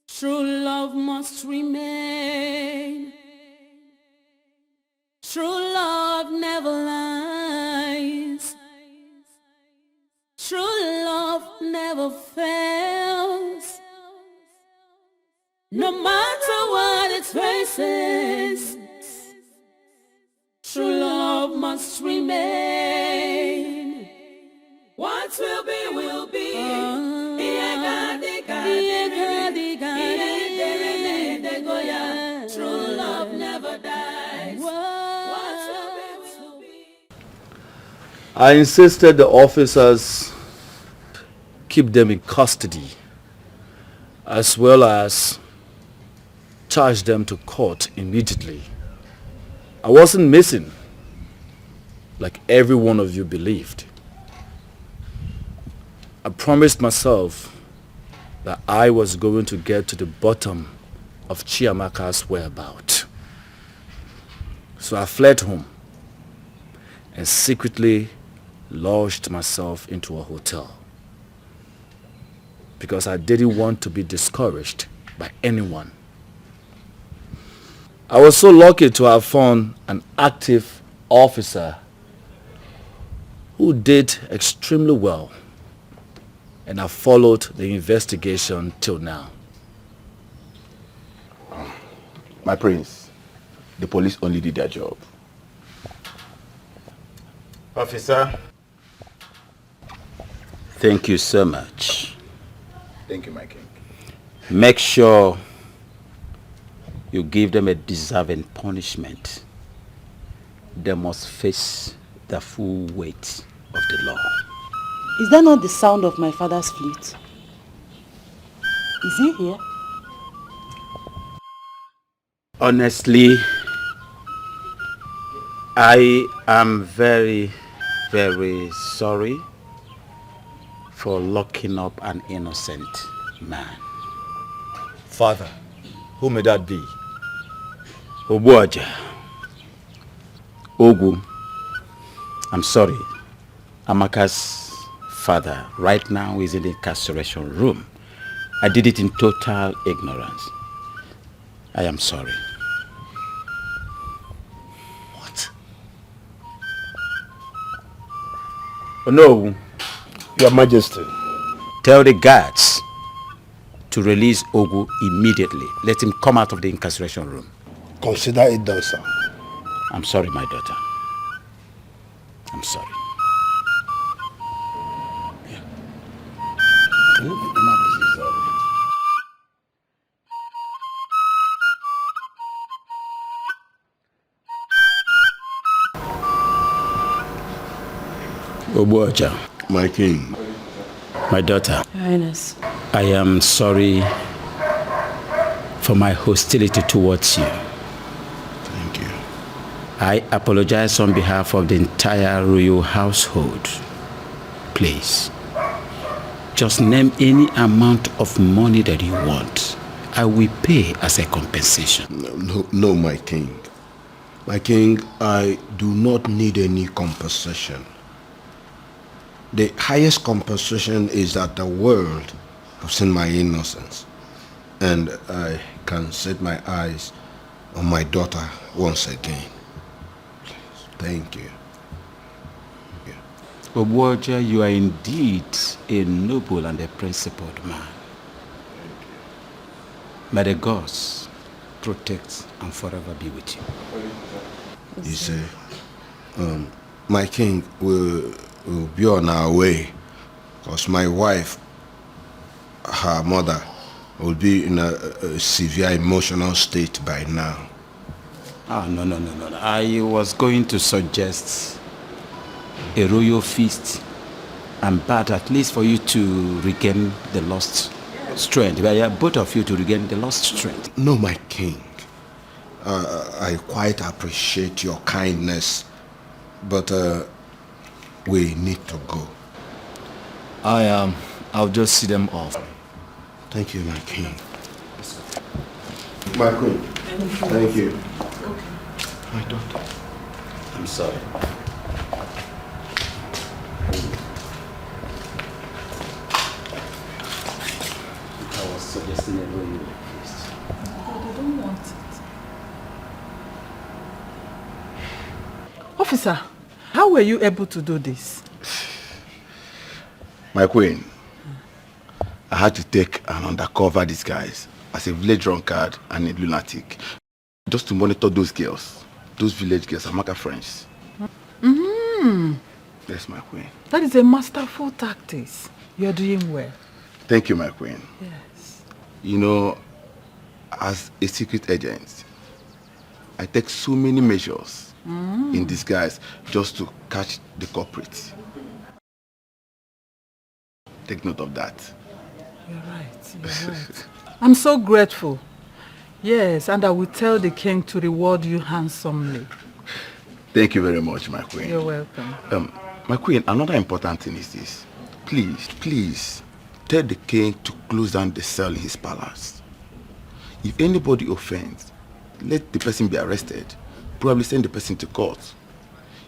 S12: true love must remain. True love never lies. True love never fails. No matter what it faces, true love must remain. What will be, will be. True love never dies.
S17: I insisted the officers keep them in custody, as well as charge them to court immediately. I wasn't missing, like every one of you believed. I promised myself that I was going to get to the bottom of Chiamaka's whereabouts. So I fled home and secretly lodged myself into a hotel because I didn't want to be discouraged by anyone. I was so lucky to have found an active officer who did extremely well, and I followed the investigation till now.
S3: My prince, the police only did their job.
S6: Officer, thank you so much.
S3: Thank you, my king.
S6: Make sure you give them a deserving punishment. They must face the full weight of the law.
S2: Is that not the sound of my father's flute? Is he here?
S6: Honestly, I am very, very sorry for locking up an innocent man.
S17: Father, who may that be?
S6: Obuaja. Ogu. I'm sorry. Amaka's father right now is in the incarceration room. I did it in total ignorance. I am sorry.
S17: What?
S6: Oh, no.
S15: Your Majesty.
S6: Tell the guards to release Ogu immediately. Let him come out of the incarceration room.
S15: Consider it done, sir.
S6: I'm sorry, my daughter. I'm sorry. Obuaja.
S3: My king.
S6: My daughter.
S18: Your Highness.
S6: I am sorry for my hostility towards you.
S3: Thank you.
S6: I apologize on behalf of the entire royal household. Please, just name any amount of money that you want. I will pay as a compensation.
S3: No, my king. My king, I do not need any compensation. The highest compensation is that the world have seen my innocence, and I can set my eyes on my daughter once again. Please, thank you.
S6: Obuaja, you are indeed a noble and a principled man. May the gods protect and forever be with you.
S3: You say, my king will be on our way, because my wife, her mother, will be in a severe emotional state by now.
S6: No. I was going to suggest a royal feast and bath, at least for you to regain the lost strength. We are both of you to regain the lost strength.
S3: No, my king. I quite appreciate your kindness, but we need to go.
S17: I'll just see them off.
S3: Thank you, my king. My queen. Thank you. My daughter.
S17: I'm sorry. I was suggesting a way you were pleased.
S13: I don't want it. Officer, how were you able to do this?
S3: My queen, I had to take an undercover disguise as a village drunkard and a lunatic just to monitor those girls, those village girls, Chiamaka friends. Yes, my queen.
S13: That is a masterful tactic. You're doing well.
S3: Thank you, my queen.
S13: Yes.
S3: You know, as a secret agent, I take so many measures in disguise just to catch the culprits. Take note of that.
S13: You're right. I'm so grateful. Yes, and I will tell the king to reward you handsomely.
S3: Thank you very much, my queen.
S13: You're welcome.
S3: My queen, another important thing is this. Please, tell the king to close down the cell in his palace. If anybody offends, let the person be arrested. Probably send the person to court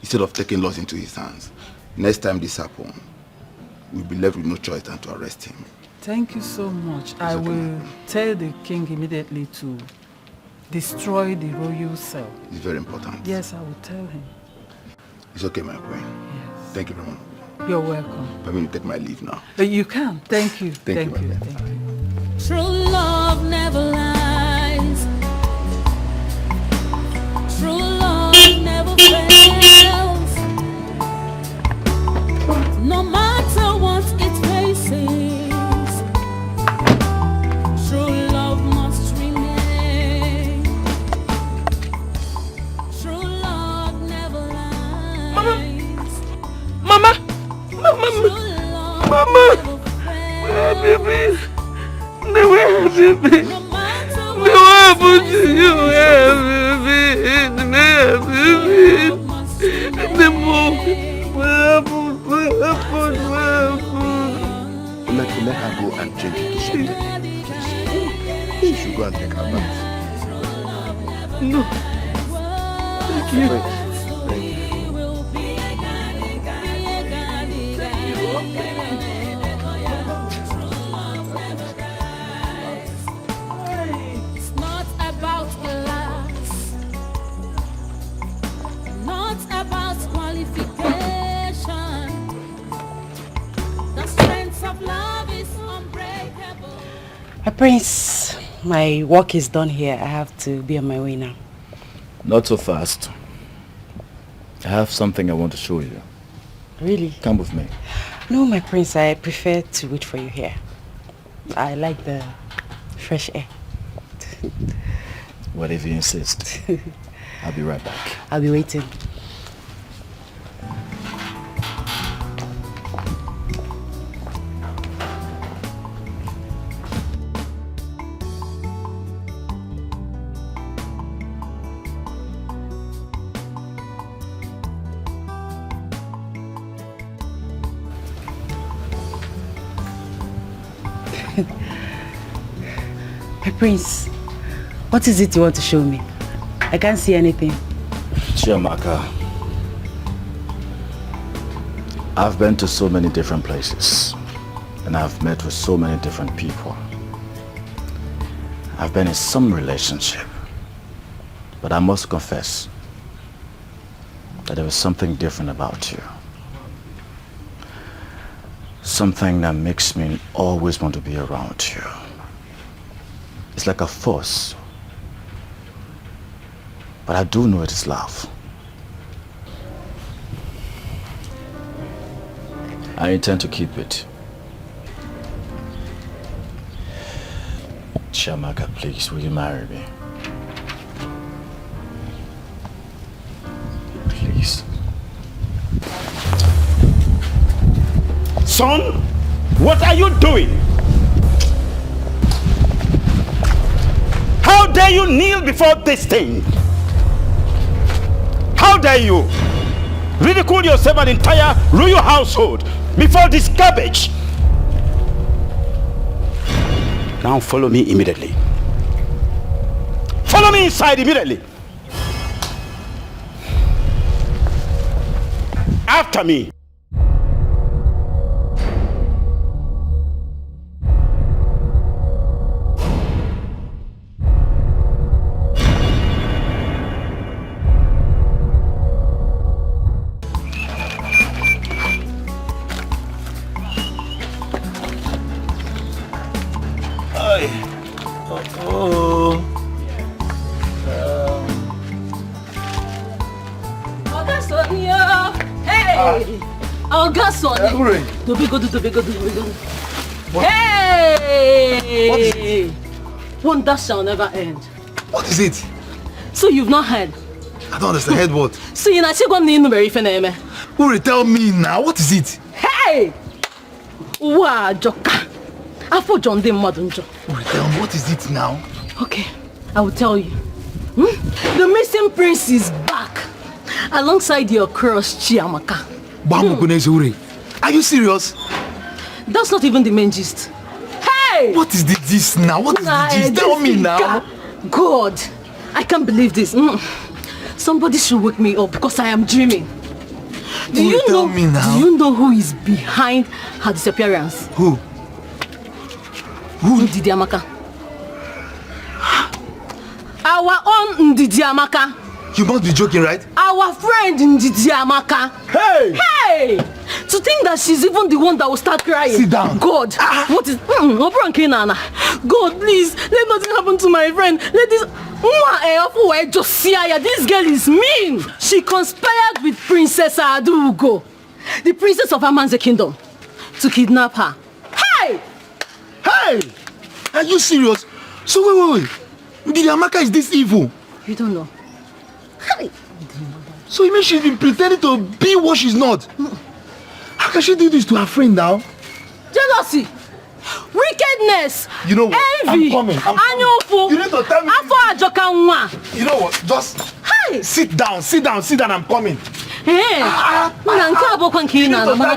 S3: instead of taking laws into his hands. Next time this happens, we'll be left with no choice than to arrest him.
S13: Thank you so much. I will tell the king immediately to destroy the royal cell.
S3: It's very important.
S13: Yes, I will tell him.
S3: It's okay, my queen.
S13: Yes.
S3: Thank you very much.
S13: You're welcome.
S3: I'm going to take my leave now.
S13: You can. Thank you.
S3: Thank you.
S12: True love never lies. True love never fails. No matter what it faces, true love must remain. True love never lies.
S19: Mama! Where have you been? Where have you been? What happened to you? Where have you been? Where have you been? The move. What happened?
S3: Let her go and change into something. She should go and take her bath.
S19: No. Thank you.
S3: Thank you.
S12: It's not about class, not about qualification. The strength of love is unbreakable.
S2: Prince, my work is done here. I have to be on my way now.
S17: Not so fast. I have something I want to show you.
S2: Really?
S17: Come with me.
S2: No, my prince, I prefer to wait for you here. I like the fresh air.
S17: What if you insist? I'll be right back.
S2: I'll be waiting. My prince, what is it you want to show me? I can't see anything.
S17: Chiamaka, I've been to so many different places and I've met with so many different people. I've been in some relationship, but I must confess that there was something different about you. Something that makes me always want to be around you. It's like a force. But I do know it is love. I intend to keep it. Chiamaka, please, will you marry me? Please.
S6: Son, what are you doing? dare you kneel before this thing? How dare you ridicule yourself and entire royal household before this garbage? Now follow me immediately. Follow me inside immediately. After me.
S9: Hey! Wonder shall never end.
S11: What is it?
S9: So you've not heard?
S11: I don't understand. Heard what?
S9: So you're not going to
S11: Uri, tell me now. What is it?
S9: Hey! Wow, Joka. I thought John didn't Madunjo.
S11: Uri, tell me, what is it now?
S9: Okay, I will tell you. The missing prince is back alongside your cross, Chiamaka.
S11: Uri. Are you serious?
S9: That's not even the main gist. Hey!
S11: What is the gist now? What is the gist? Tell me now.
S9: God, I can't believe this. Somebody should wake me up because I am dreaming. Do you know who is behind her disappearance?
S11: Who?
S9: Ndidi Amaka. Our own Ndidi Amaka.
S11: You must be joking, right?
S9: Our friend Ndidi Amaka.
S11: Hey!
S9: Hey! To think that she's even the one that will start crying.
S11: Sit down.
S9: God, what is... God, please, let nothing happen to my friend. Let this... This girl is mean. She conspired with Princess Adugo, the princess of Amanze kingdom, to kidnap her. Hey!
S11: Hey! Are you serious? So wait. Ndidi Amaka is this evil?
S9: You don't know. Hey!
S11: So you mean she's been pretending to be what she's not? How can she do this to her friend now?
S9: Jealousy, wickedness,
S11: you know what?
S9: envy,
S11: I'm coming.
S9: You
S11: need to tell me. You know what? Just sit down, I'm coming.
S9: Hey,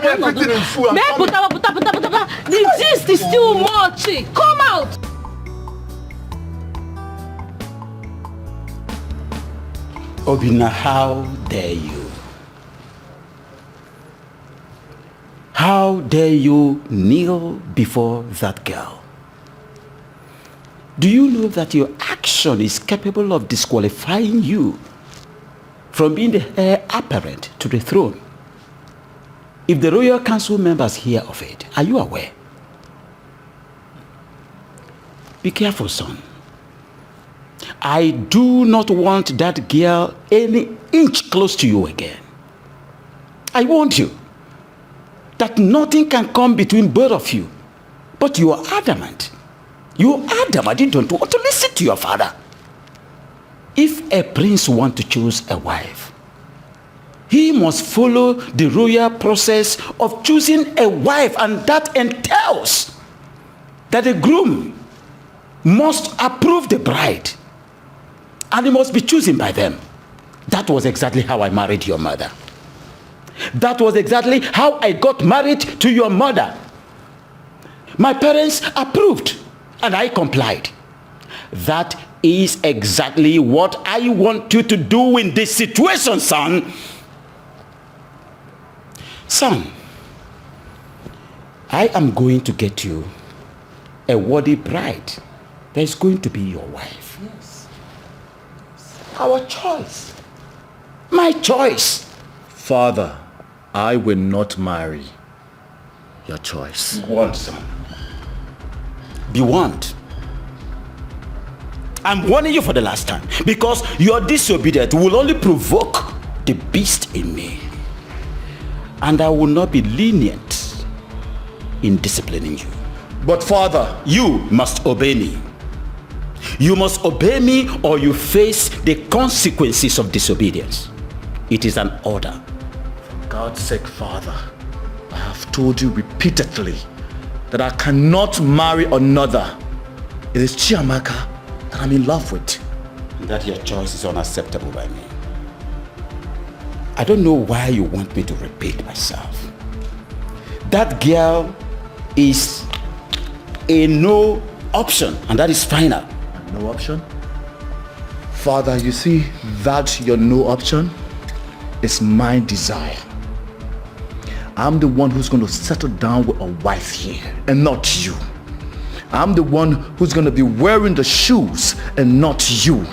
S11: everything in full.
S9: The gist is too much. Come out.
S6: Obina, how dare you? How dare you kneel before that girl? Do you know that your action is capable of disqualifying you from being the heir apparent to the throne? If the royal council members hear of it, are you aware? Be careful, son. I do not want that girl any inch close to you again. I warned you that nothing can come between both of you. But you are adamant. You don't want to listen to your father. If a prince wants to choose a wife, he must follow the royal process of choosing a wife, and that entails that the groom must approve the bride, and he must be chosen by them. That was exactly how I married your mother. That was exactly how I got married to your mother. My parents approved and I complied. That is exactly what I want you to do in this situation, son. Son, I am going to get you a worthy bride that is going to be your wife.
S2: Yes.
S6: Our choice. My choice.
S17: Father, I will not marry. Your choice.
S6: Be warned, son. Be warned. I'm warning you for the last time, because your disobedience will only provoke the beast in me. And I will not be lenient in disciplining you.
S17: But Father,
S6: you must obey me. You must obey me or you face the consequences of disobedience. It is an order.
S17: For God's sake, Father, I have told you repeatedly that I cannot marry another. It is Chiamaka that I'm in love with.
S6: that your choice is unacceptable by me. I don't know why you want me to repeat myself. That girl is a no option, and that is final.
S17: No option? Father, you see that your no option is my desire. I'm the one who's going to settle down with a wife here, and not you. I'm the one who's going to be wearing the shoes, and not you.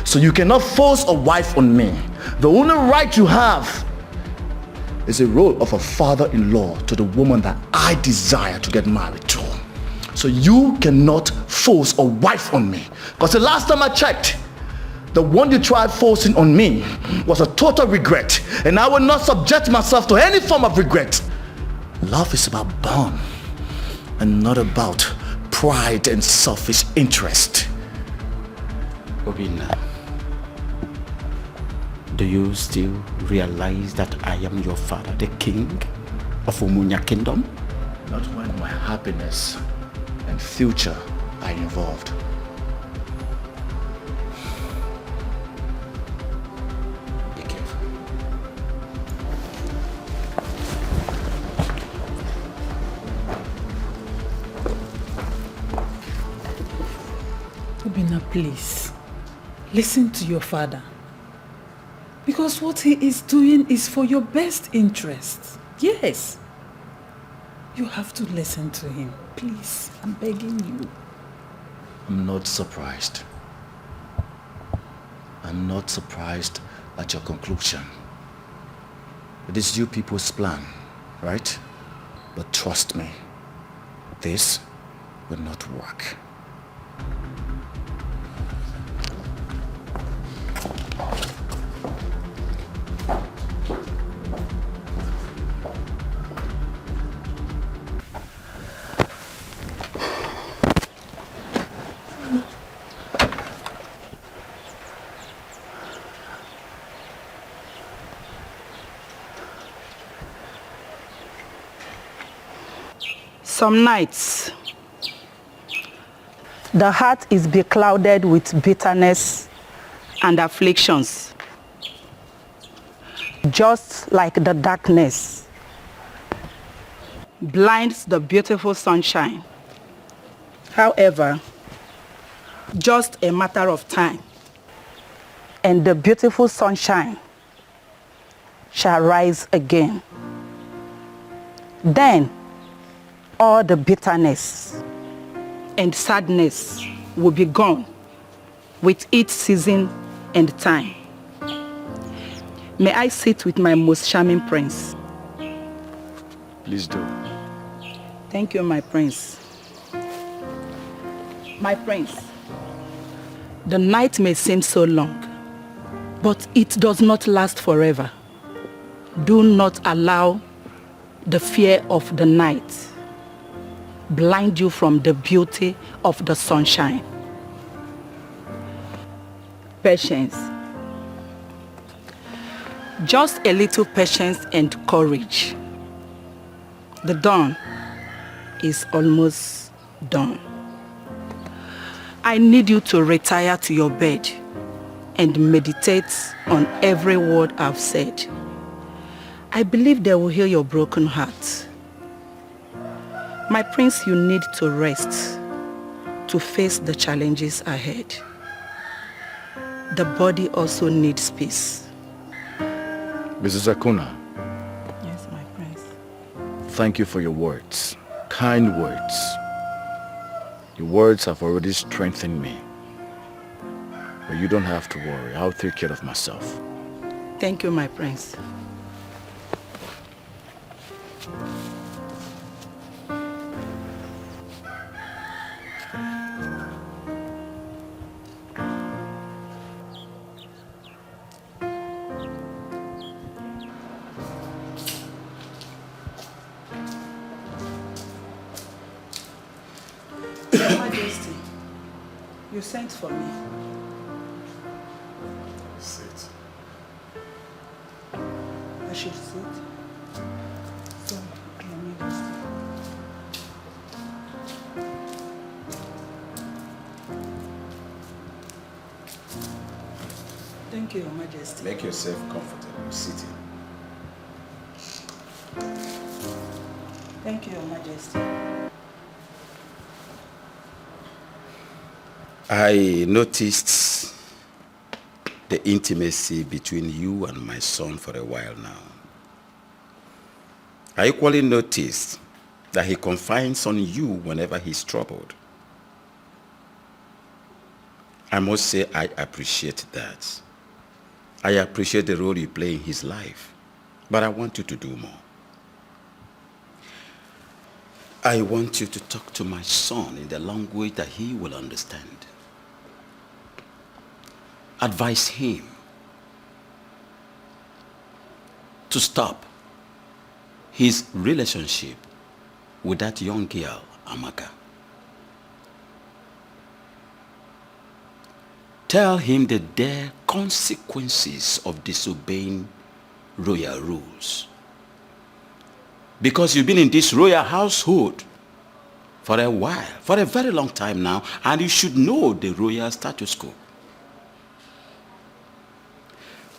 S17: So you cannot force a wife on me. The only right you have is a role of a father-in-law to the woman that I desire to get married to. So you cannot force a wife on me. Because the last time I checked, the one you tried forcing on me was a total regret. And I will not subject myself to any form of regret. Love is about bond and not about pride and selfish interest.
S6: Obinna, do you still realize that I am your father, the king of Umunya Kingdom?
S17: Not when my happiness and future are involved.
S6: Be careful.
S13: Obinna, please, listen to your father. Because what he is doing is for your best interest. Yes. You have to listen to him. Please, I'm begging you.
S17: I'm not surprised. I'm not surprised at your conclusion. It is you people's plan, right? But trust me, this will not work.
S2: Some nights, the heart is beclouded with bitterness and afflictions, just like the darkness blinds the beautiful sunshine. However, just a matter of time, and the beautiful sunshine shall rise again. Then, all the bitterness and sadness will be gone with each season and time. May I sit with my most charming prince?
S17: Please do.
S2: Thank you, my prince. My prince, the night may seem so long, but it does not last forever. Do not allow the fear of the night blind you from the beauty of the sunshine. Patience. Just a little patience and courage. The dawn is almost done. I need you to retire to your bed and meditate on every word I've said. I believe they will heal your broken heart. My prince, you need to rest to face the challenges ahead. The body also needs peace.
S17: Mrs. Akuna.
S2: Yes, my prince.
S17: Thank you for your words. Kind words. Your words have already strengthened me. But you don't have to worry. I'll take care of myself.
S2: Thank you, my prince. Majesty, you sent for me.
S14: Sit.
S2: I should sit. So, Your Majesty. Thank you, Your Majesty.
S6: Make yourself comfortable. Sit in.
S2: Thank you, Your Majesty.
S6: I noticed the intimacy between you and my son for a while now. I equally noticed that he confides on you whenever he's troubled. I must say I appreciate that. I appreciate the role you play in his life, but I want you to do more. I want you to talk to my son in the language that he will understand. Advise him to stop his relationship with that young girl, Amaka. Tell him the dire consequences of disobeying royal rules. Because you've been in this royal household for a while, for a very long time now, and you should know the royal status quo.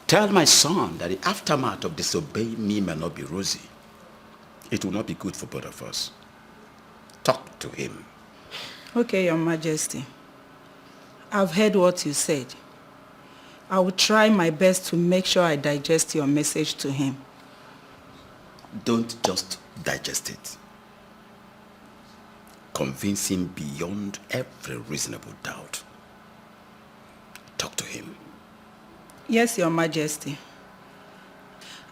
S6: Tell my son that the aftermath of disobeying me may not be rosy. It will not be good for both of us. Talk to him.
S2: Okay, Your Majesty. I've heard what you said. I will try my best to make sure I digest your message to him.
S6: Don't just digest it. Convince him beyond every reasonable doubt. Talk to him.
S2: Yes, Your Majesty.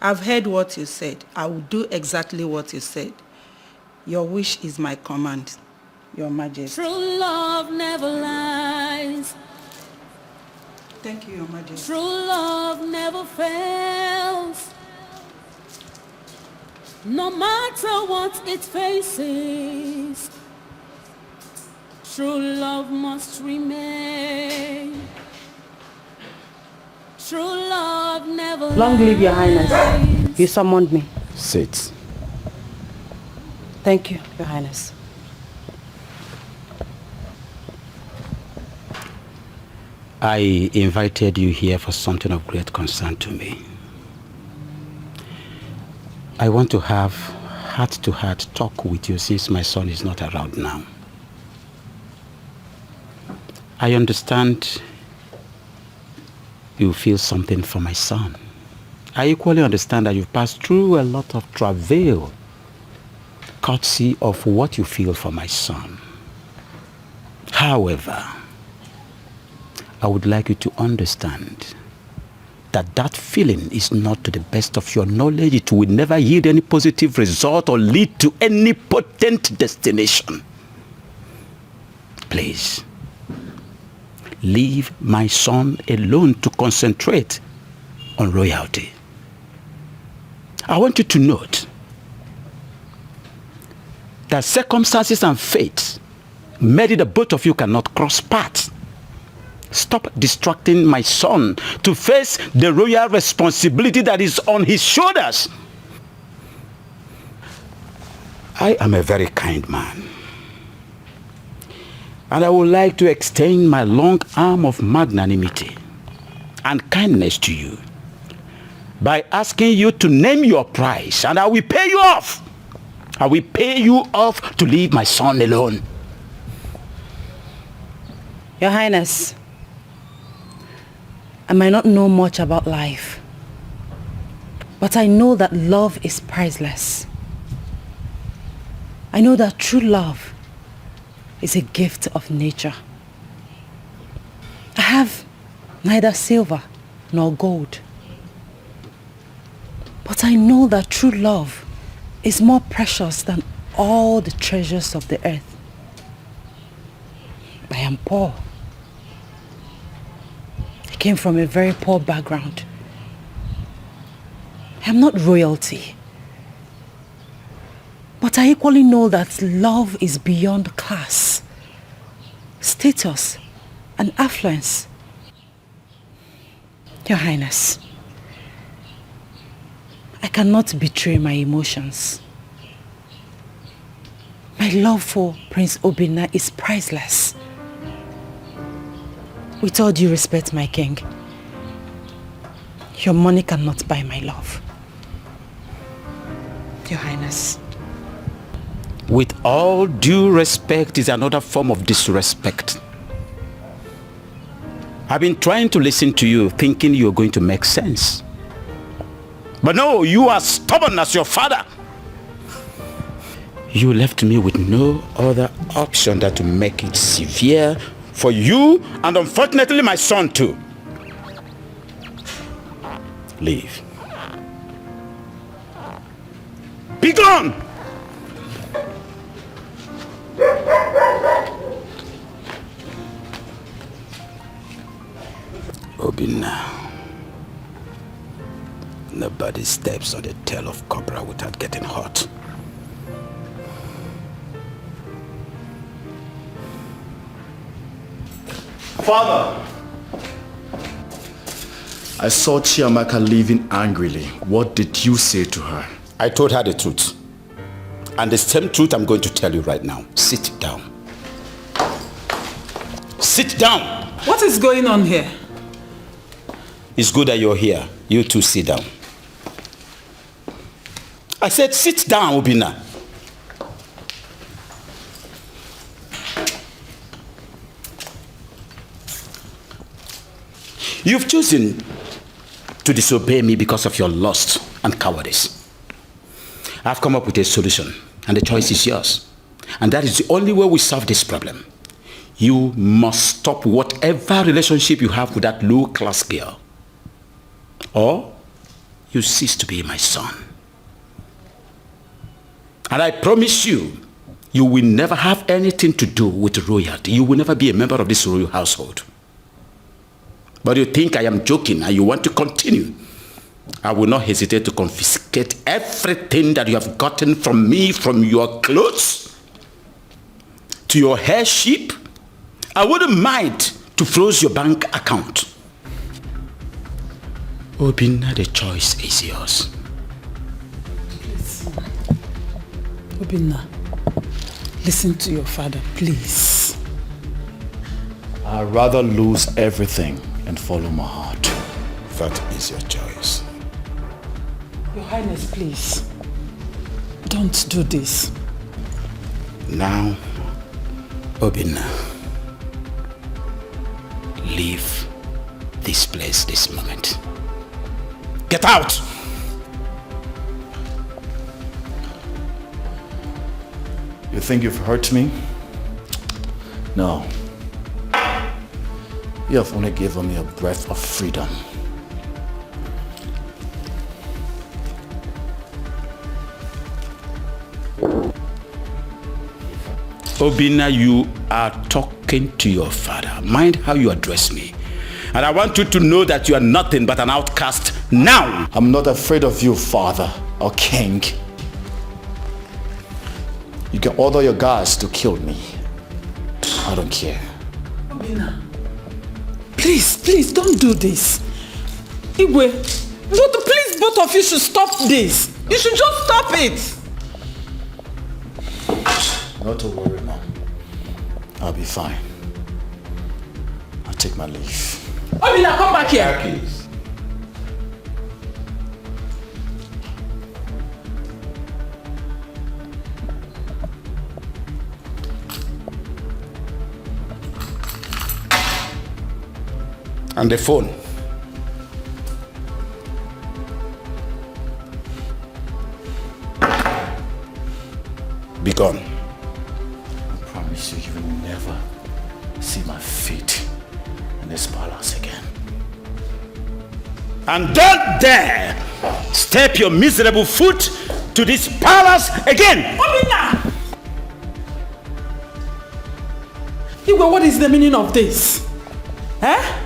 S2: I've heard what you said. I will do exactly what you said. Your wish is my command, Your Majesty.
S12: True love never lies.
S2: Thank you, Your Majesty.
S12: True love never fails. No matter what it faces, true love must remain. True love never
S18: Long live Your Highness. You summoned me.
S6: Sit.
S18: Thank you, Your Highness.
S6: I invited you here for something of great concern to me. I want to have heart-to-heart talk with you since my son is not around now. I understand you feel something for my son. I equally understand that you've passed through a lot of travail, courtesy of what you feel for my son. However, I would like you to understand that that feeling is not to the best of your knowledge. It will never yield any positive result or lead to any potent destination. Please, leave my son alone to concentrate on royalty. I want you to note that circumstances and fate made it that both of you cannot cross paths. Stop distracting my son to face the royal responsibility that is on his shoulders. I am a very kind man, and I would like to extend my long arm of magnanimity and kindness to you by asking you to name your price, and I will pay you off. I will pay you off to leave my son alone.
S18: Your Highness, I might not know much about life, but I know that love is priceless. I know that true love is a gift of nature. I have neither silver nor gold, but I know that true love is more precious than all the treasures of the earth. I am poor. I came from a very poor background. I am not royalty. But I equally know that love is beyond class, status, and affluence. Your Highness, I cannot betray my emotions. My love for Prince Obinna is priceless. With all due respect, my king,
S2: Your money cannot buy my love. Your Highness.
S6: With all due respect is another form of disrespect. I've been trying to listen to you, thinking you're going to make sense. But no, you are stubborn as your father. You left me with no other option than to make it severe for you and unfortunately my son too. Leave. Be gone! Obinna. Nobody steps on the tail of cobra without getting hot.
S17: Father! I saw Chiamaka leaving angrily. What did you say to her?
S6: I told her the truth. And the same truth I'm going to tell you right now. Sit down. Sit down!
S13: What is going on here?
S6: It's good that you're here. You two sit down. I said sit down, Obinna. You've chosen to disobey me because of your lust and cowardice. I've come up with a solution, and the choice is yours. And that is the only way we solve this problem. You must stop whatever relationship you have with that low-class girl. Or you cease to be my son. And I promise you, you will never have anything to do with royalty. You will never be a member of this royal household. But you think I am joking and you want to continue. I will not hesitate to confiscate everything that you have gotten from me, from your clothes to your hairship. I wouldn't mind to freeze your bank account. Obinna, the choice is yours.
S13: Please. Obinna, listen to your father, please.
S17: I'd rather lose everything and follow my heart.
S6: That is your choice.
S13: Your Highness, please. Don't do this.
S6: Now, Obinna, leave this place this moment. Get out!
S17: You think you've hurt me? No. You have only given me a breath of freedom.
S6: Obinna, you are talking to your father. Mind how you address me. And I want you to know that you are nothing but an outcast now.
S17: I'm not afraid of you, father or king. You can order your guards to kill me. I don't care.
S13: Obinna, please don't do this. Igwe, please both of you should stop this. You should just stop it.
S17: Not to worry, Mom. I'll be fine. I'll take my leave.
S13: Obinna, come back here.
S6: Please. And the phone. Be gone.
S17: I promise you, you will never see my feet in this palace again.
S6: And don't dare step your miserable foot to this palace again.
S13: Obinna! Igwe, what is the meaning of this? Eh?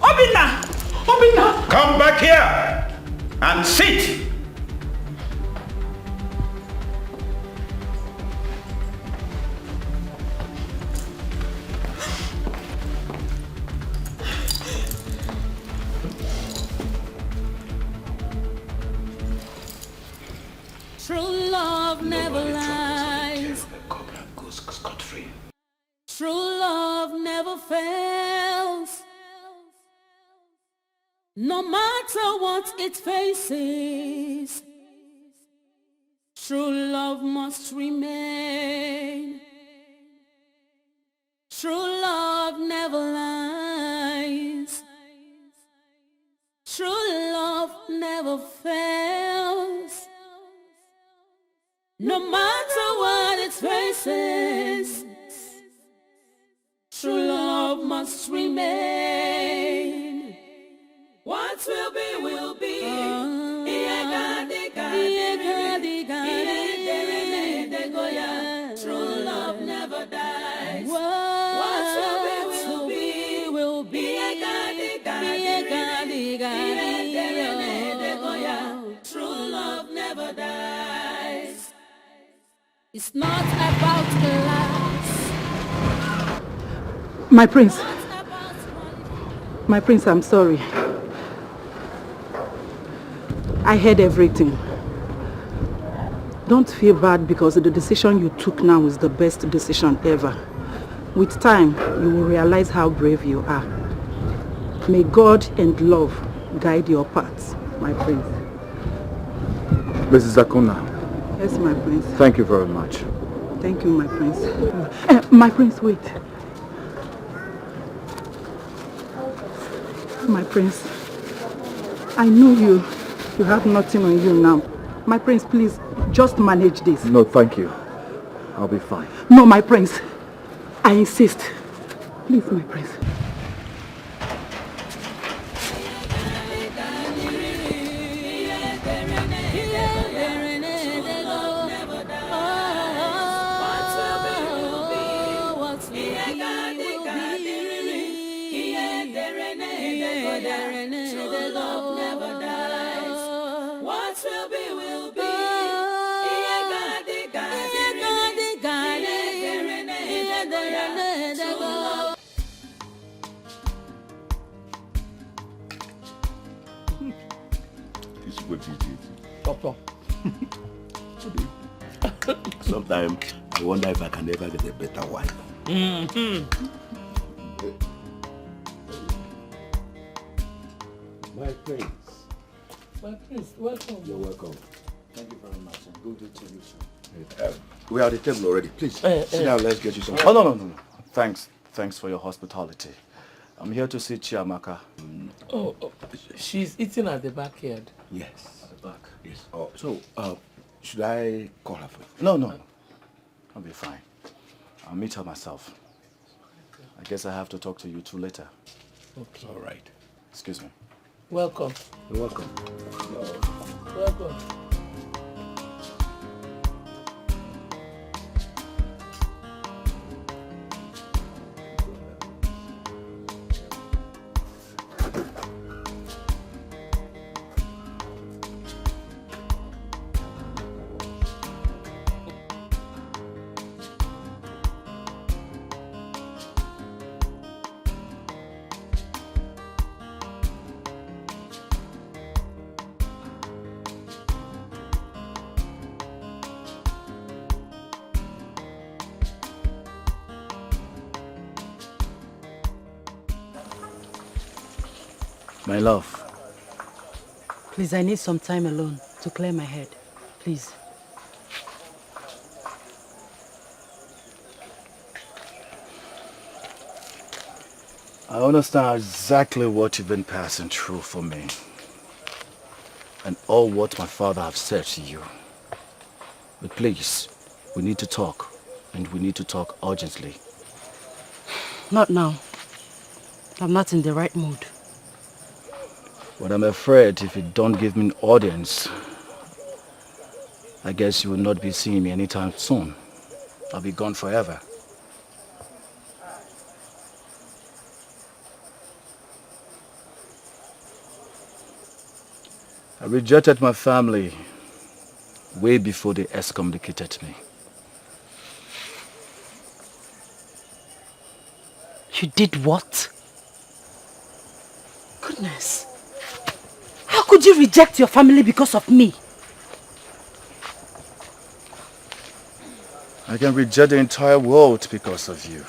S13: Obinna! Obinna!
S6: Come back here and sit.
S12: True love never lies. True love never fails. No matter what it faces, true love must remain. True love never lies. True love never fails. No matter what it faces, true love must remain. What will be, will be. True love never dies. What will be, will be. True love never dies. It's not about the last.
S2: My prince. My prince, I'm sorry. I heard everything. Don't feel bad because the decision you took now is the best decision ever. With time, you will realize how brave you are. May God and love guide your paths, my prince.
S1: Mrs. Akuna.
S2: Yes, my prince.
S1: Thank you very much.
S2: Thank you, my prince. My prince, wait. My prince, I know you have nothing on you now. My prince, please, just manage this.
S1: No, thank you. I'll be fine.
S2: No, my prince. I insist. Please, my prince.
S4: Sometimes I wonder if I can ever get a better wife. My prince.
S19: My prince, welcome.
S4: You're welcome.
S17: Thank you very much, and good day to you, sir.
S4: We are at the table already. Please, sit down, let's get you some.
S17: Oh, no. Thanks for your hospitality. I'm here to see Chiamaka.
S19: Oh, she's eating at the backyard.
S4: Yes.
S17: At the back.
S4: Yes. Oh, so, should I call her for you?
S17: No. I'll be fine. I'll meet her myself. I guess I have to talk to you two later.
S19: Okay.
S4: All right.
S17: Excuse me.
S19: Welcome.
S4: You're welcome.
S19: Welcome.
S17: My love.
S2: Please, I need some time alone to clear my head. Please.
S17: I understand exactly what you've been passing through for me. And all what my father have said to you. But please, we need to talk. And we need to talk urgently.
S2: Not now. I'm not in the right mood.
S17: But I'm afraid if you don't give me an audience, I guess you will not be seeing me anytime soon. I'll be gone forever. I rejected my family way before they excommunicated me.
S2: You did what? Goodness. How could you reject your family because of me?
S17: I can reject the entire world because of you.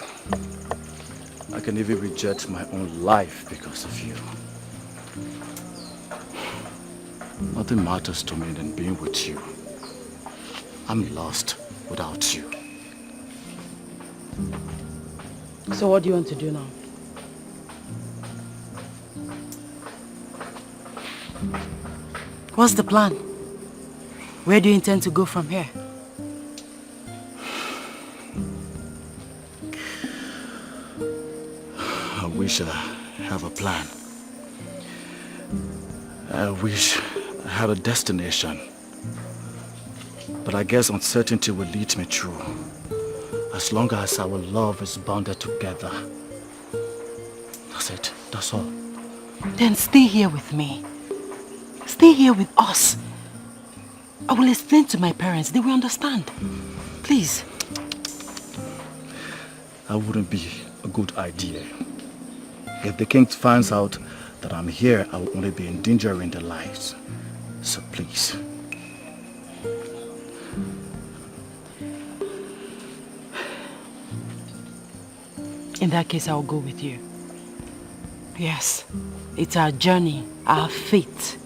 S17: I can even reject my own life because of you. Nothing matters to me than being with you. I'm lost without you.
S2: So what do you want to do now? What's the plan? Where do you intend to go from here?
S17: I wish I have a plan. I wish I had a destination. But I guess uncertainty will lead me through. As long as our love is bounded together. That's it. That's all.
S2: Then stay here with me. Stay here with us. I will explain to my parents. They will understand. Please.
S17: That wouldn't be a good idea. If the king finds out that I'm here, I will only be endangering their lives. So please.
S2: In that case, I'll go with you. Yes, it's our journey, our fate.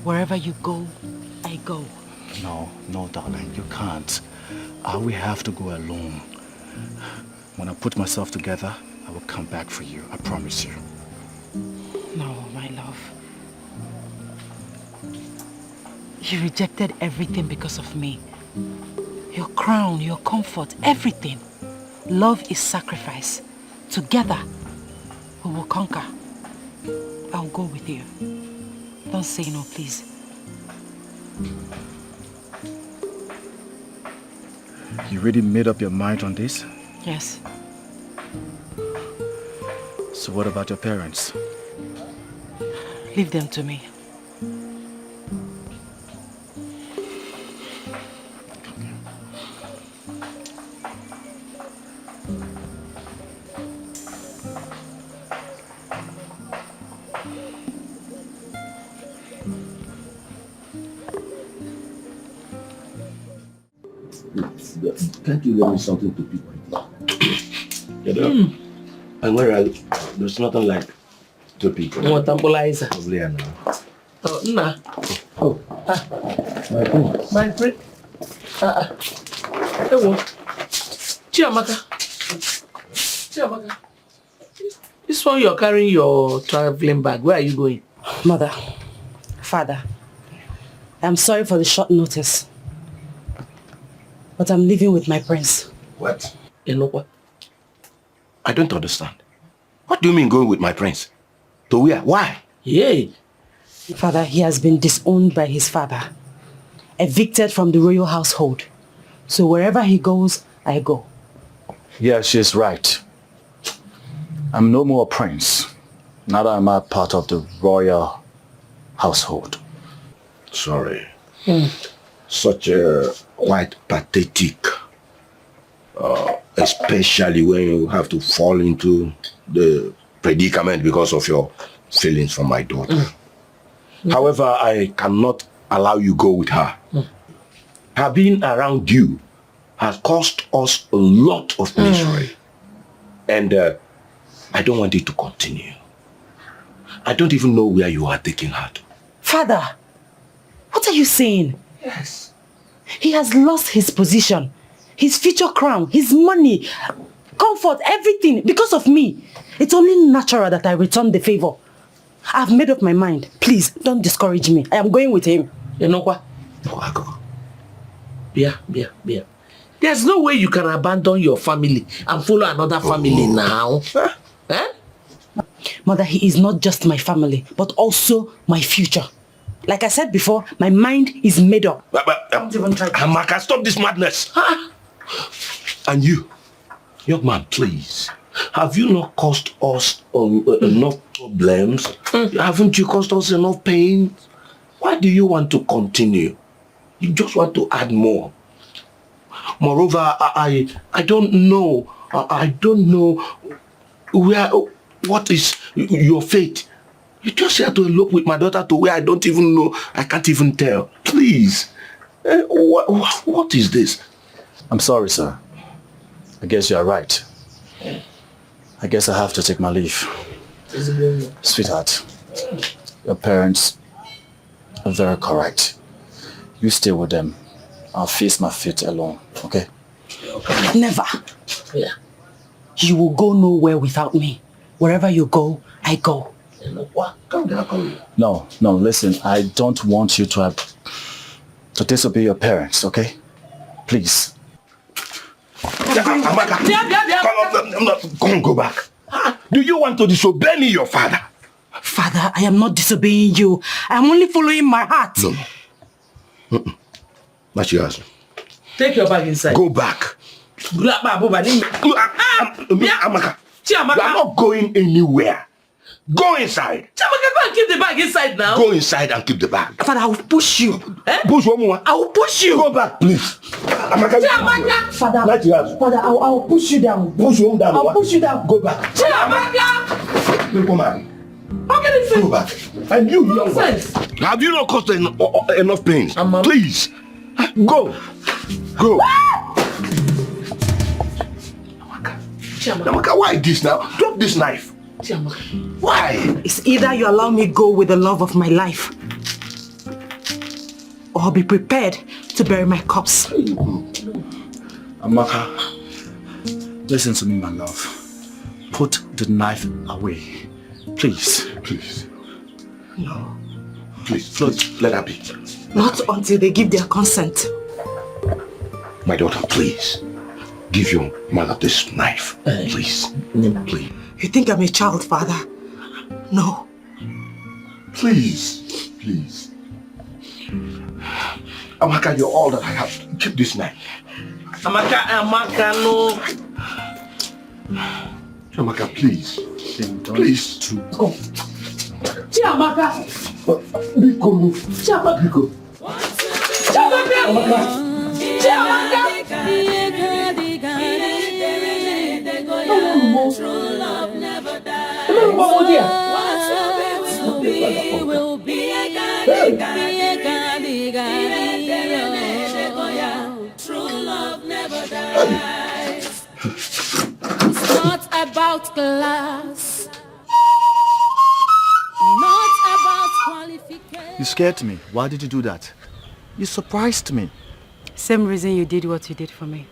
S2: Wherever you go, I go.
S17: No, darling, you can't. I will have to go alone. When I put myself together, I will come back for you. I promise you.
S2: No, my love. You rejected everything because of me. Your crown, your comfort, everything. Love is sacrifice. Together, we will conquer. I'll go with you. Don't say no, please.
S17: You really made up your mind on this?
S2: Yes.
S17: So what about your parents?
S2: Leave them to me.
S4: Can't you let me something to pick? And where there's nothing like to pick.
S19: What temporizer?
S4: Probably now.
S19: Oh, nah.
S4: Oh. My friend.
S19: My friend. Hey, Chiamaka. This one you're carrying your traveling bag. Where are you going?
S2: Mother, Father, I'm sorry for the short notice. But I'm living with my prince.
S4: What?
S19: You know what?
S4: I don't understand. What do you mean going with my prince? To where? Why?
S19: Yay.
S2: Father, he has been disowned by his father. Evicted from the royal household. So wherever he goes, I go.
S17: Yeah, she's right. I'm no more a prince. Neither am I part of the royal household.
S4: Sorry. Such a quite pathetic. Especially when you have to fall into the predicament because of your feelings for my daughter. However, I cannot allow you go with her. Her being around you has caused us a lot of misery. And I don't want it to continue. I don't even know where you are taking her to.
S2: Father, what are you saying?
S4: Yes.
S2: He has lost his position, his future crown, his money, comfort, everything because of me. It's only natural that I return the favor. I've made up my mind. Please, don't discourage me. I am going with him.
S19: You know what? Yeah. There's no way you can abandon your family and follow another family now. Eh?
S2: Mother, he is not just my family, but also my future. Like I said before, my mind is made up.
S4: Don't even try to... Chiamaka, stop this madness. And you, young man, please. Have you not caused us enough problems? Haven't you caused us enough pain? Why do you want to continue? You just want to add more. Moreover, I don't know. I don't know what is your fate. You just have to elope with my daughter to where I don't even know. I can't even tell. Please. What is this?
S17: I'm sorry, sir. I guess you're right. I guess I have to take my leave. Sweetheart, your parents Very correct. You stay with them. I'll face my fate alone, okay?
S2: Never.
S19: Yeah.
S2: You will go nowhere without me. Wherever you go, I go.
S17: No, listen, I don't want you to disobey your parents, okay? Please.
S4: Amaka, come on, go back. Do you want to disobey me, your father?
S2: Father, I am not disobeying you. I am only following my heart.
S4: No. What you ask?
S19: Take your bag inside.
S4: Go back. Amaka, you are not going anywhere. Go inside.
S19: Chiamaka, go and keep the bag inside now.
S4: Go inside and keep the bag.
S2: Father, I will push you.
S4: Push one more.
S2: I will push you.
S4: Go back, please. Amaka,
S2: Father,
S4: what you ask?
S2: Father, I will push you down.
S4: Push him down.
S2: I'll push you down.
S4: Go back.
S19: Chiamaka!
S4: Woman.
S19: How can you say?
S4: Go back. And you, young one, have you not caused enough pain? Please. Go. Go. Chiamaka, why this now? Drop this knife.
S19: Chiamaka.
S4: Why?
S2: It's either you allow me go with the love of my life, or be prepared to bury my corpse.
S17: Amaka, listen to me, my love. Put the knife away. Please.
S4: Please. No. Please, let her be.
S2: Not until they give their consent.
S4: My daughter, please. Give your mother this knife. Please. Please.
S2: You think I'm a child, Father? No.
S4: Please. Please. Amaka, you're all that I have. Keep this knife.
S19: Amaka, no.
S4: Chiamaka, please. Please.
S19: Go. Chiamaka.
S4: Biko.
S19: Chiamaka.
S4: Biko.
S19: Chiamaka. Chiamaka.
S12: True love never dies.
S19: What
S12: will be True love never dies. It's not about class, not about qualification.
S17: You scared me. Why did you do that? You surprised me.
S2: Same reason you did what you did for me.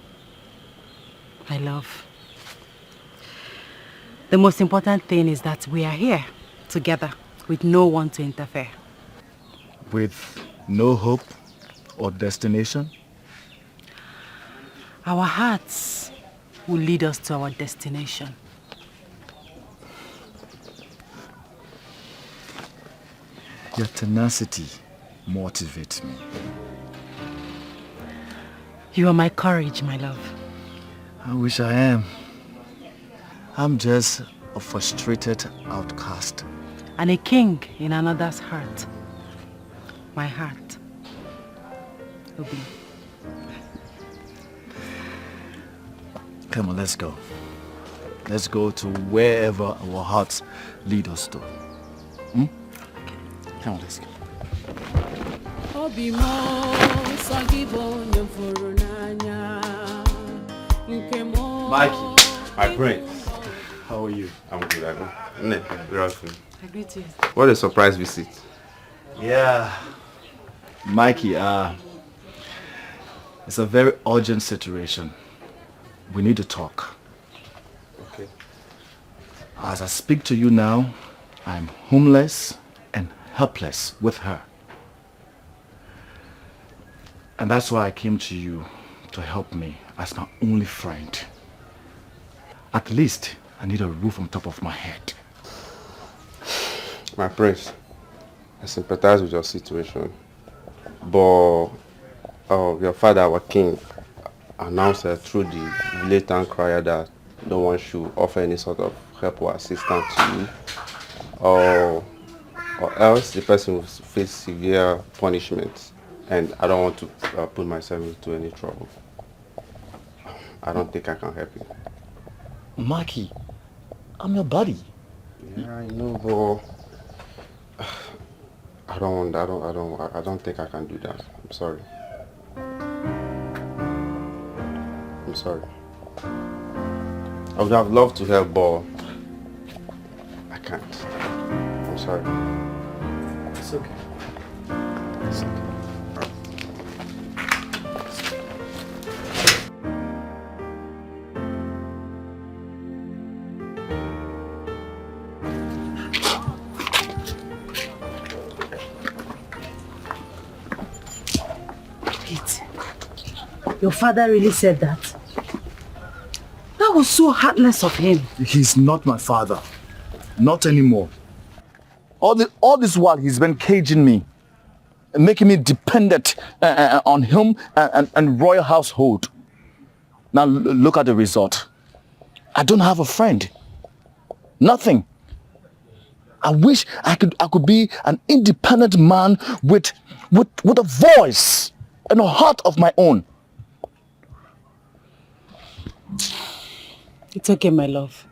S2: My love. The most important thing is that we are here together with no one to interfere.
S17: With no hope or destination?
S2: Our hearts will lead us to our destination.
S17: Your tenacity motivates me.
S2: You are my courage, my love.
S17: I wish I am. I'm just a frustrated outcast.
S2: And a king in another's heart. My heart. Obi.
S17: Come on, let's go. Let's go to wherever our hearts lead us to. Hmm? Come on, let's go.
S6: Mikey, my prince.
S17: How are you?
S6: I'm good, I know.
S2: I greet you.
S6: What a surprise visit.
S17: Yeah. Mikey, it's a very urgent situation. We need to talk.
S6: Okay.
S17: As I speak to you now, I'm homeless and helpless with her. And that's why I came to you to help me as my only friend. At least I need a roof on top of my head.
S6: My prince, I sympathize with your situation. But your father, our king, announced through the blatant crier that no one should offer any sort of help or assistance to you. Or else the person will face severe punishment. And I don't want to put myself into any trouble. I don't think I can help you.
S17: Mikey, I'm your buddy.
S6: Yeah, I know, but I don't think I can do that. I'm sorry. I'm sorry. I would have loved to help, but I can't. I'm sorry.
S17: It's okay.
S18: Your father really said that? That was so heartless of him.
S17: He's not my father. Not anymore. All this while he's been caging me, making me dependent on him and royal household. Now look at the result. I don't have a friend. Nothing. I wish I could be an independent man with a voice and a heart of my own.
S18: It's okay, my love.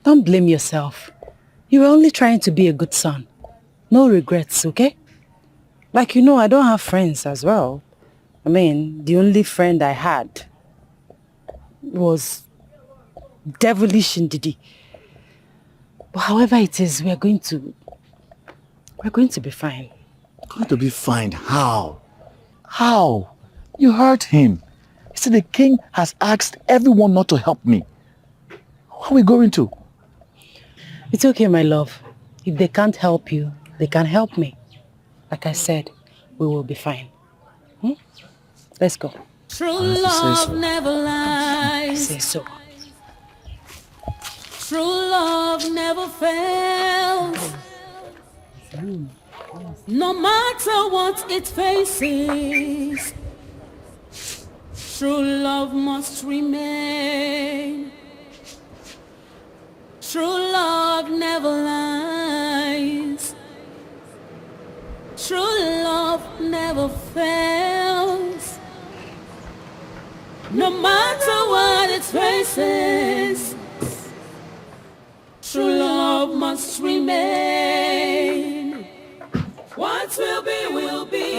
S18: Don't blame yourself. You were only trying to be a good son. No regrets, okay? Like, you know, I don't have friends as well. I mean, the only friend I had was devilish Ndidi. But however it is, we're going to be fine.
S17: Going to be fine? How? How? You hurt him. He said the king has asked everyone not to help me. How are we going to?
S18: It's okay, my love. If they can't help you, they can help me. Like I said, we will be fine. Let's go.
S12: True love never lies.
S18: Say so.
S12: True love never fails. No matter what it faces, true love must remain. True love never lies. True love never fails. No matter what it faces, true love must remain. What will be, will be.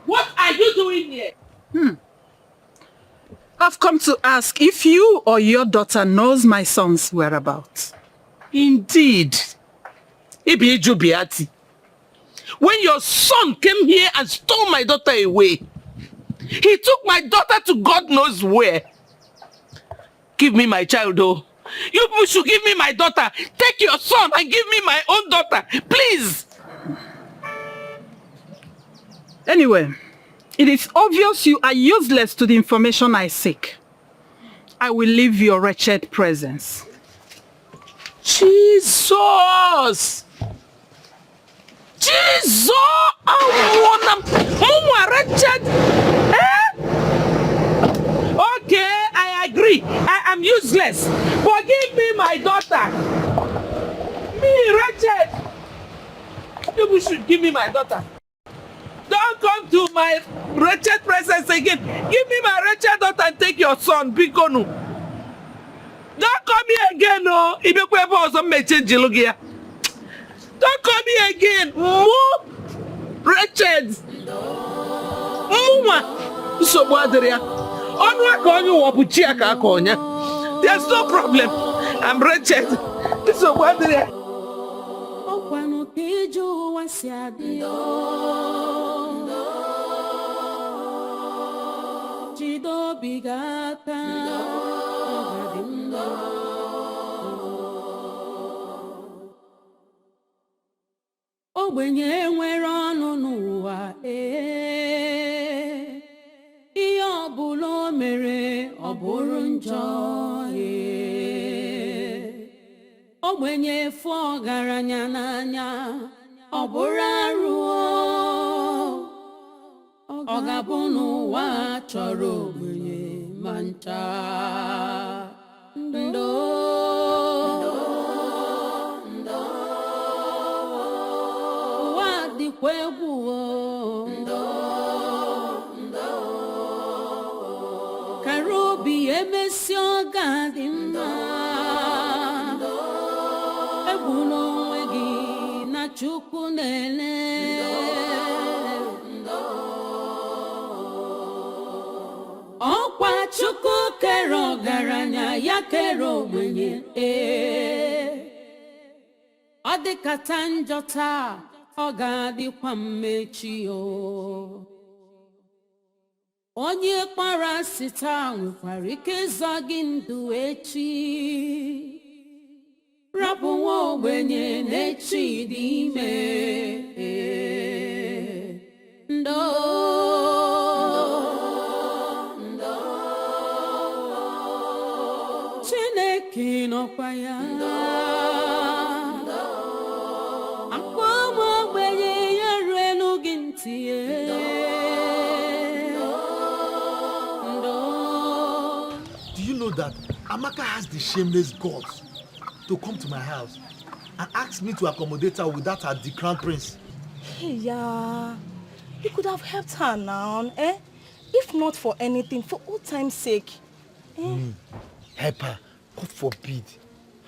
S7: What are you doing here?
S13: I've come to ask if you or your daughter knows my son's whereabouts.
S7: Indeed. Ibi Jubiati. When your son came here and stole my daughter away, he took my daughter to God knows where. Give me my child, oh. You people should give me my daughter. Take your son and give me my own daughter. Please.
S13: Anyway, it is obvious you are useless to the information I seek. I will leave your wretched presence.
S7: Jesus! Jesus! Wretched! Okay, I agree. I am useless. But give me my daughter. Me, wretched. You should give me my daughter. Don't come to my wretched presence again. Give me my wretched daughter and take your son, Bcos. Don't come here again, no. Don't come here again. More wretched. There's no problem. I'm wretched.
S12: Ogbenye nwere ọnụ n'ụwa ihe ọbụla o mere ọ bụrụ njọ ogbenye fụ ọgaranya n'anya ọ bụrụ arụ ọ ga-abụ n'ụwa chọrọ ogbenye ma ncha Karobi emesi ọga dị mma egwu n'onwe gị na Chukwu na-ele ọkwa Chukwu kere ọgaranya ya kere ogbenye Odikata njota ogadikwa mmechi o. Onye kpara sita nwekwara ike ịzọ gị ndụ echi. Rapụ nwa ogbenye n'echi dị ime. Ndo. Chineke nọkwa ya. Akwa ụmụ ogbenye ya ruelu gị ntị
S11: Do you know that Amaka has the shameless guts to come to my house and ask me to accommodate her without her the crown prince?
S8: Hey, yeah. You could have helped her now, eh? If not for anything, for old time's sake.
S11: Help her. God forbid.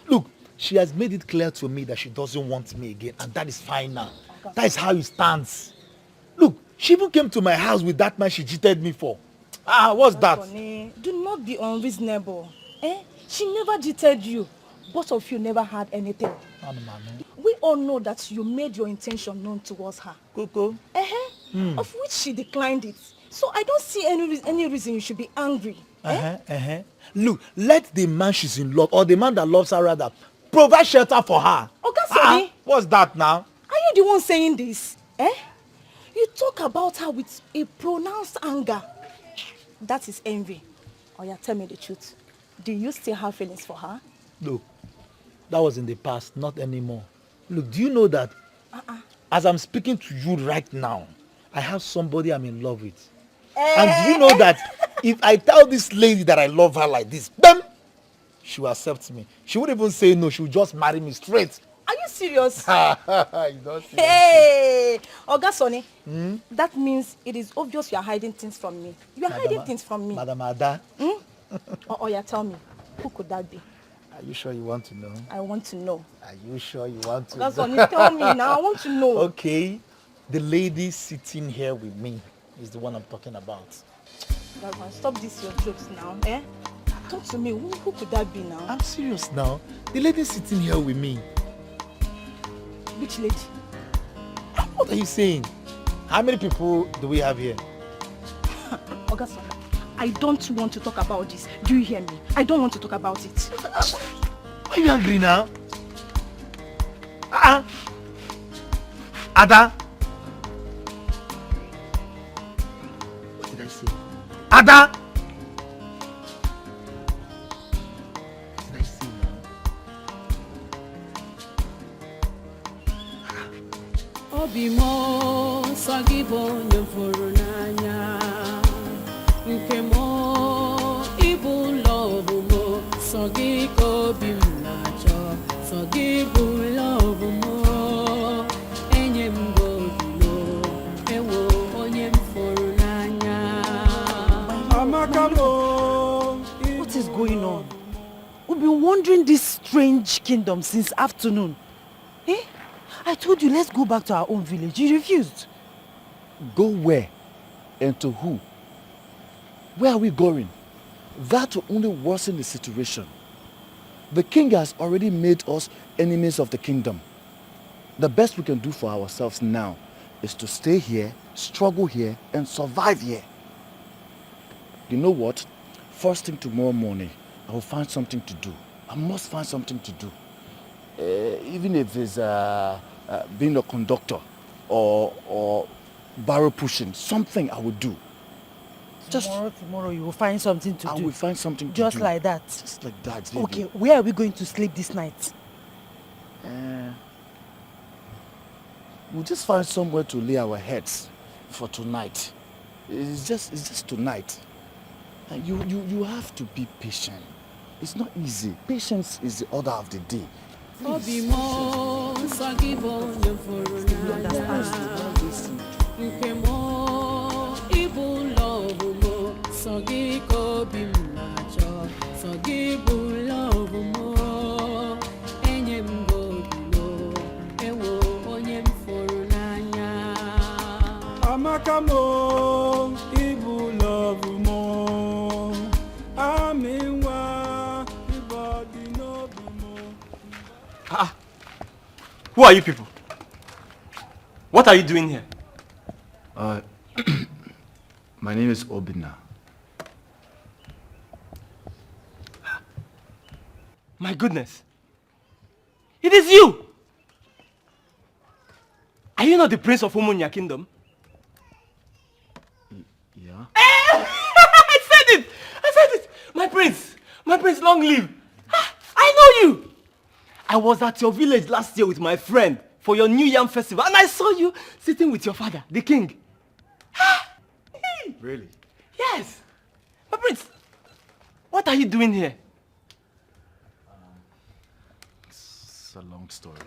S11: Look, she has made it clear to me that she doesn't want me again, and that is fine now. That is how it stands. Look, she even came to my house with that man she cheated me for. What's that?
S8: Honey, do not be unreasonable. Eh? She never cheated you. Both of you never had anything. We all know that you made your intention known towards her.
S11: Coco?
S8: Of which she declined it. So I don't see any reason you should be angry.
S11: Look, let the man she's in love, or the man that loves her rather, provide shelter for her.
S8: Sorry.
S11: What's that now?
S8: Are you the one saying this? Eh? You talk about her with a pronounced anger. That is envy. Oh yeah, tell me the truth. Do you still have feelings for her?
S11: Look, that was in the past, not anymore. Look, do you know that as I'm speaking to you right now, I have somebody I'm in love with. And do you know that if I tell this lady that I love her like this, then she will accept me. She won't even say no, she will just marry me straight.
S8: Are you serious?
S11: You don't see
S8: Hey, Oga Sonny, that means it is obvious you are hiding things from me. You are hiding things from me.
S11: Madam Ada.
S8: Oh yeah, tell me, who could that be?
S11: Are you sure you want to know?
S8: I want to know.
S11: Are you sure you want to
S8: Oga Sonny, tell me now, I want to know.
S11: Okay, the lady sitting here with me is the one I'm talking about.
S8: Stop this your jokes now, eh? Talk to me, who could that be now?
S11: I'm serious now. The lady sitting here with me.
S8: Which lady?
S11: What are you saying? How many people do we have here?
S8: Oga Sonny, I don't want to talk about this. Do you hear me? I don't want to talk about it.
S11: Are you angry now? Ada? What did I say? Ada? What did I say now?
S12: Obimo sagibo nyefuru n'anya nkemo ibu love mo sagiko bimnacho sagibu love mo enyembo dilo ewo onyemfuru n'anya.
S2: What is going on? We've been wandering this strange kingdom since afternoon. Eh? I told you, let's go back to our own village. You refused.
S1: Go where? And to who? Where are we going? That will only worsen the situation. The king has already made us enemies of the kingdom. The best we can do for ourselves now is to stay here, struggle here, and survive here. You know what? First thing tomorrow morning, I will find something to do. I must find something to do. Even if it's being a conductor or barrel pushing, something I will do.
S2: Tomorrow you will find something to do.
S1: I will find something to do.
S2: Just like that?
S1: Just like that, baby.
S2: Okay, where are we going to sleep this night?
S1: We'll just find somewhere to lay our heads for tonight. It's just tonight. And you have to be patient. It's not easy. Patience is the order of the day.
S12: Obimo sagibo nyefuru n'anya nkemo ibu love mo sagiko bimnacho sagibu love mo enyembo dilo ewo onyemfuru n'anya.
S16: Amaka mo ibu love mo aminwa ibadi no mo.
S20: Who are you people? What are you doing here?
S17: My name is Obina.
S20: My goodness. It is you! Are you not the prince of Umunya kingdom?
S17: Yeah?
S20: I said it! I said it! My prince, long live! I know you! I was at your village last year with my friend for your New Yam festival and I saw you sitting with your father, the king.
S17: Really?
S20: Yes! My prince, what are you doing here?
S17: It's a long story.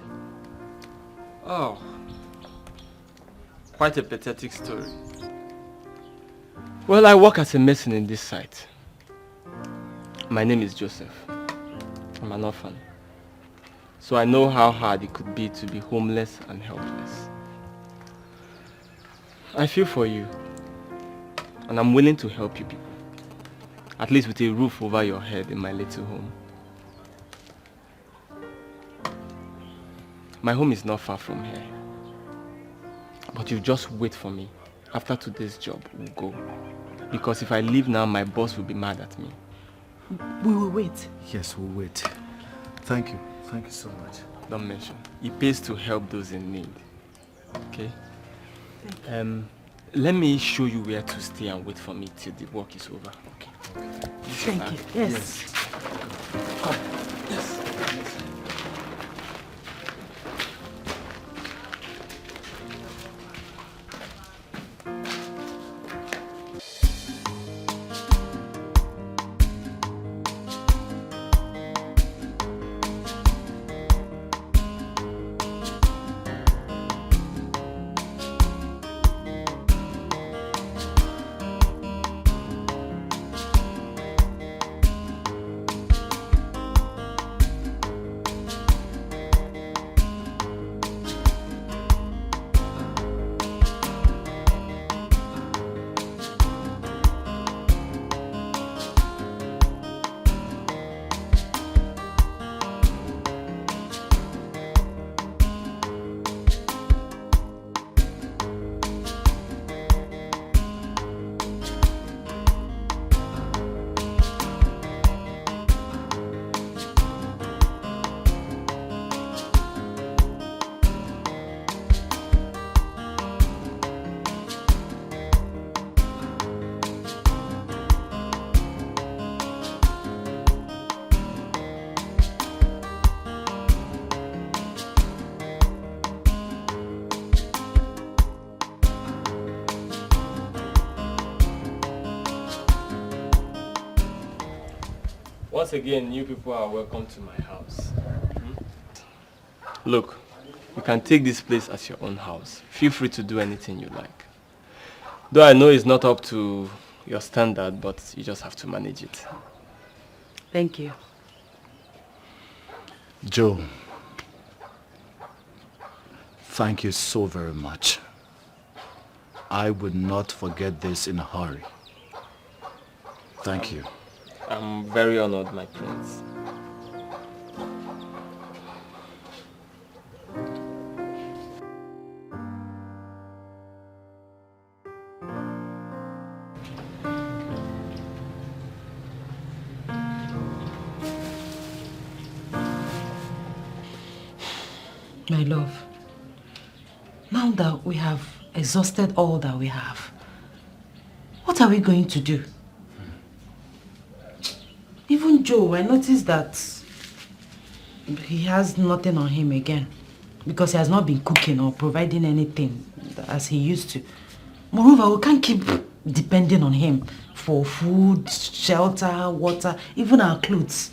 S20: Oh. Quite a pathetic story. Well, I work as a mason in this site. My name is Joseph. I'm an orphan. So I know how hard it could be to be homeless and helpless. I feel for you. And I'm willing to help you people. At least with a roof over your head in my little home. My home is not far from here. But you just wait for me. After today's job, we'll go. Because if I leave now, my boss will be mad at me.
S2: We will wait.
S17: Yes, we'll wait. Thank you. Thank you so much.
S20: Don't mention. It pays to help those in need. Okay? Let me show you where to stay and wait for me till the work is over. Okay.
S2: Thank you. Yes.
S20: Come. Yes. Once again, you people are welcome to my house. Look, you can take this place as your own house. Feel free to do anything you like. Though I know it's not up to your standard, but you just have to manage it.
S2: Thank you.
S17: Joe, thank you so very much. I would not forget this in a hurry. Thank you.
S20: I'm very honored, my prince.
S2: My love, now that we have exhausted all that we have, what are we going to do? Even Joe, I noticed that he has nothing on him again because he has not been cooking or providing anything as he used to. Moreover, we can't keep depending on him for food, shelter, water, even our clothes.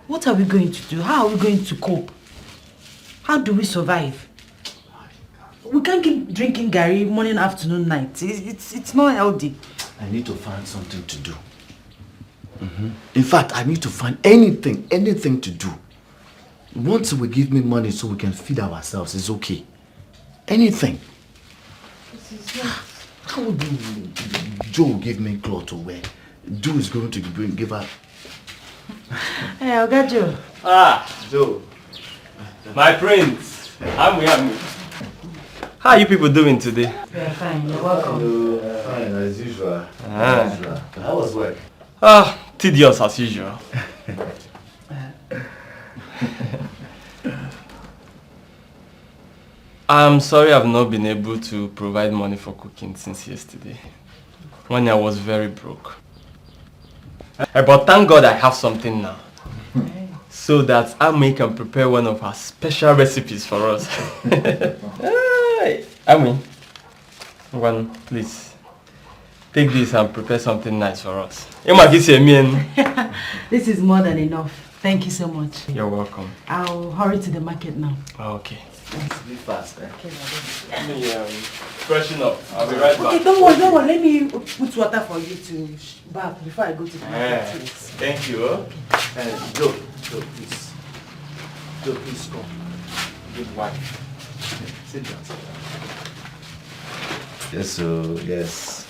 S2: What are we going to do? How are we going to cope? How do we survive? We can't keep drinking Gary morning, afternoon, night. It's not healthy.
S17: I need to find something to do. In fact, I need to find anything to do. Once we give me money so we can feed ourselves, it's okay. Anything. How would Joe give me clothes to wear? Joe is going to give her.
S2: Hey, Oga Joe.
S20: Ah, Joe. My prince. I'm. How are you people doing today?
S2: We are fine. You're welcome.
S14: Fine, as usual.
S20: Ah.
S14: How was work?
S20: Tedious as usual. I'm sorry I've not been able to provide money for cooking since yesterday, when I was very broke. But thank God I have something now, so that Amy can prepare one of her special recipes for us. Amy, please, take this and prepare something nice for us.
S2: This is more than enough. Thank you so much.
S20: You're welcome.
S2: I'll hurry to the market now.
S20: Okay.
S14: Be fast, eh?
S2: Okay,
S20: Let me freshen up. I'll be right back.
S2: Okay, don't worry. Let me put water for you to bath before I go to the market.
S20: Thank you.
S14: Joe, please. Joe, please come. Good wife. Sit down. Yes, yes.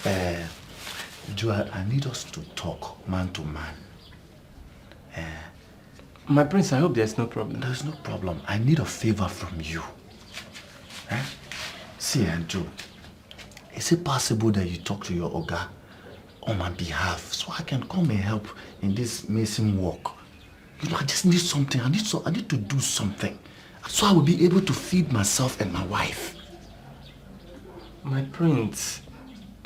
S14: Joe, I need us to talk man to man.
S20: My prince, I hope there's no problem.
S14: There's no problem. I need a favor from you. See, Joe, is it possible that you talk to your Oga on my behalf so I can come and help in this missing work? You know, I just need something. I need to do something so I will be able to feed myself and my wife.
S20: My prince.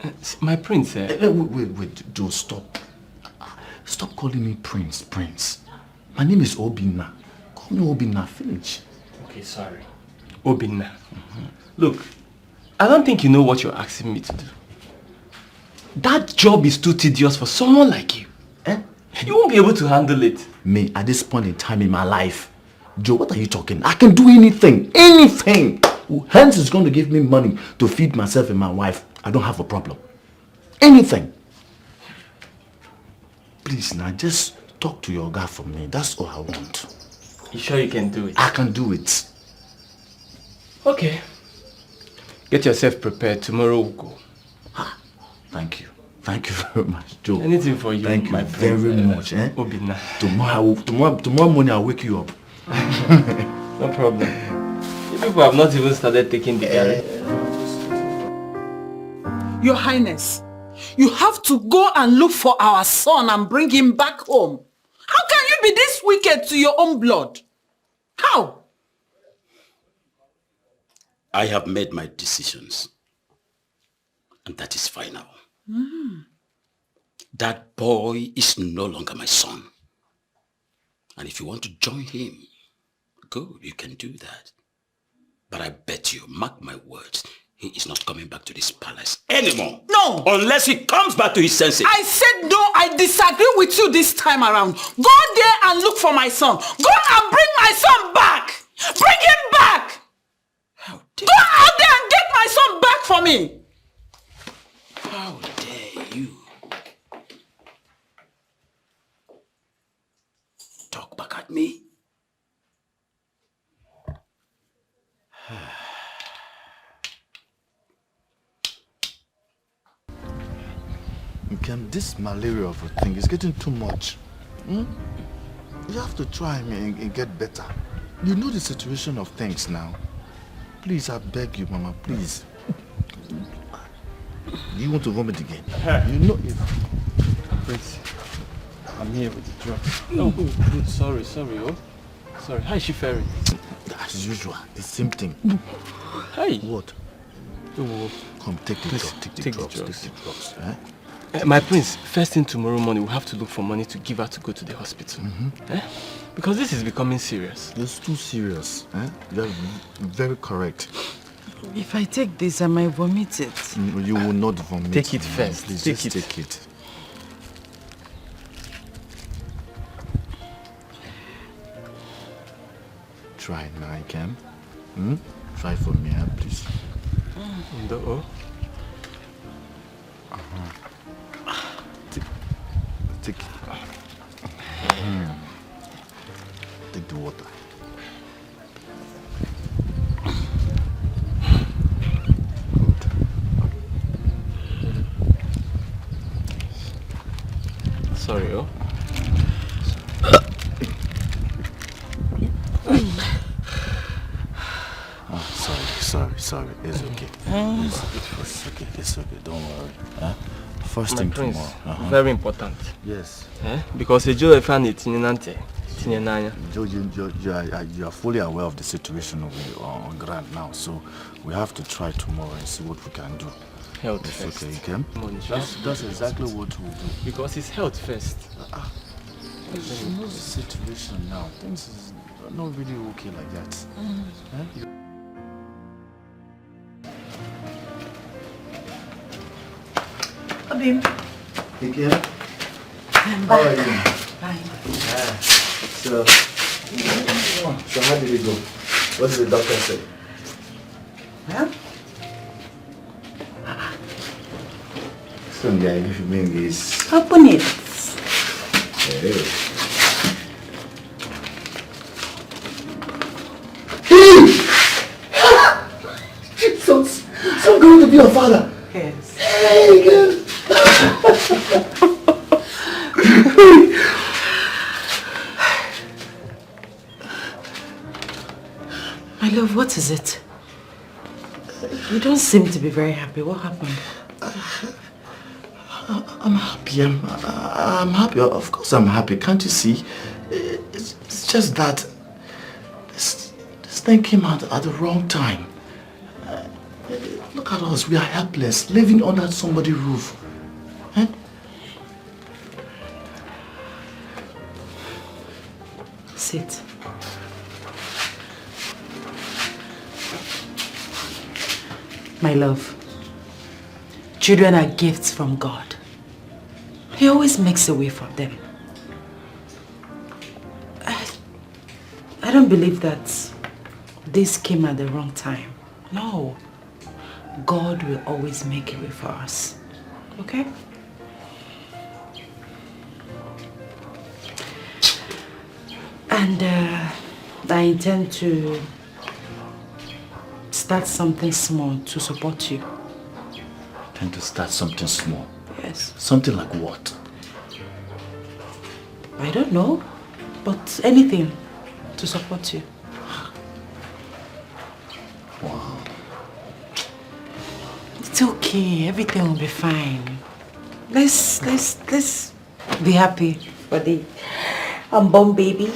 S14: Wait, Joe, stop. Stop calling me Prince. My name is Obinna. Call me Obinna, finish.
S20: Okay, sorry. Obinna. Look, I don't think you know what you're asking me to do. That job is too tedious for someone like you. You won't be able to handle it.
S14: Me, at this point in time in my life, Joe, what are you talking? I can do anything. Anything. Hence is going to give me money to feed myself and my wife. I don't have a problem. Anything. Please, now, just talk to your guy for me. That's all I want.
S20: You sure you can do it?
S14: I can do it.
S20: Okay. Get yourself prepared. Tomorrow we'll go.
S14: Thank you. Thank you very much, Joe.
S20: Anything for you,
S14: Thank you
S20: my
S14: very much.
S20: Obinna.
S14: Tomorrow morning I'll wake you up.
S20: No problem. You people have not even started taking the air.
S13: Your Highness, you have to go and look for our son and bring him back home. How can you be this wicked to your own blood? How?
S6: I have made my decisions. And that is final. That boy is no longer my son. And if you want to join him, go, you can do that. But I bet you, mark my words, he is not coming back to this palace anymore.
S13: No!
S6: Unless he comes back to his senses.
S13: I said no, I disagree with you this time around. Go there and look for my son. Go and bring my son back! Bring him back! Go out there and get my son back for me!
S6: How dare you? Talk back at me.
S14: This malaria of a thing is getting too much. You have to try and get better. You know the situation of things now. Please, I beg you, Mama, please. You want to vomit again? You know it.
S20: Prince, I'm here with the drugs. Oh, good. Sorry. Sorry. How is she faring?
S14: As usual, the same thing.
S20: Hey.
S14: What? Come, take the drugs. Take the drugs.
S20: My prince, first thing tomorrow morning, we'll have to look for money to give her to go to the hospital. Because this is becoming serious.
S14: It's too serious. You're very correct.
S2: If I take this, I might vomit it.
S14: You will not vomit.
S20: Take it first.
S14: Please,
S20: take
S14: it. Try now, I can. Try for me, please. Take it. Take the water.
S20: Sorry,
S14: sorry. It's okay. It's okay. It's okay. Don't worry. Huh? First thing
S20: Prince,
S14: tomorrow.
S20: very important.
S14: Yes.
S20: Because you found it in Nante.
S14: Joe, you are fully aware of the situation on ground now, so we have to try tomorrow and see what we can do.
S20: Health
S14: it's
S20: first.
S14: Okay, Ken? That's exactly what we'll do.
S20: Because it's health first.
S14: You know the situation now. Things are not really okay like that.
S2: Abim.
S14: Again?
S2: I'm
S14: How are
S2: back.
S14: you?
S2: Fine.
S14: So how did it go? What did the doctor say?
S2: Well,
S14: Some guy, if you mean this.
S2: open it.
S14: Hey. So I'm going to be your father.
S2: Yes.
S14: Hey, good.
S2: My love, what is it? You don't seem to be very happy. What happened?
S14: I'm happy. I'm happy. Of course I'm happy. Can't you see? It's just that this thing came out at the wrong time. Look at us. We are helpless, living under somebody's roof.
S2: Sit. My love, children are gifts from God. He always makes a way for them. I don't believe that this came at the wrong time. No. God will always make a way for us. Okay? And I intend to start something small to support you.
S14: Trying to start something small.
S2: Yes.
S14: Something like what?
S2: I don't know, but anything to support you.
S14: Wow.
S2: It's okay. Everything will be fine. Let's be happy for the unborn baby.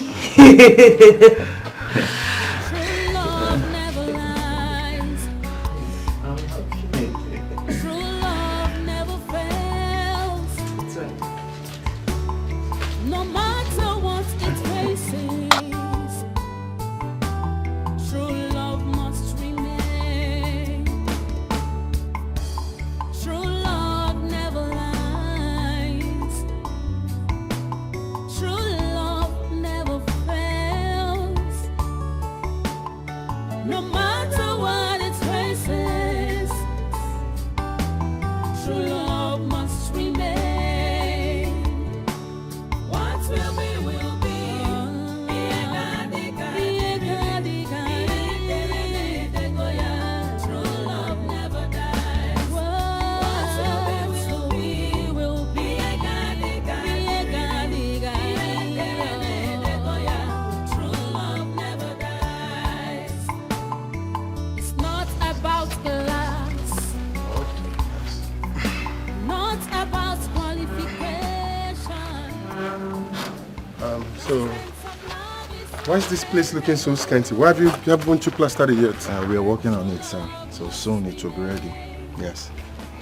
S10: Why is this place looking so scanty? Why haven't you plastered it yet?
S1: We are working on it, sir. So soon it will be ready. Yes.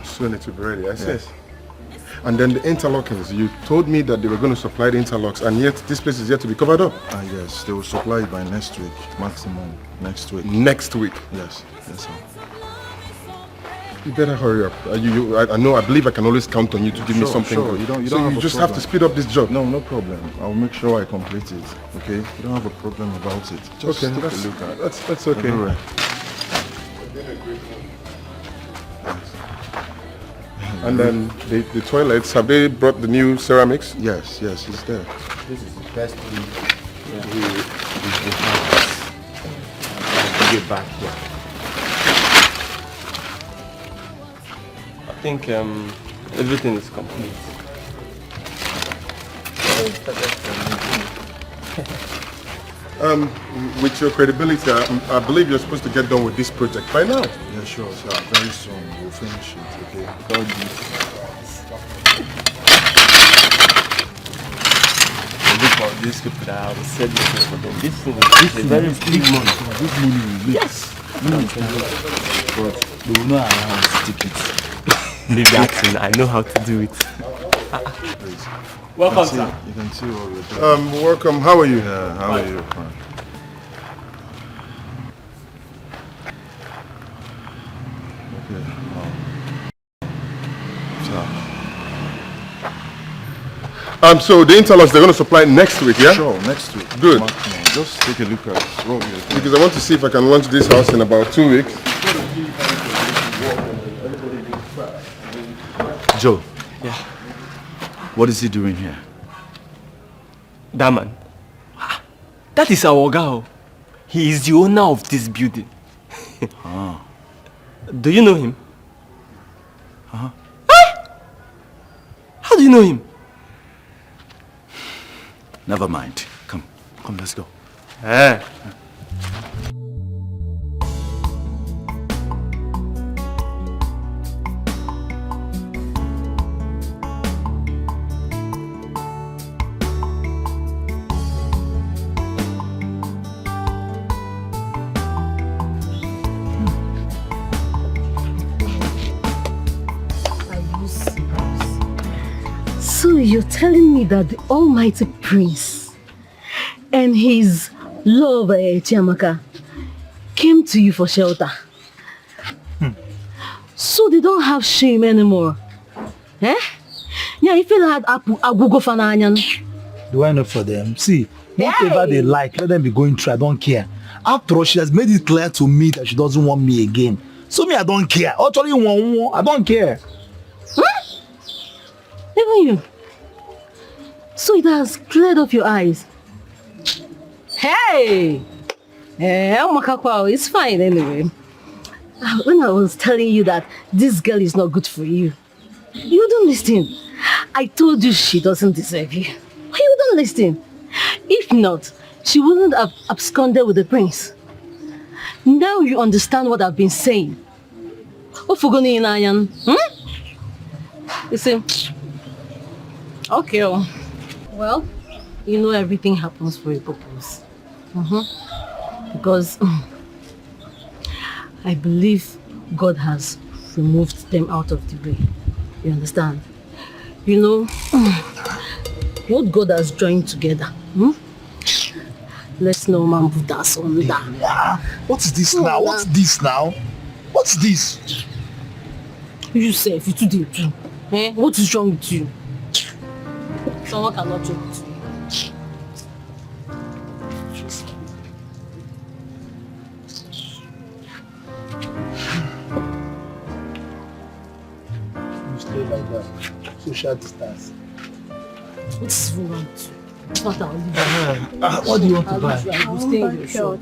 S10: Soon it will be ready, I see. And then the interlockings. You told me that they were going to supply the interlocks, and yet this place is yet to be covered up.
S1: Yes, they will supply it by next week, maximum next week.
S10: Next week?
S1: Yes, yes, sir.
S10: You better hurry up. I believe I can always count on you to give me something good. You just have to speed up this job.
S1: No problem. I'll make sure I complete it. Okay? You don't have a problem about it. Just
S10: okay,
S1: take a look at it.
S10: That's okay.
S1: Everywhere.
S10: And then the toilets, have they brought the new ceramics?
S1: Yes, it's there.
S14: This is the best thing we
S20: have. Get back here. I think everything is complete.
S10: With your credibility, I believe you're supposed to get done with this project by now.
S1: Yeah, sure, sir. Very soon we'll finish it, okay? God be.
S20: Look at these people that I will sell this thing for them. This is very big money.
S1: This money will make.
S20: Yes.
S1: But they will not allow us to take it.
S20: Leave that thing. I know how to do it. Welcome, sir.
S1: You can see what we're doing.
S10: Welcome. How are you?
S1: Yeah, how are you? Fine.
S10: So the interlocks they're going to supply next week, yeah?
S1: Sure, next week.
S10: Good.
S1: Just take a look at what we're doing.
S10: Because I want to see if I can launch this house in about 2 weeks.
S17: Joe.
S20: Yeah.
S17: What is he doing here?
S20: That man. That is our Oga. He is the owner of this building.
S17: Ah.
S20: Do you know him?
S17: Uh-huh.
S20: How do you know him?
S17: Never mind. Come, let's go.
S20: Eh.
S9: So you're telling me that the almighty prince and his lover, Chiamaka, came to you for shelter? So they don't have shame anymore? Eh? Yeah, if you had agugo fananyan.
S11: Do I know for them? See, whatever they like, let them be going through. I don't care. After all, she has made it clear to me that she doesn't want me again. So me, I don't care. Actually, I don't care.
S9: Huh? Even you. So it has cleared up your eyes. Hey! It's fine anyway. When I was telling you that this girl is not good for you, you don't listen. I told you she doesn't deserve you. Why you don't listen? If not, she wouldn't have absconded with the prince. Now you understand what I've been saying. Ofugoni Inayan. You see? Okay. Well, you know everything happens for a purpose. Because I believe God has removed them out of the way. You understand? You know, what God has joined together. Let's no man put us on that.
S11: Yeah. What's this now? What's this now? What's this?
S9: You say if you do too. Eh? What is wrong with you? Someone cannot joke with you.
S11: You stay like that. Social distance.
S9: What's wrong with you? It's not our
S11: What do you want to buy?
S9: You stay in your shop.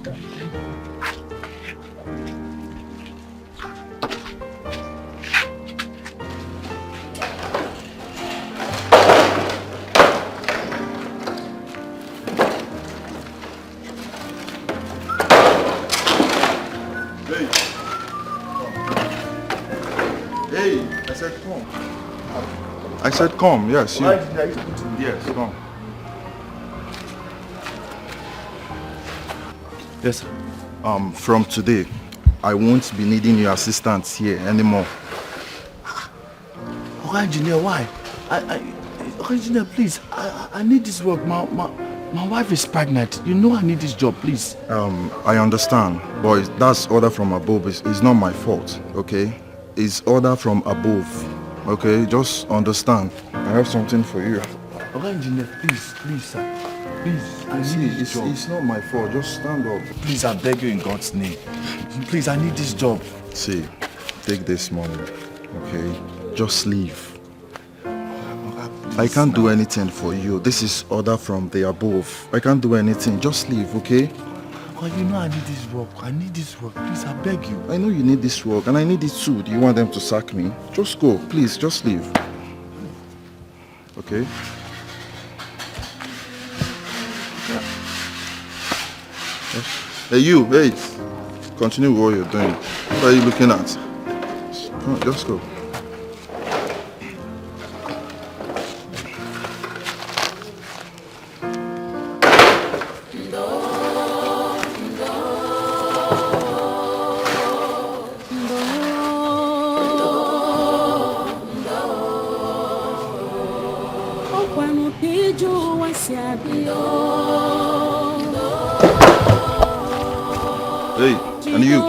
S1: I said come, yes, you. Yes, come.
S17: Yes, sir.
S1: From today, I won't be needing your assistance here anymore.
S17: Okay, engineer, why? Okay, engineer, please. I need this work. My wife is pregnant. You know I need this job, please.
S1: I understand, but that's order from above. It's not my fault, okay? It's order from above, okay? Just understand. I have something for you.
S17: Okay, engineer, please, sir. Please, I
S1: See,
S17: need this job.
S1: it's not my fault. Just stand up.
S17: Please, I beg you in God's name. Please, I need this job.
S1: See, take this money, okay? Just leave. I can't do anything for you. This is order from the above. I can't do anything. Just leave, okay?
S17: Oh, you know I need this work. I need this work. Please, I beg you.
S1: I know you need this work, and I need it too. Do you want them to sack me? Just go. Please, just leave. Okay?
S10: Hey, you, wait. Continue what you're doing. What are you looking at? Come on, just go. Hey, and you,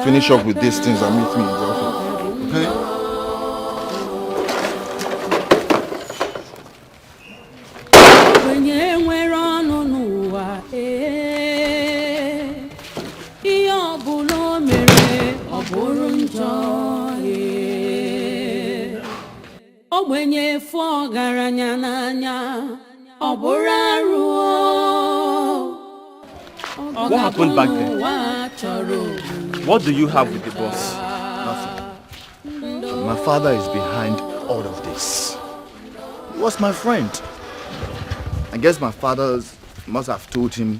S10: finish up with these things and meet me in the office, okay?
S20: What happened back then? What do you have with the boss?
S14: Nothing. My father is behind all of this. He was my friend. I guess my father must have told him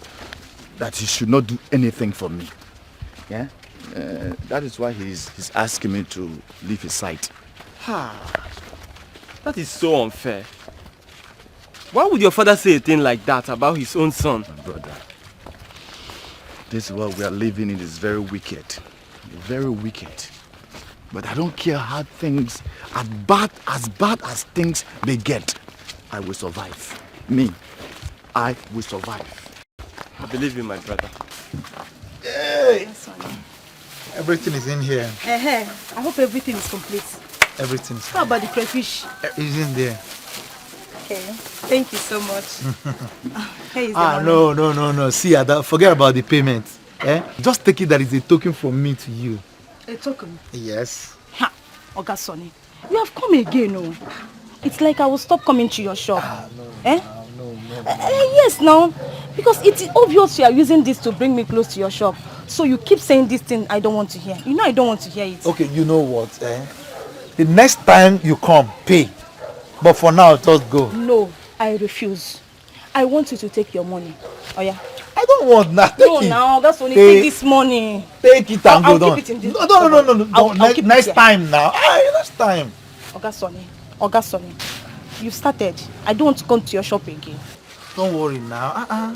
S14: that he should not do anything for me. Yeah? That is why he's asking me to leave his side.
S20: That is so unfair. Why would your father say a thing like that about his own son?
S14: My brother, this world we are living in is very wicked. Very wicked. But I don't care how things, as bad as things may get, I will survive. Me, I will survive.
S20: I believe you, my brother.
S11: Hey! Everything is in here.
S21: I hope everything is complete.
S11: Everything is
S21: How about the crayfish?
S11: It's in there.
S21: Okay. Thank you so much. Here is the money.
S11: No. See, Ada, forget about the payment. Just take it that it's a token from me to you.
S21: A token?
S11: Yes.
S21: Ha! Oga Sonny, you have come again, no? It's like I will stop coming to your shop.
S11: No.
S21: Yes, no. Because it's obvious you are using this to bring me close to your shop. So you keep saying this thing I don't want to hear. You know I don't want to hear it.
S11: Okay, you know what? The next time you come, pay. But for now, just go.
S21: No, I refuse. I want you to take your money. Oh yeah.
S11: I don't want that.
S21: No, now that's only take this money.
S11: Take it and go down.
S21: I'll keep it in this.
S11: No.
S21: I'll keep
S11: next
S21: it
S11: time now. Next time.
S21: Oga Sonny, you started. I don't want to come to your shop again.
S11: Don't worry now.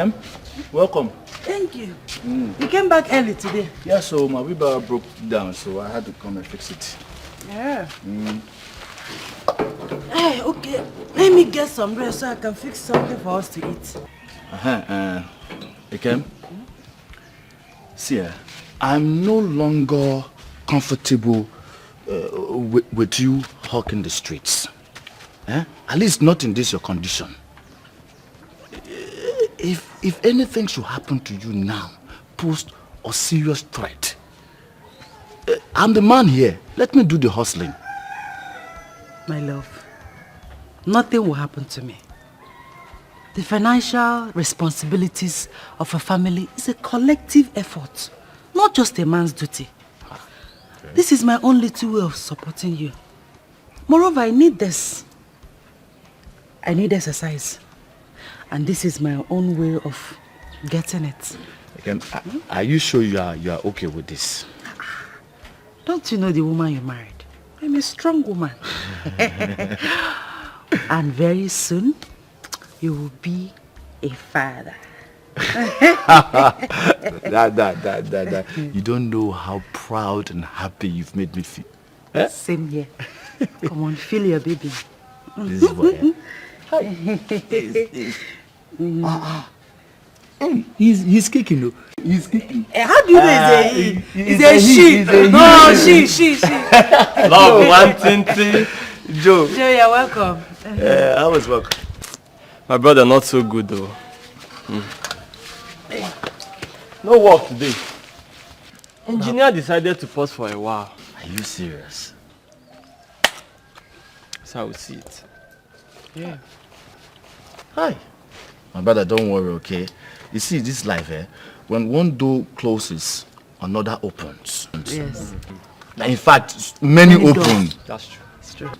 S17: Ikem, welcome.
S2: Thank you. You came back early today.
S17: Yeah, so my wheelbarrow broke down, so I had to come and fix it.
S2: Yeah. Hey, okay. Let me get some rest so I can fix something for us to eat.
S17: Ikem, see, I'm no longer comfortable with you hawking the streets. At least not in this your condition. If anything should happen to you now, pose a serious threat, I'm the man here. Let me do the hustling.
S2: My love, nothing will happen to me. The financial responsibilities of a family is a collective effort, not just a man's duty. Okay. This is my only way of supporting you. Moreover, I need this. I need exercise. And this is my own way of getting it.
S17: Again, are you sure you are okay with this?
S2: Don't you know the woman you married? I'm a strong woman. And very soon, you will be a father.
S17: You don't know how proud and happy you've made me feel. Eh?
S2: Same here. Come on, feel your baby.
S17: This is what. Hey, he's kicking though. He's kicking.
S2: How do you know it's a she? No, she.
S20: Love, one thing, Joe.
S2: Joe, you're welcome.
S17: I was welcome.
S20: My brother not so good though. No work today. Engineer decided to pause for a while.
S17: Are you serious?
S20: That's how we see it.
S2: Yeah.
S17: Hi. My brother, don't worry, okay? You see, this life, when one door closes, another opens.
S2: Yes.
S17: In fact, many open.
S20: That's true. It's true.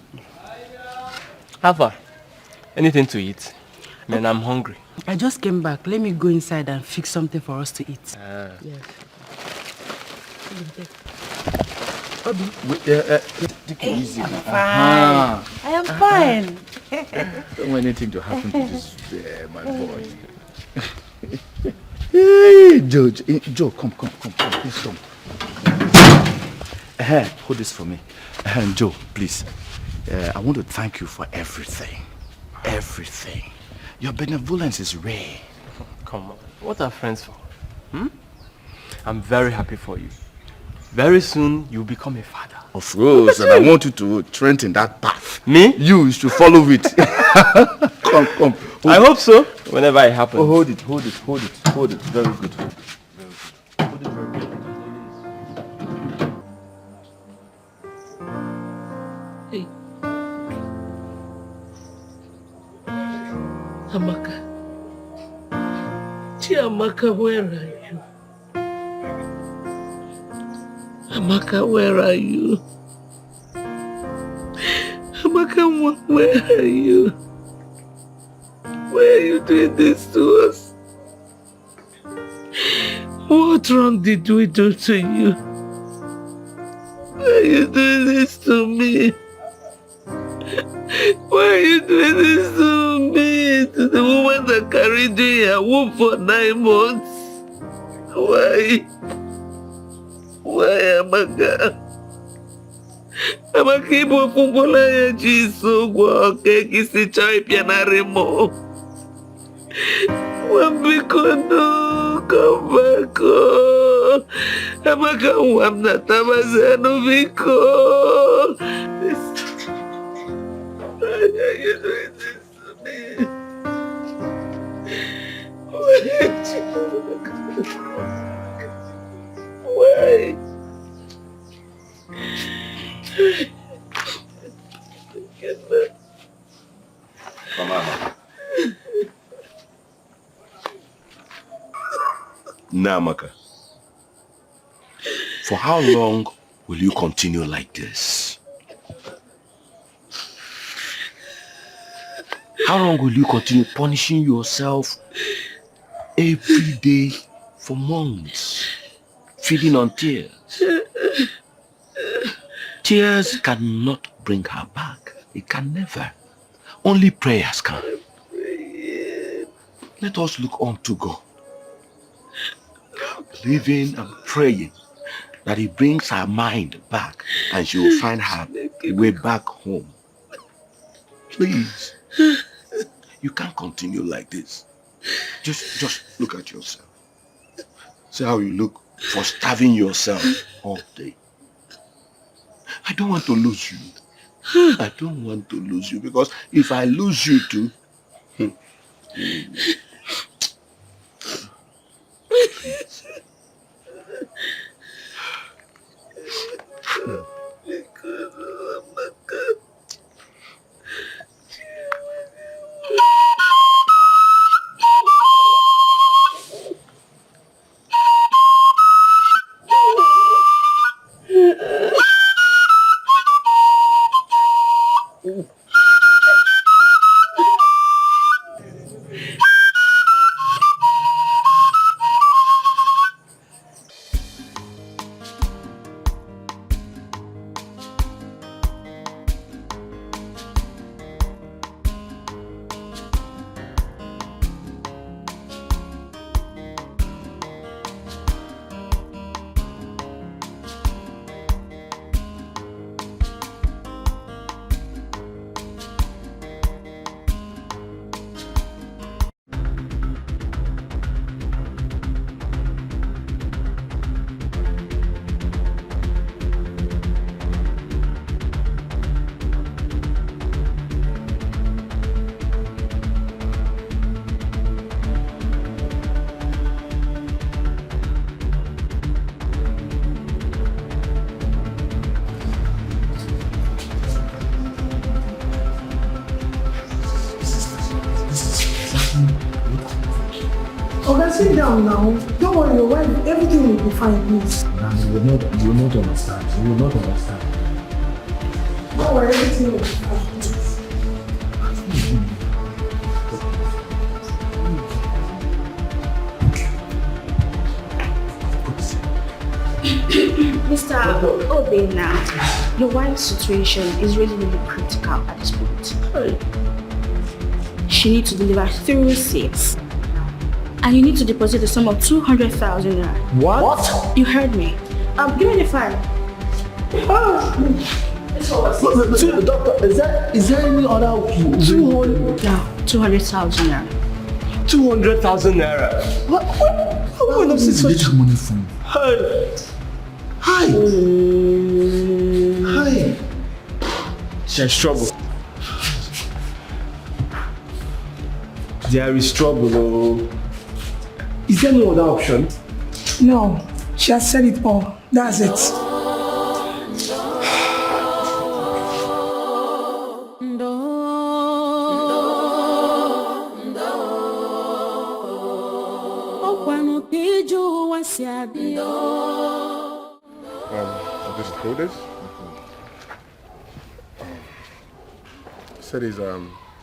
S20: How far? Anything to eat? Man, I'm hungry.
S2: I just came back. Let me go inside and fix something for us to eat. Yes.
S17: Obi. Take it easy.
S2: I'm fine. I am fine.
S17: Don't want anything to happen to this, my boy. Hey, Joe, come, please come. Hold this for me. Joe, please. I want to thank you for everything. Everything. Your benevolence is rare.
S20: Come on. What are friends for? I'm very happy for you. Very soon, you'll become a father.
S17: Of course, and I want you to trend in that path.
S20: Me?
S17: You should follow it. Come.
S20: I hope so, whenever it happens.
S17: Oh, hold it. Very good. Very good. Hold it very good.
S7: Hey. Amaka. Chiamaka, where are you? Amaka, where are you? Amaka, where are you? Why are you doing this to us? What wrong did we do to you? Why are you doing this to me? Why are you doing this to me? To the woman that carried you in her womb for 9 months? Why? Why, Amaka? Amaka, ibo fungola ya jiso gwa keki si chai pianare mo. Wambiko no, come back. Amaka, wamna tamazano biko. Why are you doing this to me? Why?
S3: Namaka, for how long will you continue like this? How long will you continue punishing yourself every day for months, feeding on tears? Tears cannot bring her back. It can never. Only prayers can. Let us look unto God, believing and praying that He brings her mind back and she will find her way back home. Please, you can't continue like this. Just look at yourself. See how you look for starving yourself all day. I don't want to lose you. I don't want to lose you, because if I lose you too, please.
S5: Sit down now. Don't worry, your wife, everything will be fine, please.
S17: You will not understand. You will not understand.
S5: Don't worry, everything will be fine, please.
S21: Mr. Obey now, your wife's situation is really, really critical at this point. She needs to deliver through 6. And you need to deposit the sum of 200,000 naira.
S17: What?
S21: You heard me. Give me the file.
S14: Doctor, is there any other
S21: 200,000 naira.
S20: 200,000 naira. What?
S14: Where did you get that money from? Hi.
S20: There's trouble. There is trouble. Oh. Is there no other option?
S5: No, she has said it all. That's it.
S10: This code is? Said he's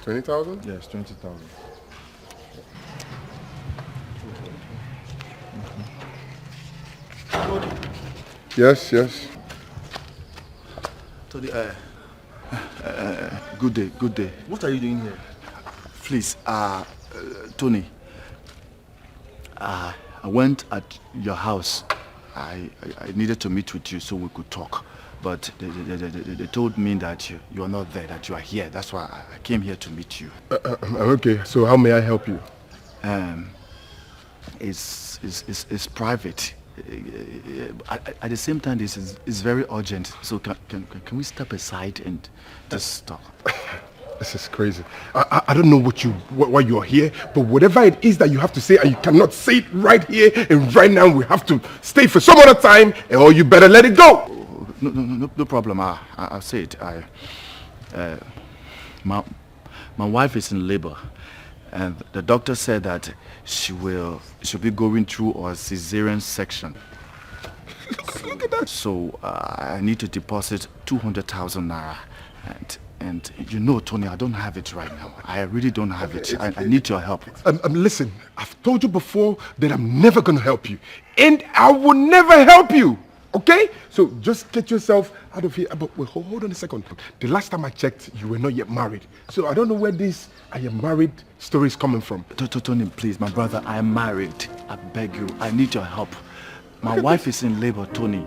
S10: 20,000?
S1: Yes, 20,000.
S10: Yes, yes.
S1: Tony, good day, good day.
S14: What are you doing here?
S1: Please, Tony, I went at your house. I needed to meet with you so we could talk. But they told me that you are not there, that you are here. That's why I came here to meet you.
S10: Okay, so how may I help you?
S1: It's private. At the same time, this is very urgent. So can we step aside and just talk?
S10: This is crazy. I don't know why you are here, but whatever it is that you have to say, and you cannot say it right here and right now, we have to stay for some other time, or you better let it go.
S1: No problem. I'll say it. My wife is in labor, and the doctor said that she'll be going through a cesarean section. Look at that. So I need to deposit 200,000 naira, and you know, Tony, I don't have it right now. I really don't have it. I need your help.
S10: Listen, I've told you before that I'm never going to help you, and I will never help you. Okay? So just get yourself out of here. But wait, hold on a second. The last time I checked, you were not yet married. So I don't know where this I am married story is coming from.
S17: Tony, please, my brother, I am married. I beg you, I need your help. My wife is in labor, Tony.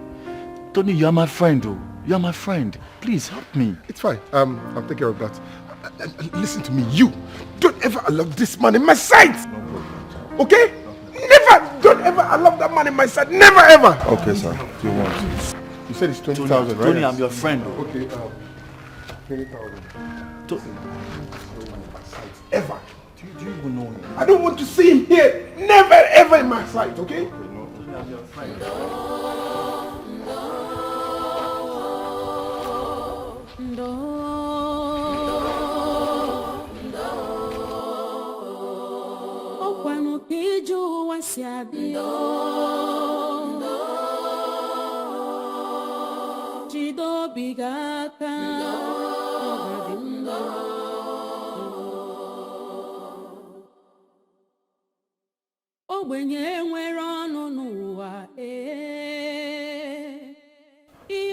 S17: Tony, you are my friend, though. You are my friend. Please help me.
S10: It's fine. I'll take care of that. Listen to me, you. Don't ever allow this man in my sight. Okay? Never. Don't ever allow that man in my sight. Never ever.
S3: Okay, sir. Do you want?
S10: You said it's 20,000, right?
S17: Tony, I'm your friend.
S10: Okay. 20,000. Ever.
S17: Do you even know him?
S10: I don't want to see him here. Never ever in my sight. Okay?
S17: I'm your friend.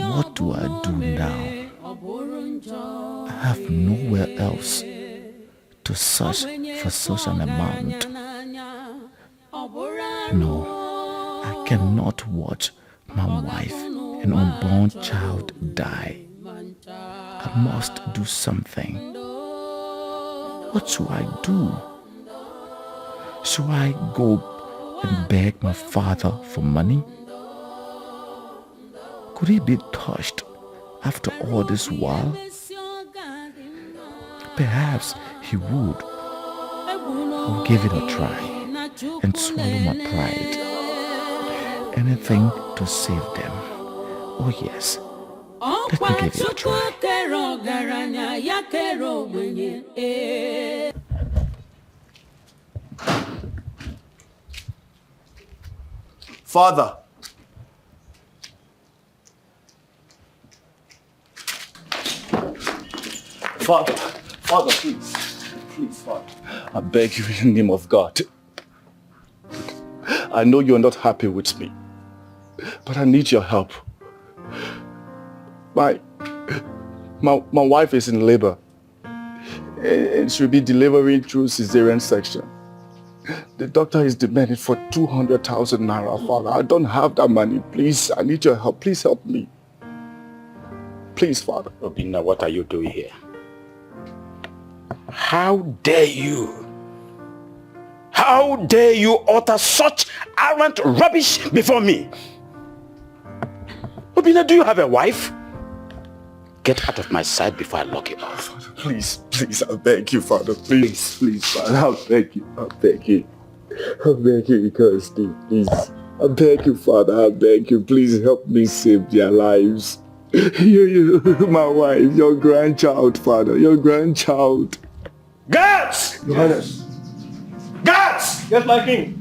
S1: What do I do now? I have nowhere else to search for such an amount. No, I cannot watch my wife and unborn child die. I must do something. What should I do? Should I go and beg my father for money? Could he be touched after all this while? Perhaps he would. I'll give it a try and swallow my pride. Anything to save them. Oh yes, let me give it a try.
S17: Father. Father, please. Please, Father. I beg you in the name of God. I know you're not happy with me, but I need your help. My wife is in labor and she'll be delivering through cesarean section. The doctor is demanding for 200,000 naira, Father. I don't have that money. Please, I need your help. Please help me. Please, Father.
S6: Obina, what are you doing here? How dare you? How dare you utter such arrant rubbish before me? Obina, do you have a wife? Get out of my sight before I lock you up.
S17: Father, please, I beg you, Father. Please, Father, I beg you. I beg you, because please. I beg you, Father, I beg you. Please help me save their lives. You, my wife, your grandchild, Father, your grandchild.
S6: Guards!
S20: Yes.
S6: Guards!
S20: Yes, my king.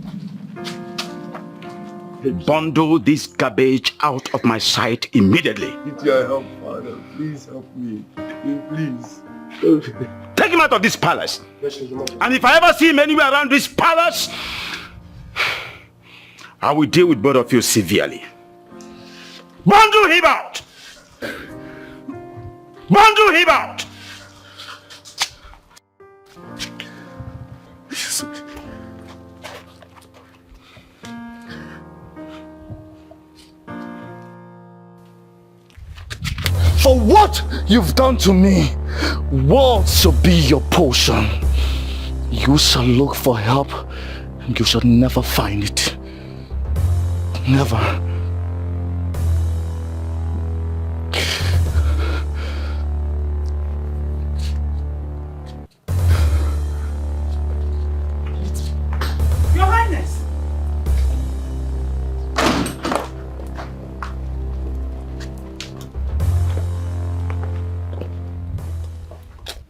S6: Bundle this garbage out of my sight immediately.
S17: Need your help, Father. Please help me. Please.
S6: Take him out of this palace. And if I ever see him anywhere around this palace, I will deal with both of you severely. Bundle him out! Bundle him out!
S17: For what you've done to me, what shall be your portion? You shall look for help, and you shall never find it. Never.
S13: Your Highness!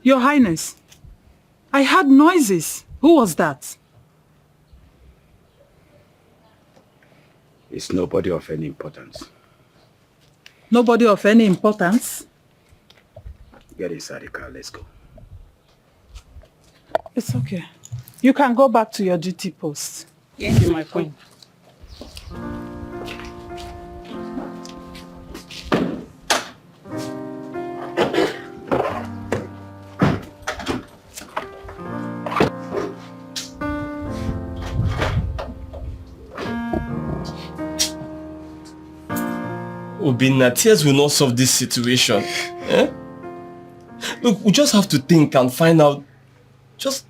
S13: Your Highness, I heard noises. Who was that?
S6: It's nobody of any importance.
S13: Nobody of any importance?
S6: Get inside the car, let's go.
S13: It's okay. You can go back to your duty post.
S18: Yes, my queen.
S20: Obinna, tears will not solve this situation. Eh? Look, we just have to think and find out. Just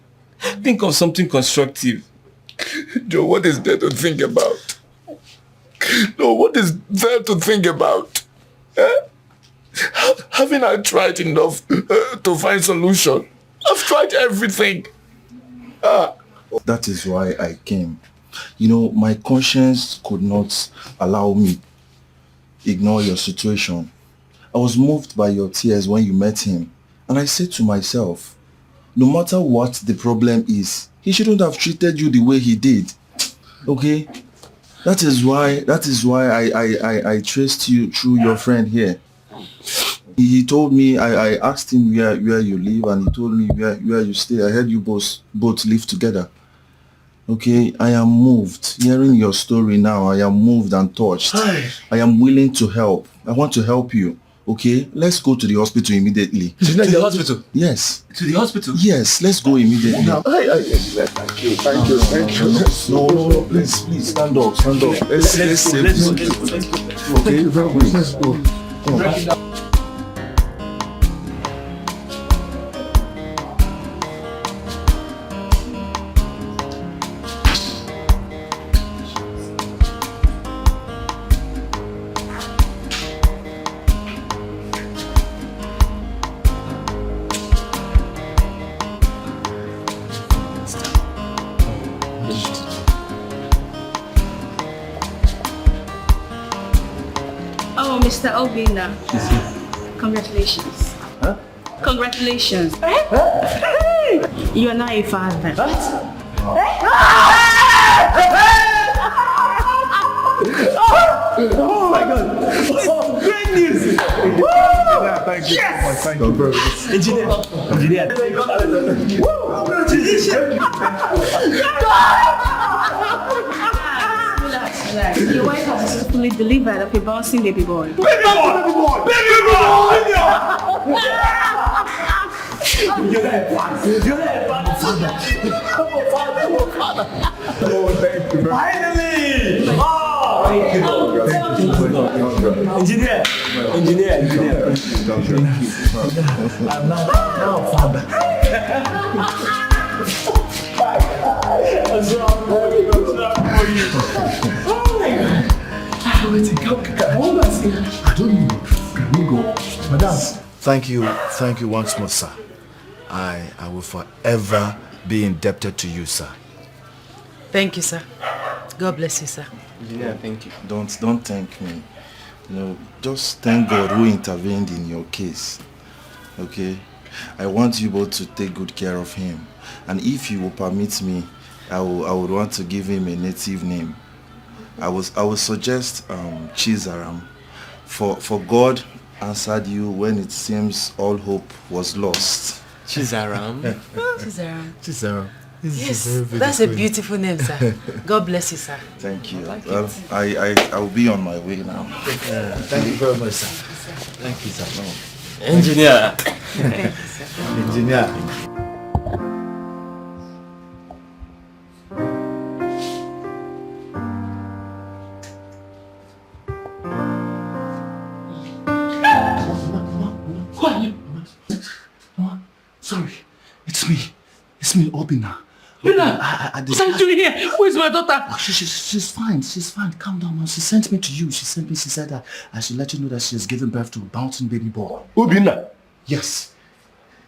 S20: think of something constructive.
S3: Joe, what is there to think about? No, what is there to think about? Eh? Haven't I tried enough to find solution? I've tried everything.
S1: That is why I came. You know, my conscience could not allow me ignore your situation. I was moved by your tears when you met him. And I said to myself, no matter what the problem is, he shouldn't have treated you the way he did. Okay? That is why I traced you through your friend here. He told me, I asked him where you live, and he told me where you stay. I heard you both live together. Okay, I am moved. Hearing your story now, I am moved and touched. I am willing to help. I want to help you. Okay, let's go to the hospital immediately.
S20: To the hospital?
S1: Yes.
S20: To the hospital?
S1: Yes, let's go immediately.
S3: Thank you.
S1: No, please, stand up. Let's save this. Okay, let's go. Come on.
S21: Mr. Obinna, congratulations.
S1: Huh?
S21: Congratulations. You are now a father.
S20: Oh my God! Great news!
S1: Thank you.
S20: Yes!
S1: Thank you, bro.
S20: Engineer.
S21: Relax. Your wife has successfully delivered of a bouncing baby boy.
S20: Baby boy! You're there, father.
S1: Oh, thank you, bro.
S20: Finally! Oh! Thank you. Engineer. I'm now father. What's wrong for you? Oh my God.
S14: I don't know. Can we go? Madam. Thank you once more, sir. I will forever be indebted to you, sir.
S2: Thank you, sir. God bless you, sir.
S20: Yeah, thank you.
S1: Don't thank me. Just thank God who intervened in your case. Okay? I want you both to take good care of him. And if you will permit me, I would want to give him a native name. I would suggest Chizaram. For God answered you when it seems all hope was lost.
S20: Chizaram?
S14: Chizaram.
S2: Yes, that's a beautiful name, sir. God bless you, sir.
S1: Thank you. Well, I will be on my way now.
S14: Thank you very much, sir. Thank you, sir.
S20: No. Engineer.
S14: Engineer.
S20: Who are you?
S14: No, sorry. It's me, Obinna.
S20: What are you doing here? Who is my daughter?
S14: Oh, she's fine. Calm down, man. She sent me to you. She said that I should let you know that she has given birth to a bouncing baby boy.
S20: Obinna?
S14: Yes.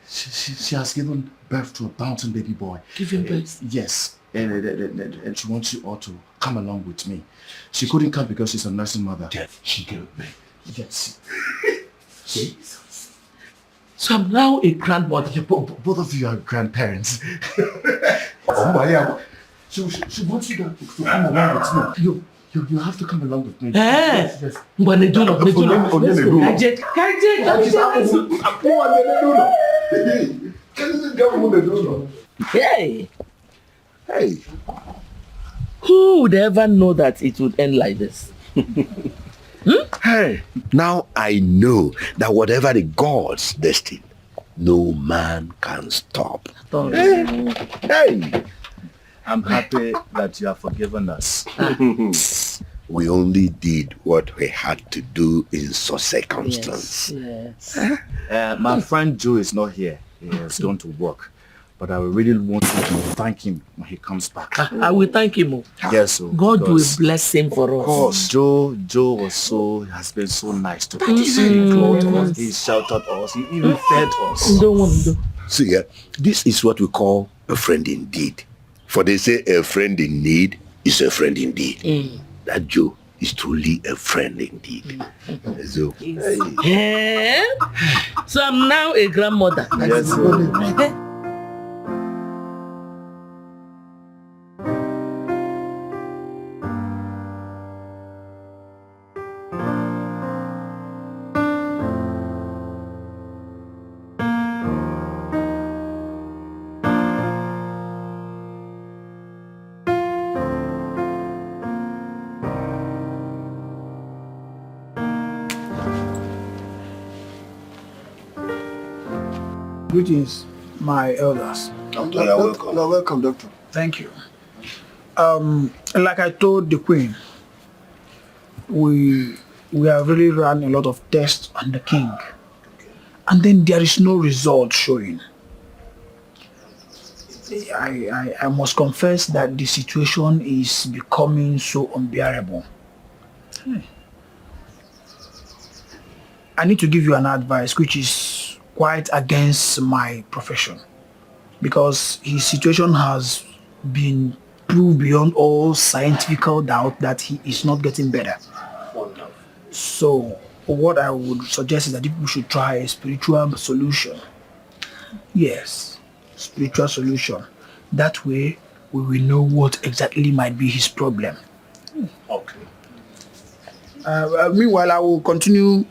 S14: She has given birth to a bouncing baby boy.
S20: Giving birth?
S14: Yes. And she wants you all to come along with me. She couldn't come because she's a nursing mother.
S20: She gave me.
S14: Yes.
S20: Jesus. So I'm now a grandmother.
S14: Both of you are grandparents. She wants you to come along with me. You have to come along with me.
S20: Yes. Hey. Who would ever know that it would end like this?
S4: Hey, now I know that whatever the gods destined, no man can stop.
S14: Hey! I'm happy that you have forgiven us.
S4: we only did what we had to do in such circumstance.
S17: Yes. My friend Joe is not here. He has gone to work. But I really want you to thank him when he comes back.
S19: I will thank him.
S17: Yes, so
S19: God will bless him for us.
S17: Of course, Joe has been so nice to us.
S19: He
S17: clothed us, he sheltered us, he even fed us.
S4: See, this is what we call a friend indeed. For they say a friend in need is a friend indeed. That Joe is truly a friend indeed. So,
S19: so I'm now a grandmother.
S17: Yes,
S15: Greetings, my elders.
S4: Doctor, you're welcome.
S15: You're welcome, Doctor. Thank you. Like I told the Queen, we have really run a lot of tests on the King, and then there is no result showing. I must confess that the situation is becoming so unbearable. I need to give you an advice which is quite against my profession, because his situation has been proved beyond all scientific doubt that he is not getting better. So what I would suggest is that people should try a spiritual solution. Yes, spiritual solution. That way we will know what exactly might be his problem.
S4: Okay.
S15: Meanwhile, I will continue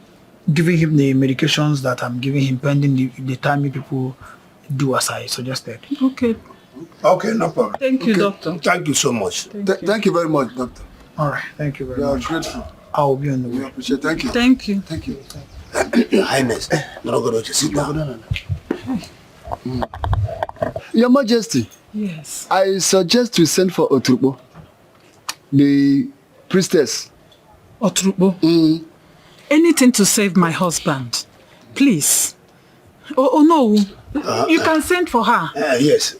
S15: giving him the medications that I'm giving him pending the time you people do as I suggested.
S13: Okay.
S4: Okay, no problem.
S13: Thank you, Doctor.
S4: Thank you so much.
S15: Thank you very much, Doctor. All right, thank you very much.
S22: We are grateful.
S15: I will be on the way.
S22: We appreciate. Thank you.
S13: Thank you.
S22: Thank you.
S4: Your Highness, sit down.
S22: Your Majesty.
S13: Yes.
S22: I suggest we send for Otrubo, the priestess.
S13: Otrubo? Anything to save my husband. Please. Oh no. You can send for her.
S4: Yes.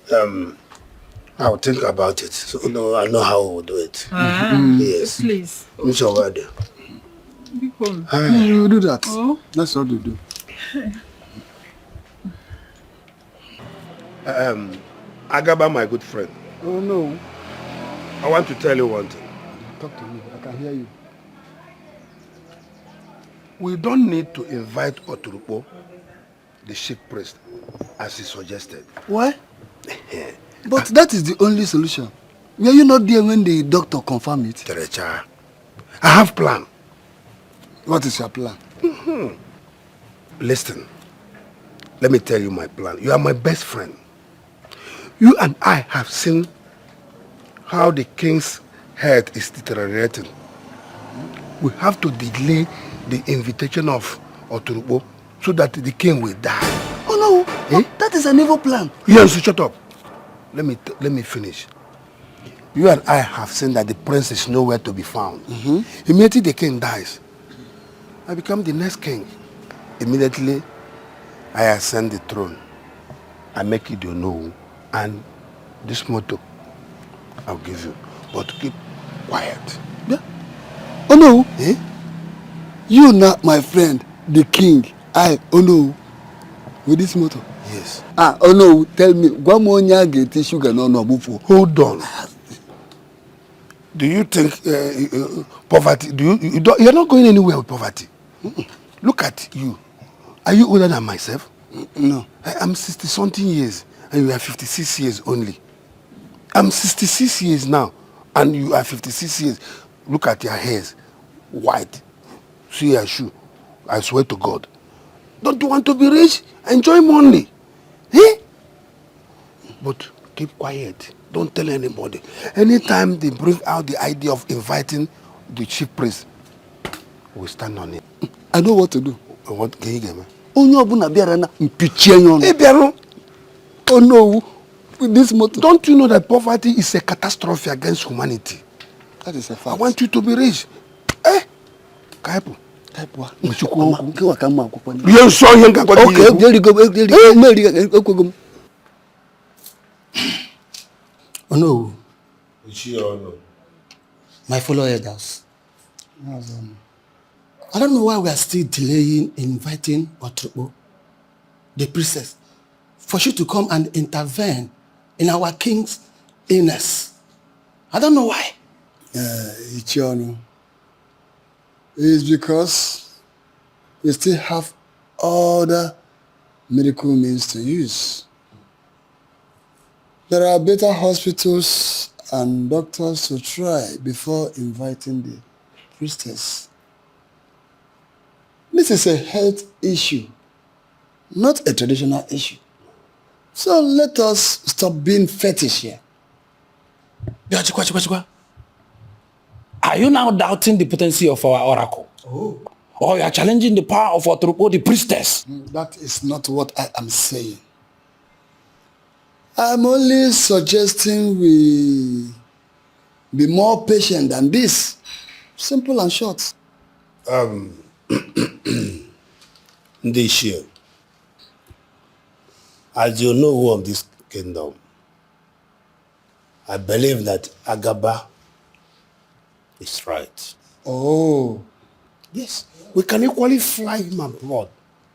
S4: I'll think about it. So no, I know how we'll do it. Yes.
S13: Please.
S4: Which over there?
S22: We will do that.
S13: Oh.
S22: That's what we do.
S3: Agaba, my good friend.
S22: Oh no.
S3: I want to tell you one thing.
S22: Talk to me. I can hear you.
S3: We don't need to invite Oturupo, the chief priest, as he suggested.
S22: Why? But that is the only solution. Were you not there when the doctor confirmed it?
S3: Terecha, I have a plan.
S22: What is your plan?
S3: Listen, let me tell you my plan. You are my best friend. You and I have seen how the king's health is deteriorating. We have to delay the invitation of Oturupo so that the king will die.
S22: Oh no, that is an evil plan.
S3: Yes, shut up. Let me finish. You and I have seen that the prince is nowhere to be found. Immediately the king dies, I become the next king. Immediately, I ascend the throne. I make it your know, and this motto I'll give you. But keep quiet.
S22: Yeah. Oh no. You not my friend, the king. Oh no. With this motto.
S3: Yes.
S22: Oh no. Tell me. Get sugar no before.
S3: Hold on. Do you think poverty? You're not going anywhere with poverty. Look at you. Are you older than myself?
S22: No.
S3: I'm 60-something years, and you are 56 years only. I'm 66 years now, and you are 56 years. Look at your hairs, white. See your shoe. I swear to God. Don't you want to be rich? Enjoy money. But keep quiet. Don't tell anybody. Anytime they bring out the idea of inviting the chief priest, we stand on it.
S22: I know what to do.
S3: What can you get me?
S22: Oh no. With this motto.
S3: Don't you know that poverty is a catastrophe against humanity?
S22: That is a fact.
S10: I want you to be rich. Eh? Kaipo.
S22: Kaipo.
S10: You saw him.
S22: Okay, there you go. Oh no. My fellow elders. I don't know why we are still delaying inviting Otropo, the priestess, for you to come and intervene in our king's illness. I don't know why. Ichiono. It's because we still have other medical means to use. There are better hospitals and doctors to try before inviting the priestess. This is a health issue, not a traditional issue. So let us stop being fetish here.
S8: Are you now doubting the potency of our oracle?
S22: Oh.
S8: Or you are challenging the power of Otropo, the priestess?
S22: That is not what I am saying. I'm only suggesting we be more patient than this. Simple and short.
S12: This year, as you know who of this kingdom, I believe that Agaba is right.
S22: Oh.
S12: Yes, we can equally fly him abroad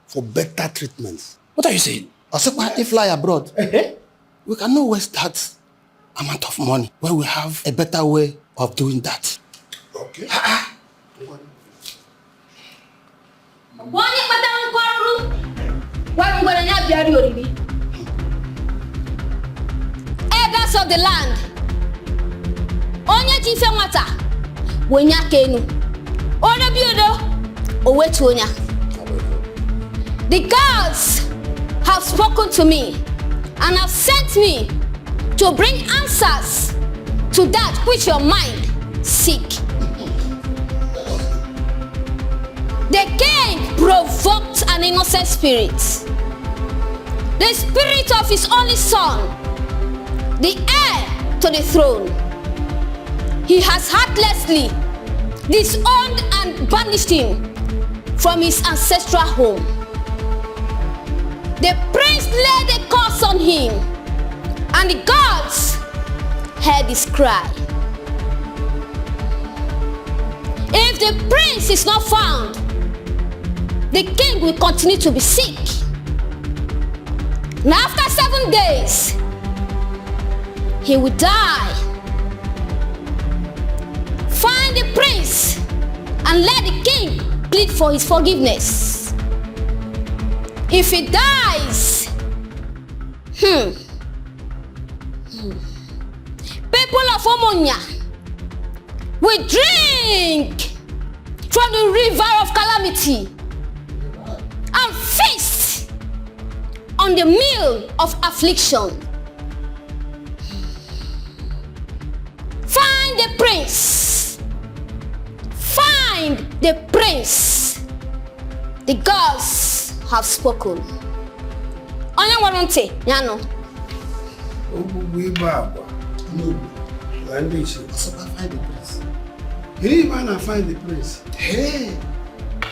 S12: for better treatments.
S8: What are you saying?
S22: If we fly abroad, we cannot waste that amount of money when we have a better way of doing that.
S12: Okay.
S23: Elders of the land, onye jife nwata, wonya kenu, ono biodo, owetu onya. The gods have spoken to me and have sent me to bring answers to that which your mind seek. The king provoked an innocent spirit, the spirit of his only son, the heir to the throne. He has heartlessly disowned and banished him from his ancestral home. The prince laid a curse on him, and the gods heard his cry. If the prince is not found, the king will continue to be sick. And after 7 days, he will die. Find the prince and let the king plead for his forgiveness. If he dies, people of Omonia will drink from the river of calamity and feast on the meal of affliction. Find the prince. Find the prince. The gods have spoken. Onye warranty, Yano.
S12: We Baba. No. And this is find the prince. He wanna find the prince. Hey!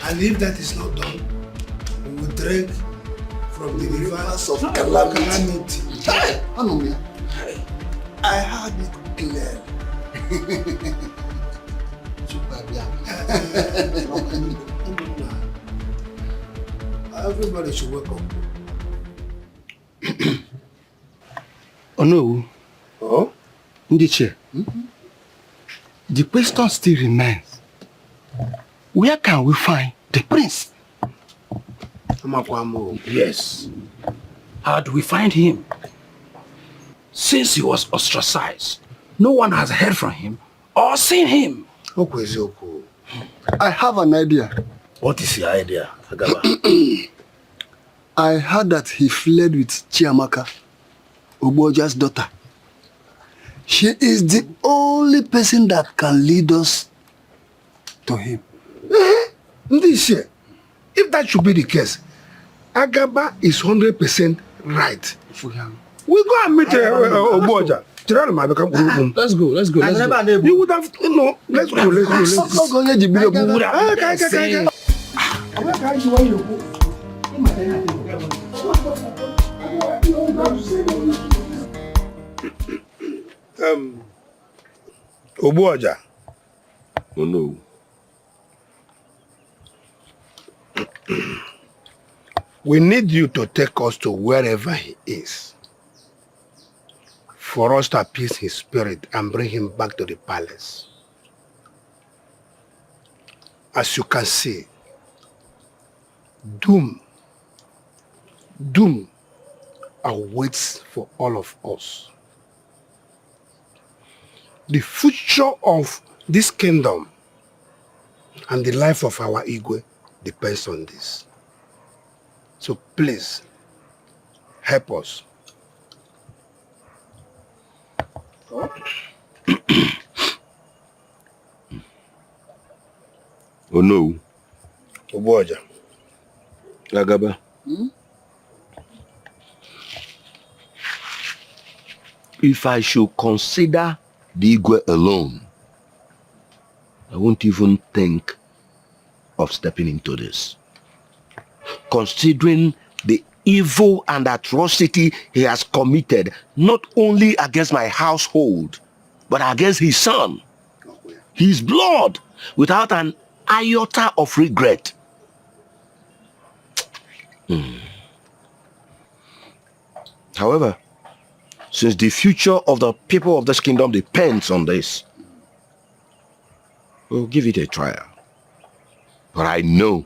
S12: And if that is not done, we will drink from the rivers of calamity.
S22: Hey! Anomia. I heard it clear.
S12: Everybody should wake up.
S22: Oh no.
S12: Oh?
S22: Ndiche. The question still remains. Where can we find the prince?
S8: Yes. How do we find him? Since he was ostracized, no one has heard from him or seen him.
S22: I have an idea.
S12: What is your idea, Agaba?
S22: I heard that he fled with Chiamaka, Uboja's daughter. She is the only person that can lead us to him.
S12: If that should be the case, Agaba is 100% right. We go and meet Oboja.
S8: Let's go.
S12: You would have, no, let's go.
S10: Obuaja.
S3: Oh no.
S10: We need you to take us to wherever he is, for us to appease his spirit and bring him back to the palace. As you can see, doom awaits for all of us. The future of this kingdom and the life of our Igwe depends on this. So please, help us.
S3: Oh no.
S10: Obuaja.
S3: Agaba. If I should consider the Igwe alone, I won't even think of stepping into this. Considering the evil and atrocity he has committed, not only against my household, but against his son, his blood, without an iota of regret. However, since the future of the people of this kingdom depends on this, we'll give it a trial. But I know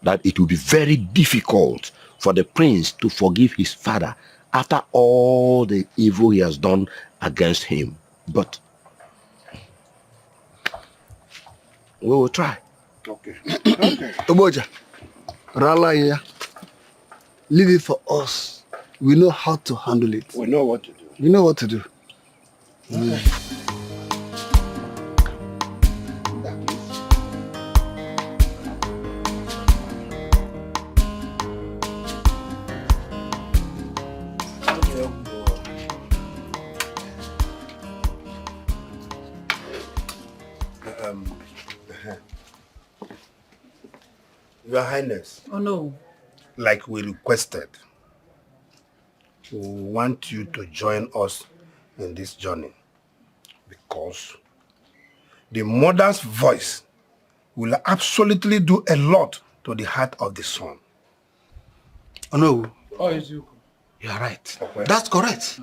S3: that it will be very difficult for the prince to forgive his father after all the evil he has done against him. But we will try.
S12: Okay. Obuaja, Rala, leave it for us. We know how to handle it.
S10: We know what to do.
S12: We know what to do.
S10: Okay. Your Highness.
S13: Oh no.
S10: Like we requested, we want you to join us in this journey because the mother's voice will absolutely do a lot to the heart of the son.
S12: Oh no.
S8: Oh, you
S10: are right.
S12: That's correct.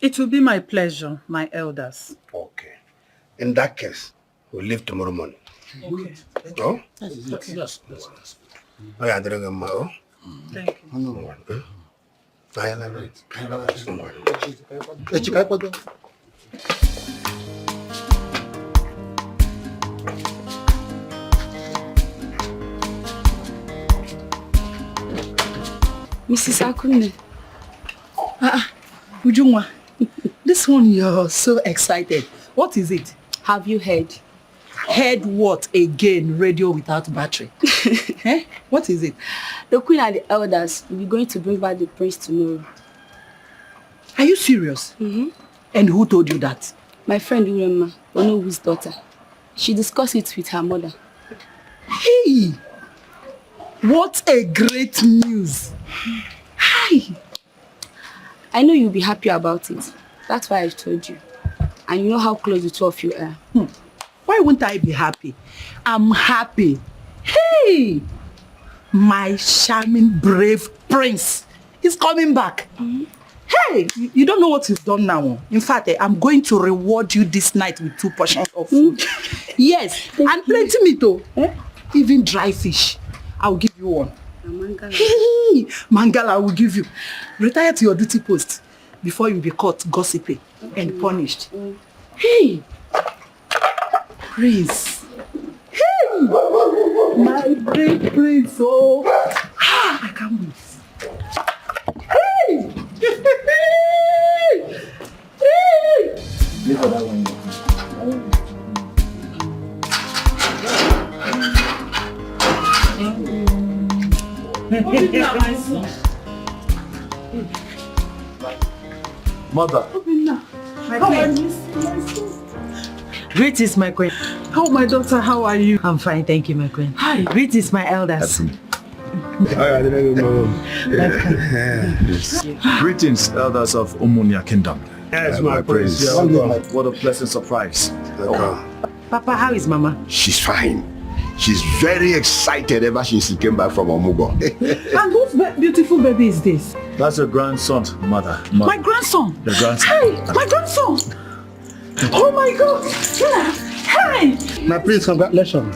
S13: It will be my pleasure, my elders.
S10: Okay. In that case, we'll leave tomorrow morning.
S13: Okay.
S10: Oh?
S13: Okay.
S8: Yes.
S10: Oh, yeah, Thank
S12: you.
S21: Mrs. Akunne.
S2: Ujungwa, this one you're so excited. What is it?
S21: Have you heard?
S2: Heard what again? Radio without battery. Eh? What is it?
S21: The queen and the elders will be going to bring back the prince tomorrow.
S2: Are you serious?
S21: Mm-hmm.
S2: And who told you that?
S21: My friend Urema, Onowu's daughter. She discussed it with her mother.
S2: Hey! What a great news! Hi!
S21: I know you'll be happy about it. That's why I told you. And you know how close the two of you are.
S2: Why wouldn't I be happy? I'm happy. Hey! My charming, brave prince is coming back.
S21: Mm-hmm.
S2: Hey! You don't know what he's done now. In fact, I'm going to reward you this night with 2 portions of food. Yes, and plenty meat too. Even dry fish. I'll give you one. Hey! Mangala, I will give you. Retire to your duty post before you be caught gossiping and punished. Hey! Prince. Hey! My great prince. Oh! I can't wait. Hey! Hey!
S12: Leave for that one.
S17: Mother.
S13: My queen.
S20: Greetings, my queen.
S13: Oh, my daughter, how are you?
S20: I'm fine, thank you, my queen.
S13: Hi.
S20: Greetings, my elders.
S17: Greetings, elders of Umunia Kingdom.
S10: Yes, my prince.
S17: What a pleasant surprise.
S20: Papa, how is Mama?
S3: She's fine. She's very excited ever since she came back from Omugo.
S13: And whose beautiful baby is this?
S17: That's your grandson, mother.
S13: My grandson.
S17: The grandson.
S13: Hey, my grandson. Oh my God. Yeah. Hi.
S22: My prince, congratulations.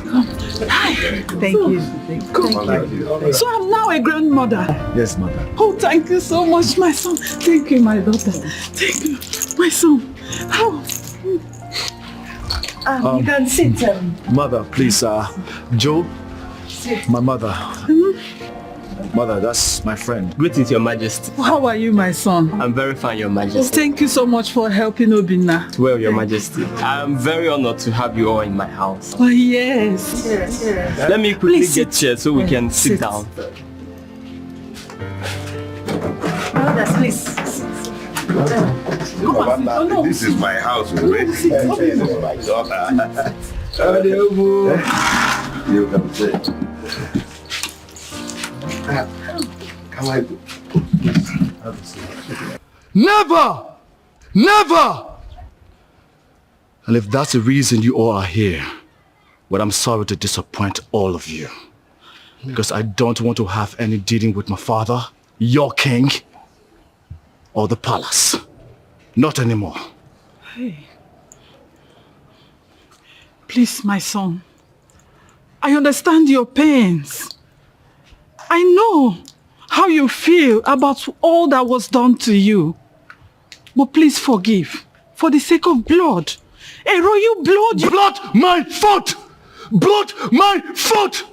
S13: Hi.
S20: Thank you.
S13: Thank you. So I'm now a grandmother.
S17: Yes, mother.
S13: Oh, thank you so much, my son. Thank you, my daughter. Thank you, my son. Oh.
S20: You can sit.
S17: Mother, please, Joe, my mother. Mother, that's my friend.
S20: Greetings, Your Majesty.
S13: How are you, my son?
S20: I'm very fine, Your Majesty.
S13: Thank you so much for helping Obinna.
S20: Well, Your Majesty, I'm very honored to have you all in my house.
S13: Oh, yes.
S20: Let me quickly get chair so we can sit down. Elders, please.
S3: This is my house already. This is my daughter. You can sit.
S17: Never! Never! And if that's the reason you all are here, well, I'm sorry to disappoint all of you. Because I don't want to have any dealing with my father, your king, or the palace. Not anymore.
S13: Hey. Please, my son. I understand your pains. I know how you feel about all that was done to you. But please forgive. For the sake of blood. A royal blood.
S17: Blood, my foot! Blood, my foot!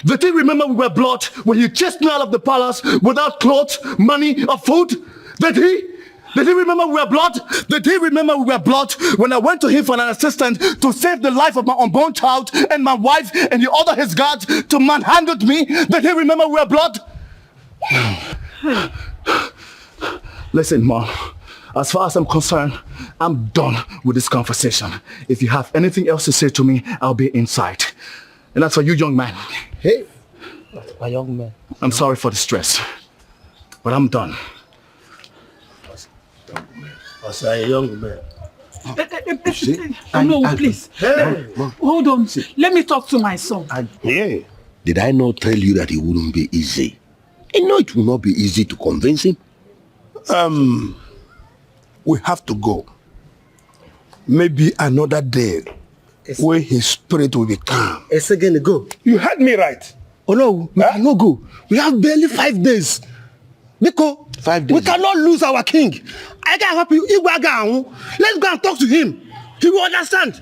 S17: Did he remember we were blood when he chased me out of the palace without clothes, money, or food? Did he? Did he remember we were blood? Did he remember we were blood when I went to him for an assistant to save the life of my unborn child and my wife, and he ordered his guards to manhandle me? Did he remember we were blood? Listen, Mom. As far as I'm concerned, I'm done with this conversation. If you have anything else to say to me, I'll be inside. And that's for you, young man.
S20: Hey, my young man.
S17: I'm sorry for the stress, but I'm done.
S20: As a young man.
S13: No, please. Hold on. Let me talk to my son.
S3: Yeah. Did I not tell you that it wouldn't be easy? I know it will not be easy to convince him.
S12: We have to go. Maybe another day where his spirit will be calm.
S22: A second ago.
S12: You heard me right.
S22: Oh no, we cannot go. We have barely 5 days. Because
S3: 5 days.
S22: we cannot lose our king. I can help you. Let's go and talk to him. He will understand.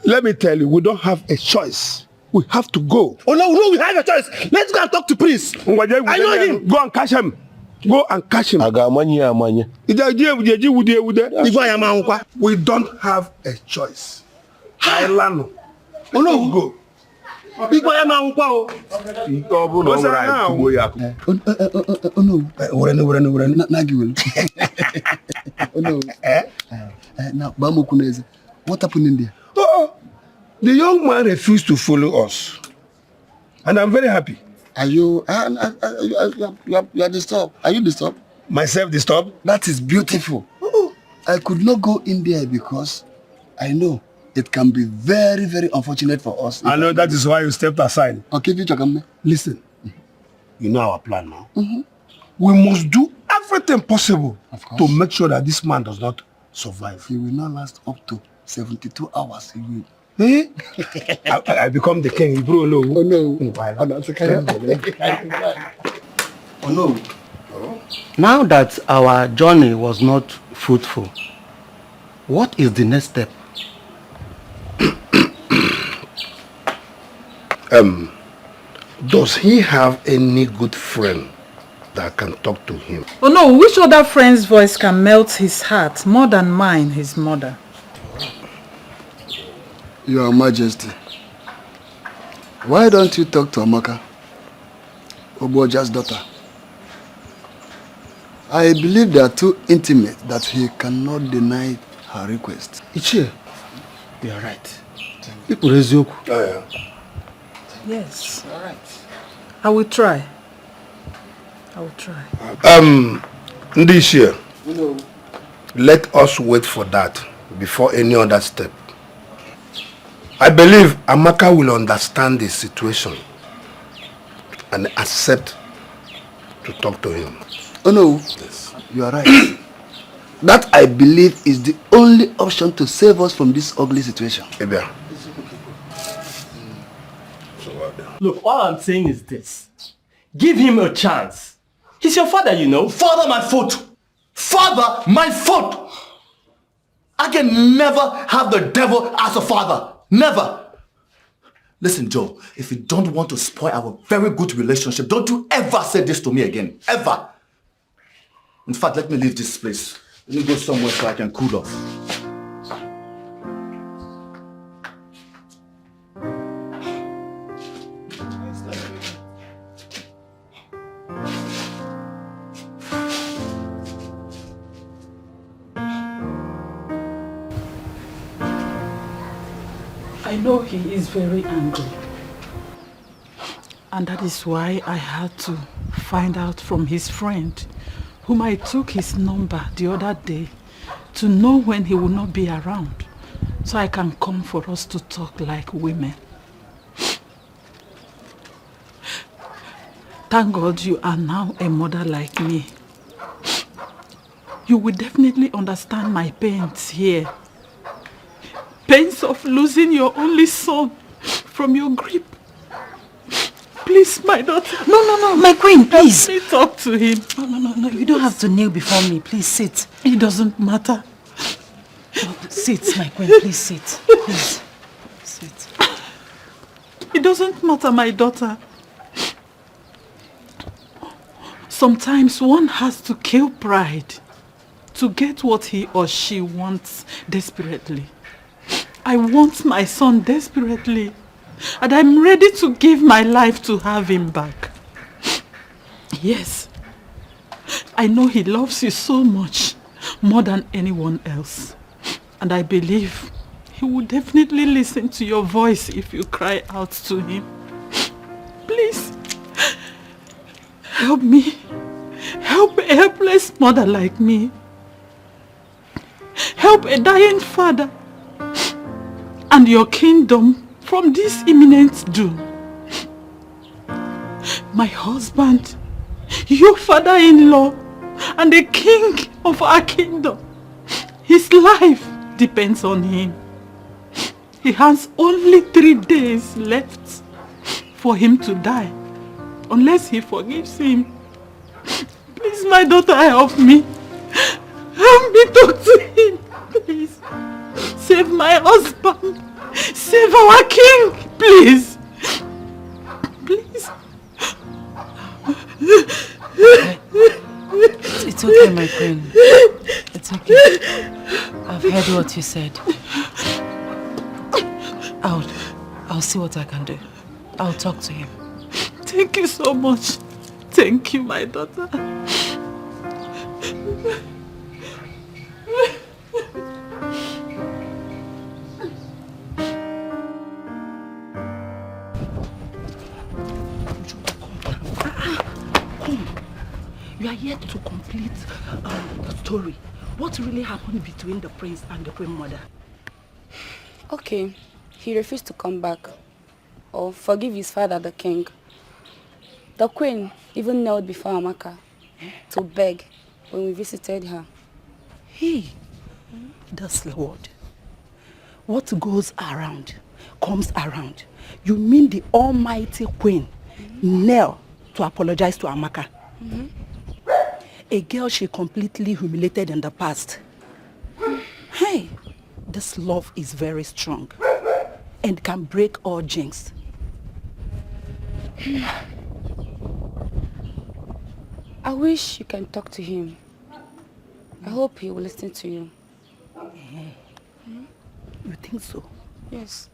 S12: Let me tell you, we don't have a choice. We have to go.
S22: Oh no, we have a choice. Let's go and talk to Prince. I know him.
S12: Go and catch him. Go and catch him. We don't have a choice. Oh no, go.
S22: Oh no. Now, what happened in there?
S12: The young man refused to follow us. And I'm very happy.
S22: Are you you are disturbed? Are you disturbed?
S12: Myself disturbed?
S22: That is beautiful. I could not go in there because I know it can be very, very unfortunate for us.
S12: I know that is why you stepped aside.
S22: Okay,
S12: listen. You know our plan now. We must do everything possible to make sure that this man does not survive.
S22: He will not last up to 72 hours. He will.
S12: Eh? I become the king, bro. No.
S22: Oh no. Oh no. Now that our journey was not fruitful, what is the next step?
S12: Does he have any good friend that can talk to him?
S13: Oh no, which other friend's voice can melt his heart more than mine, his mother?
S22: Your Majesty, why don't you talk to Amaka, Oboja's daughter? I believe they are too intimate that he cannot deny her request.
S8: Ichie, you are right. Oh,
S22: yeah.
S13: Yes. All right. I will try. I will try.
S12: This year, let us wait for that before any other step. I believe Amaka will understand the situation and accept to talk to him.
S22: Oh no, yes. You are right. That I believe is the only option to save us from this ugly situation.
S12: Ebia.
S20: Look, all I'm saying is this. Give him a chance. He's your father, you know.
S14: Father, my foot! Father, my foot! I can never have the devil as a father. Never. Listen, Joe, if you don't want to spoil our very good relationship, don't you ever say this to me again. Ever. In fact, let me leave this place. Let me go somewhere so I can cool off.
S13: I know he is very angry. And that is why I had to find out from his friend, whom I took his number the other day, to know when he will not be around, so I can come for us to talk like women. Thank God you are now a mother like me. You will definitely understand my pains here. Pains of losing your only son from your grip. Please, my daughter.
S2: No, my queen, please.
S13: Let me talk to him.
S2: No, you don't have to kneel before me. Please sit.
S13: It doesn't matter.
S2: No, sit, my queen, please sit. Please, sit.
S13: It doesn't matter, my daughter. Sometimes one has to kill pride to get what he or she wants desperately. I want my son desperately, and I'm ready to give my life to have him back. Yes, I know he loves you so much, more than anyone else. And I believe he will definitely listen to your voice if you cry out to him. Please, help me. Help a helpless mother like me. Help a dying father and your kingdom from this imminent doom. My husband, your father-in-law, and the king of our kingdom, his life depends on him. He has only 3 days left for him to die, unless he forgives him. Please, my daughter, help me. Help me talk to him, please. Save my husband. Save our king, please. Please.
S2: It's okay, my queen. It's okay. I've heard what you said. I'll see what I can do. I'll talk to him.
S13: Thank you so much. Thank you, my daughter.
S2: You are yet to complete the story. What really happened between the prince and the queen mother?
S23: Okay, he refused to come back or forgive his father, the king. The queen even knelt before Amaka to beg when we visited her.
S2: Hey, that's the word. What goes around comes around. You mean the almighty queen knelt to apologize to Amaka? A girl she completely humiliated in the past. Hey, this love is very strong and can break all jinx.
S23: I wish you can talk to him. I hope he will listen to you.
S2: You think so?
S23: Yes.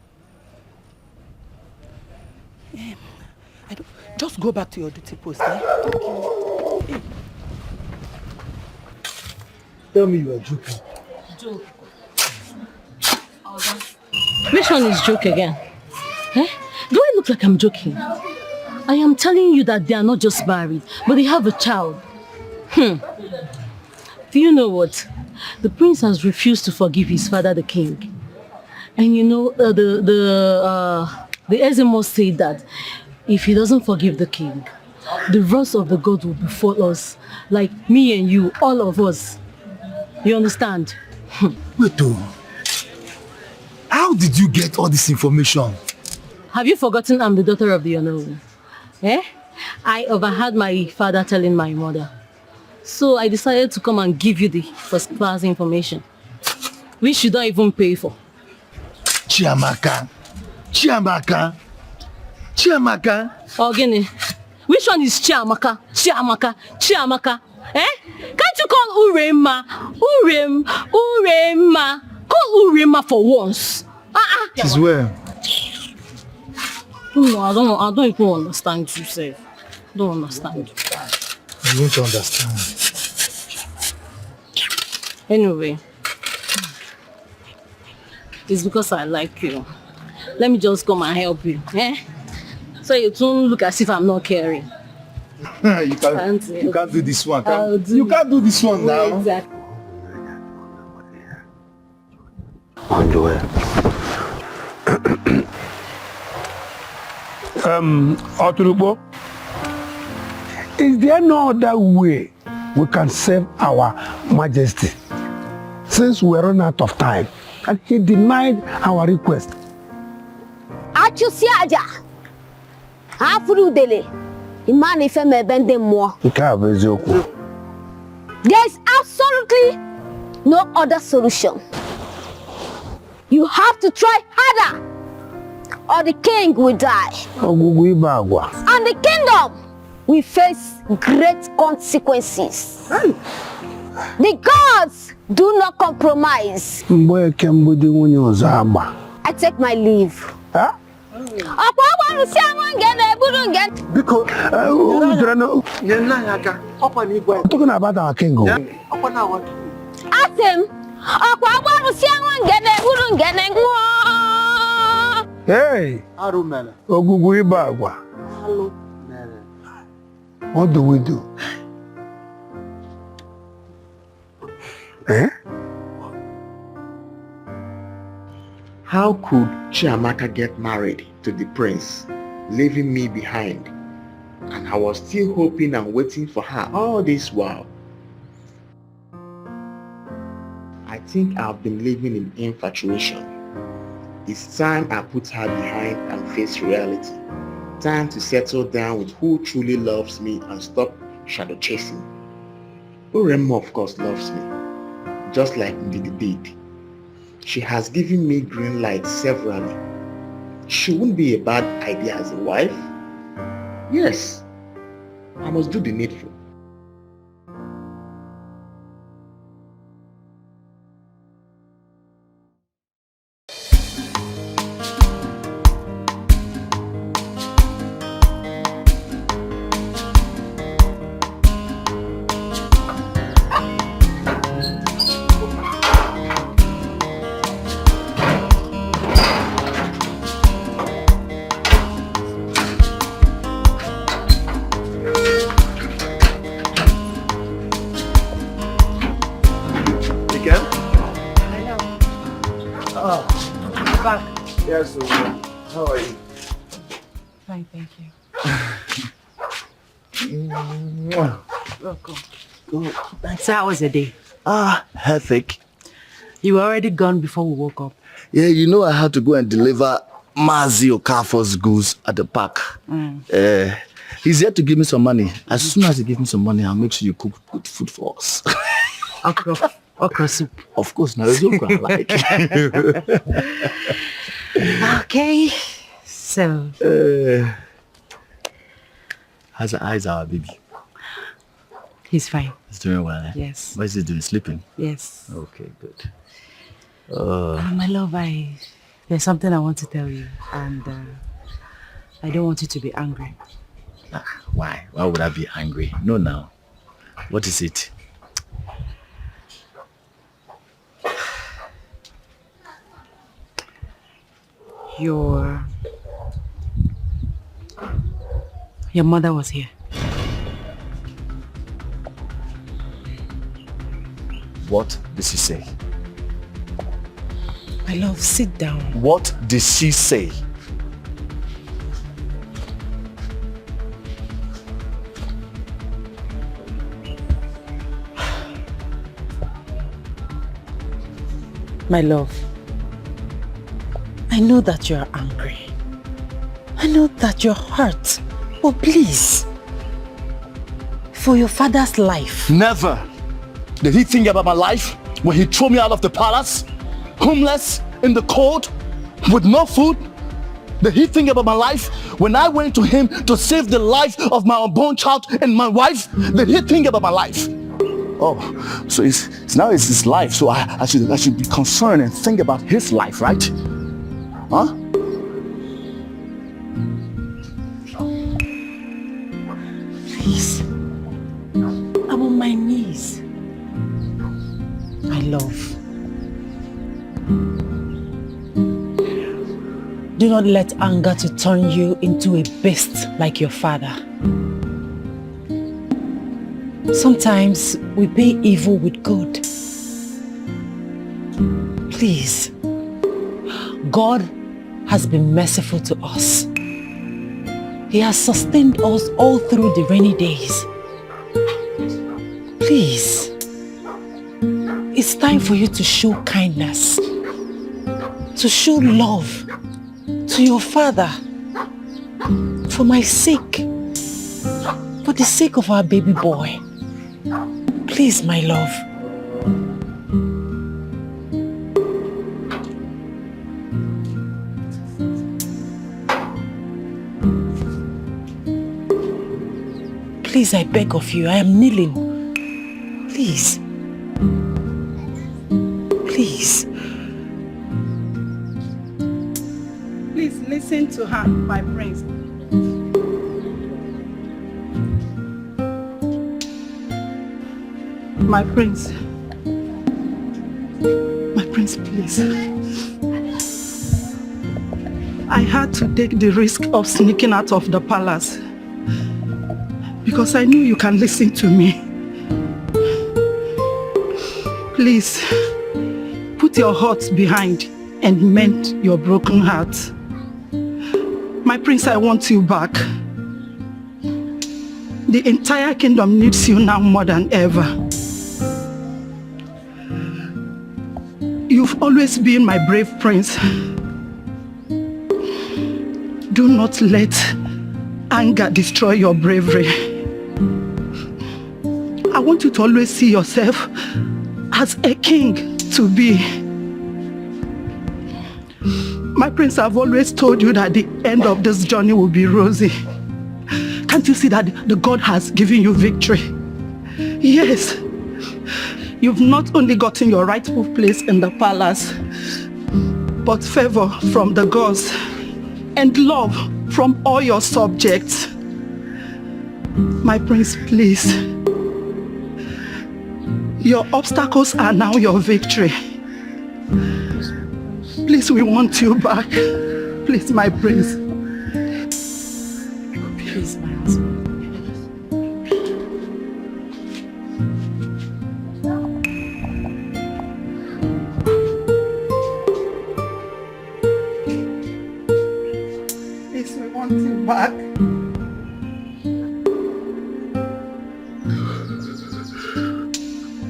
S2: Just go back to your duty post, eh?
S23: Okay.
S12: Tell me you are joking.
S9: Joke. Which one is joke again? Eh? Do I look like I'm joking? I am telling you that they are not just married, but they have a child. Do you know what? The prince has refused to forgive his father, the king. And you know, the Ezemo said that if he doesn't forgive the king, the wrath of the god will befall us, like me and you, all of us. You understand?
S12: Wait, how did you get all this information?
S9: Have you forgotten I'm the daughter of the unknown? Eh? I overheard my father telling my mother. So I decided to come and give you the first class information, which you don't even pay for.
S12: Chiamaka.
S9: Ogini, which one is Chiamaka? Eh? Can't you call Urema? Urema. Call Urema for once.
S12: She's well.
S9: No, I don't even understand you, sir. Don't understand.
S12: You won't understand.
S9: Anyway, it's because I like you. Let me just come and help you. Eh? So you don't look as if I'm not caring.
S12: You can't do this one. You can't do this one now.
S9: Exactly.
S11: Oturubo, is there no other way we can serve our majesty? Since we run out of time and he denied our request.
S23: Achusiaja. Afurudele. Imani feme bende mo. There is absolutely no other solution. You have to try harder, or the king will die. And the kingdom will face great consequences. The gods do not compromise. I take my leave.
S11: Talking about our king.
S23: Ask him.
S11: Hey, what do we do? Eh?
S16: How could Chiamaka get married to the prince, leaving me behind? And I was still hoping and waiting for her all this while. I think I've been living in infatuation. It's time I put her behind and face reality. Time to settle down with who truly loves me and stop shadow chasing. Uremma of course loves me, just like Ndidi did. She has given me green light severally. She wouldn't be a bad idea as a wife. Yes, I must do the needful.
S24: Yes, how are you?
S2: Fine, thank you.
S24: Welcome.
S2: Good. So how was the day?
S14: Hectic.
S2: You were already gone before we woke up.
S14: Yeah, you know I had to go and deliver Mazi Okafor's goods at the park. He's here to give me some money. As soon as he gives me some money, I'll make sure you cook good food for us.
S2: Okra soup.
S14: Of course, now it's okra I like.
S2: Okay, so...
S14: how's our baby?
S2: He's fine.
S14: He's doing well, eh?
S2: Yes.
S14: What is he doing? Sleeping?
S2: Yes.
S14: Okay, good.
S2: My love, there's something I want to tell you, and I don't want you to be angry.
S14: Why? Why would I be angry? No, now. What is it?
S2: Your mother was here.
S17: What did she say?
S2: My love, sit down.
S17: What did she say?
S2: My love, I know that you're angry. I know that you're hurt. But please, for your father's life.
S17: Never did he think about my life when he threw me out of the palace, homeless, in the cold, with no food. Did he think about my life when I went to him to save the life of my unborn child and my wife? Did he think about my life? Oh, so now it's his life, so I should be concerned and think about his life, right? Huh?
S2: Please, I'm on my knees. My love, do not let anger to turn you into a beast like your father. Sometimes we pay evil with good. Please, God has been merciful to us. He has sustained us all through the rainy days. Please, it's time for you to show kindness, to show love to your father, for my sake, for the sake of our baby boy. Please, my love. Please, I beg of you, I am kneeling. Please. Please.
S15: Please listen to her, my prince. My prince. My prince, please. I had to take the risk of sneaking out of the palace because I knew you can listen to me. Please, put your heart behind and mend your broken heart. My prince, I want you back. The entire kingdom needs you now more than ever. You've always been my brave prince. Do not let anger destroy your bravery. I want you to always see yourself as a king to be. My prince, I've always told you that the end of this journey will be rosy. Can't you see that the God has given you victory? Yes. You've not only gotten your rightful place in the palace, but favor from the gods and love from all your subjects. My prince, please. Your obstacles are now your victory. Please, we want you back. Please, my prince.
S2: Please, my husband.
S15: Please, we want you back.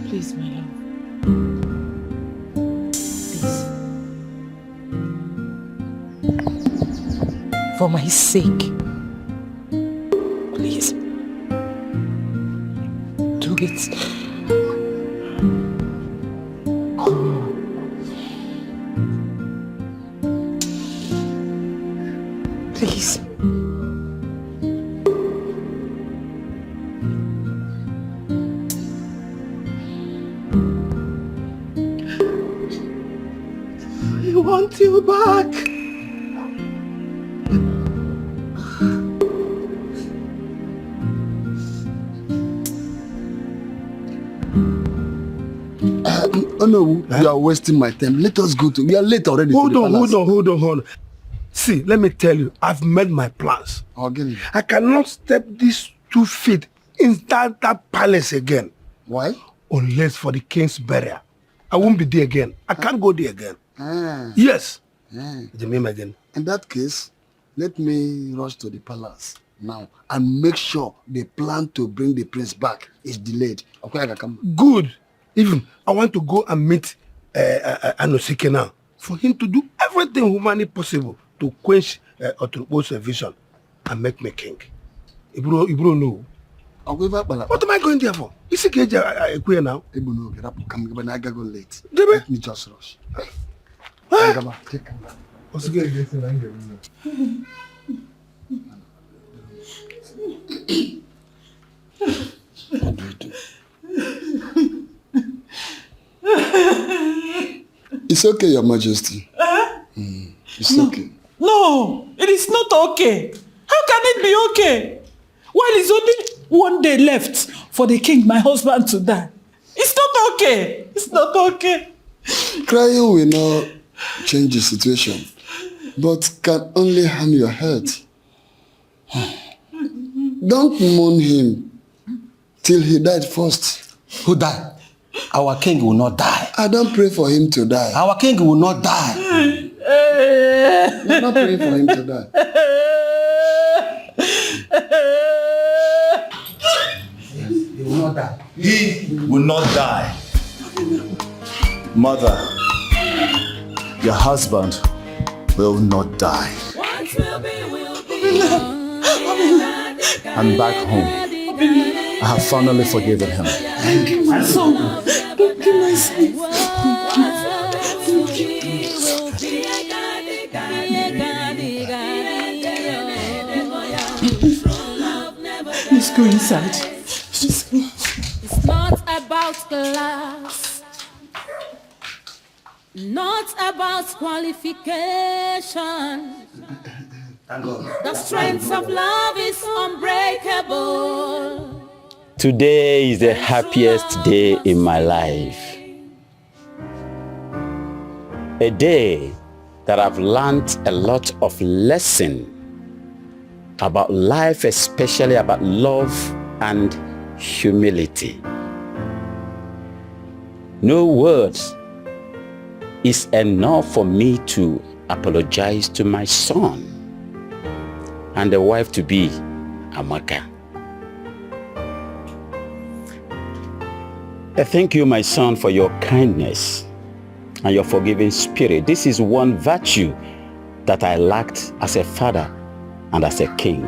S2: Please, my love. Please. For my sake. Please. Do it. Please.
S15: I want you back.
S22: Oh no, you are wasting my time. Let us go to. We are late already.
S11: Hold on. See, let me tell you, I've made my plans.
S12: Again.
S11: I cannot step these 2 feet inside that palace again.
S12: Why?
S11: Unless for the king's burial. I won't be there again. I can't go there again. Yes. Again.
S12: In that case, let me rush to the palace now and make sure the plan to bring the prince back is delayed. Okay, I can come.
S11: Good. Even I want to go and meet Anosike now for him to do everything humanly possible to quench Oturukpo's vision and make me king. Ibro know. What am I going there for? Is it queer now?
S12: I go late. Let me just rush. It's okay, Your Majesty. It's okay.
S13: No, it is not okay. How can it be okay? While it's only 1 day left for the king, my husband, to die. It's not okay. It's not okay.
S12: Crying will not change the situation, but can only harm your health. Don't mourn him till he died first.
S5: Who died? Our king will not die.
S12: I don't pray for him to die.
S5: Our king will not die.
S12: You're not praying for him to die.
S5: He will not die.
S17: He will not die. Mother, your husband will not die. I'm back home. I have finally forgiven him.
S13: Thank you, my son. Thank you, my son. Let's go inside.
S23: It's not about class, not about qualification. The strength of love is unbreakable.
S6: Today is the happiest day in my life. A day that I've learned a lot of lesson about life, especially about love and humility. No words is enough for me to apologize to my son and the wife-to-be, Amaka. I thank you, my son, for your kindness and your forgiving spirit. This is one virtue that I lacked as a father and as a king.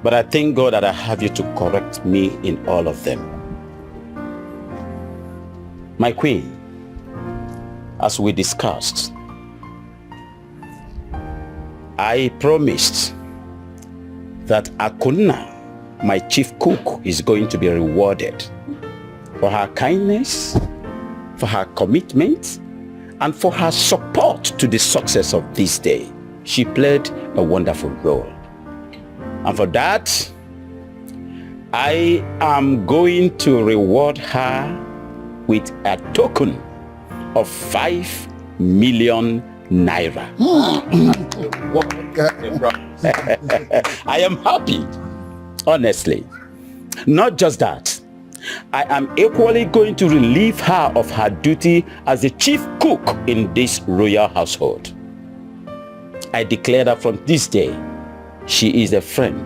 S6: But I thank God that I have you to correct me in all of them. My queen, as we discussed, I promised that Akuna, my chief cook, is going to be rewarded for her kindness, for her commitment, and for her support to the success of this day. She played a wonderful role. And for that, I am going to reward her with a token of 5 million naira. I am happy, honestly. Not just that, I am equally going to relieve her of her duty as the chief cook in this royal household. I declare that from this day, she is a friend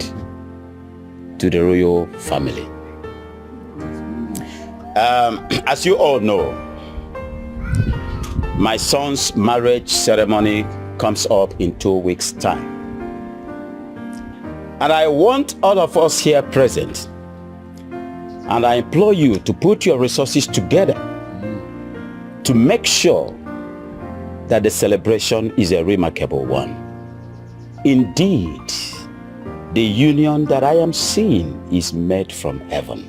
S6: to the royal family. As you all know, my son's marriage ceremony comes up in 2 weeks' time. And I want all of us here present, and I implore you to put your resources together to make sure that the celebration is a remarkable one. Indeed, the union that I am seeing is made from heaven.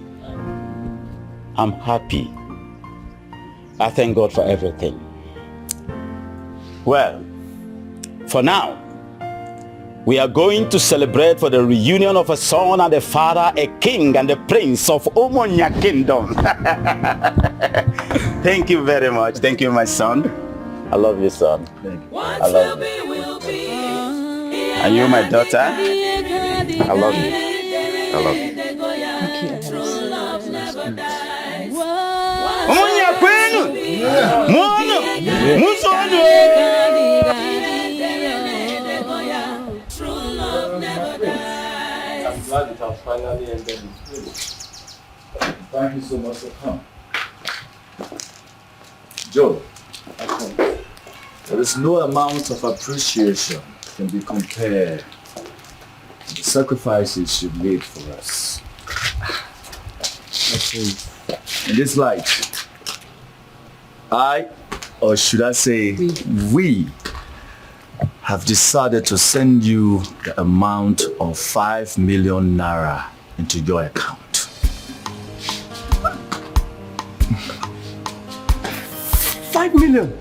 S6: I'm happy. I thank God for everything. Well, for now, we are going to celebrate for the reunion of a son and a father, a king and a prince of Omonia Kingdom. Thank you very much. Thank you, my son. I love you, son. I love you. And you, my daughter, I love you. I love you.
S17: I'm glad it has finally ended this video. Thank you so much for coming. Joe, there is no amount of appreciation can be compared to the sacrifices you've made for us. In this light, or should I say, we have decided to send you the amount of 5 million naira into your account.
S20: 5 million.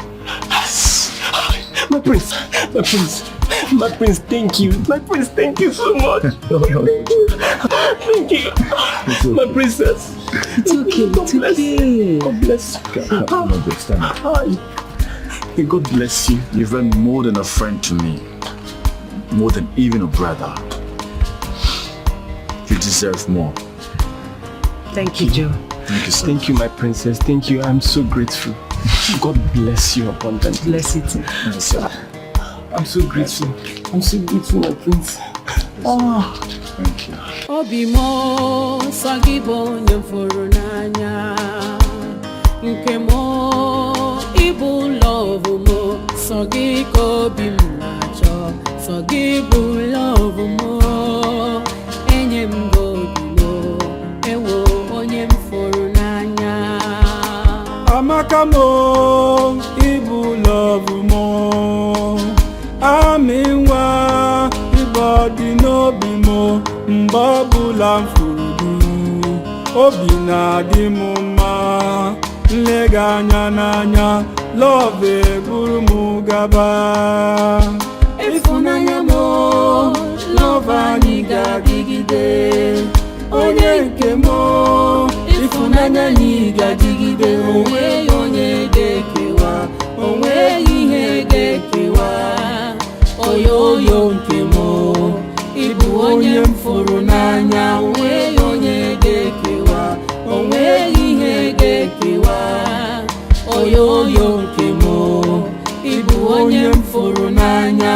S20: My prince, thank you. My prince, thank you so much. Thank you. My princess.
S9: It's okay,
S20: God bless you. God bless you.
S17: May God bless you. You've been more than a friend to me. More than even a brother. You deserve more.
S9: Thank you, Joe.
S17: Thank you, sir.
S20: Thank you, my princess. Thank you. I'm so grateful. God bless you abundantly.
S9: Bless you too.
S17: Yes, sir.
S20: I'm so grateful. I'm so grateful, my prince. Oh,
S17: thank you.
S1: Obimo sagibo nyamfurunanya nkemo ibu love mo sagiko bimnacho sagibu love mo enyembo bimo ewo onyemfurunanya
S7: amakamo ibu love mo aminwa ibodi no bimo mbabula mfurudu obi na-adị m mma nlega anya n'anya love buru m gaba
S1: ịfụnanya m love anyị ga-adịgide onye nke m ịfụnanya anyị ga-adịgide onwe onye ga-ekewa onwe ihe ga-ekewa oyoyo nke m Ibu onye mfuru n'anya onwe onye ga-ekewa onwe ihe ga-ekewa oyoyo nke m Ibu onye mfuru n'anya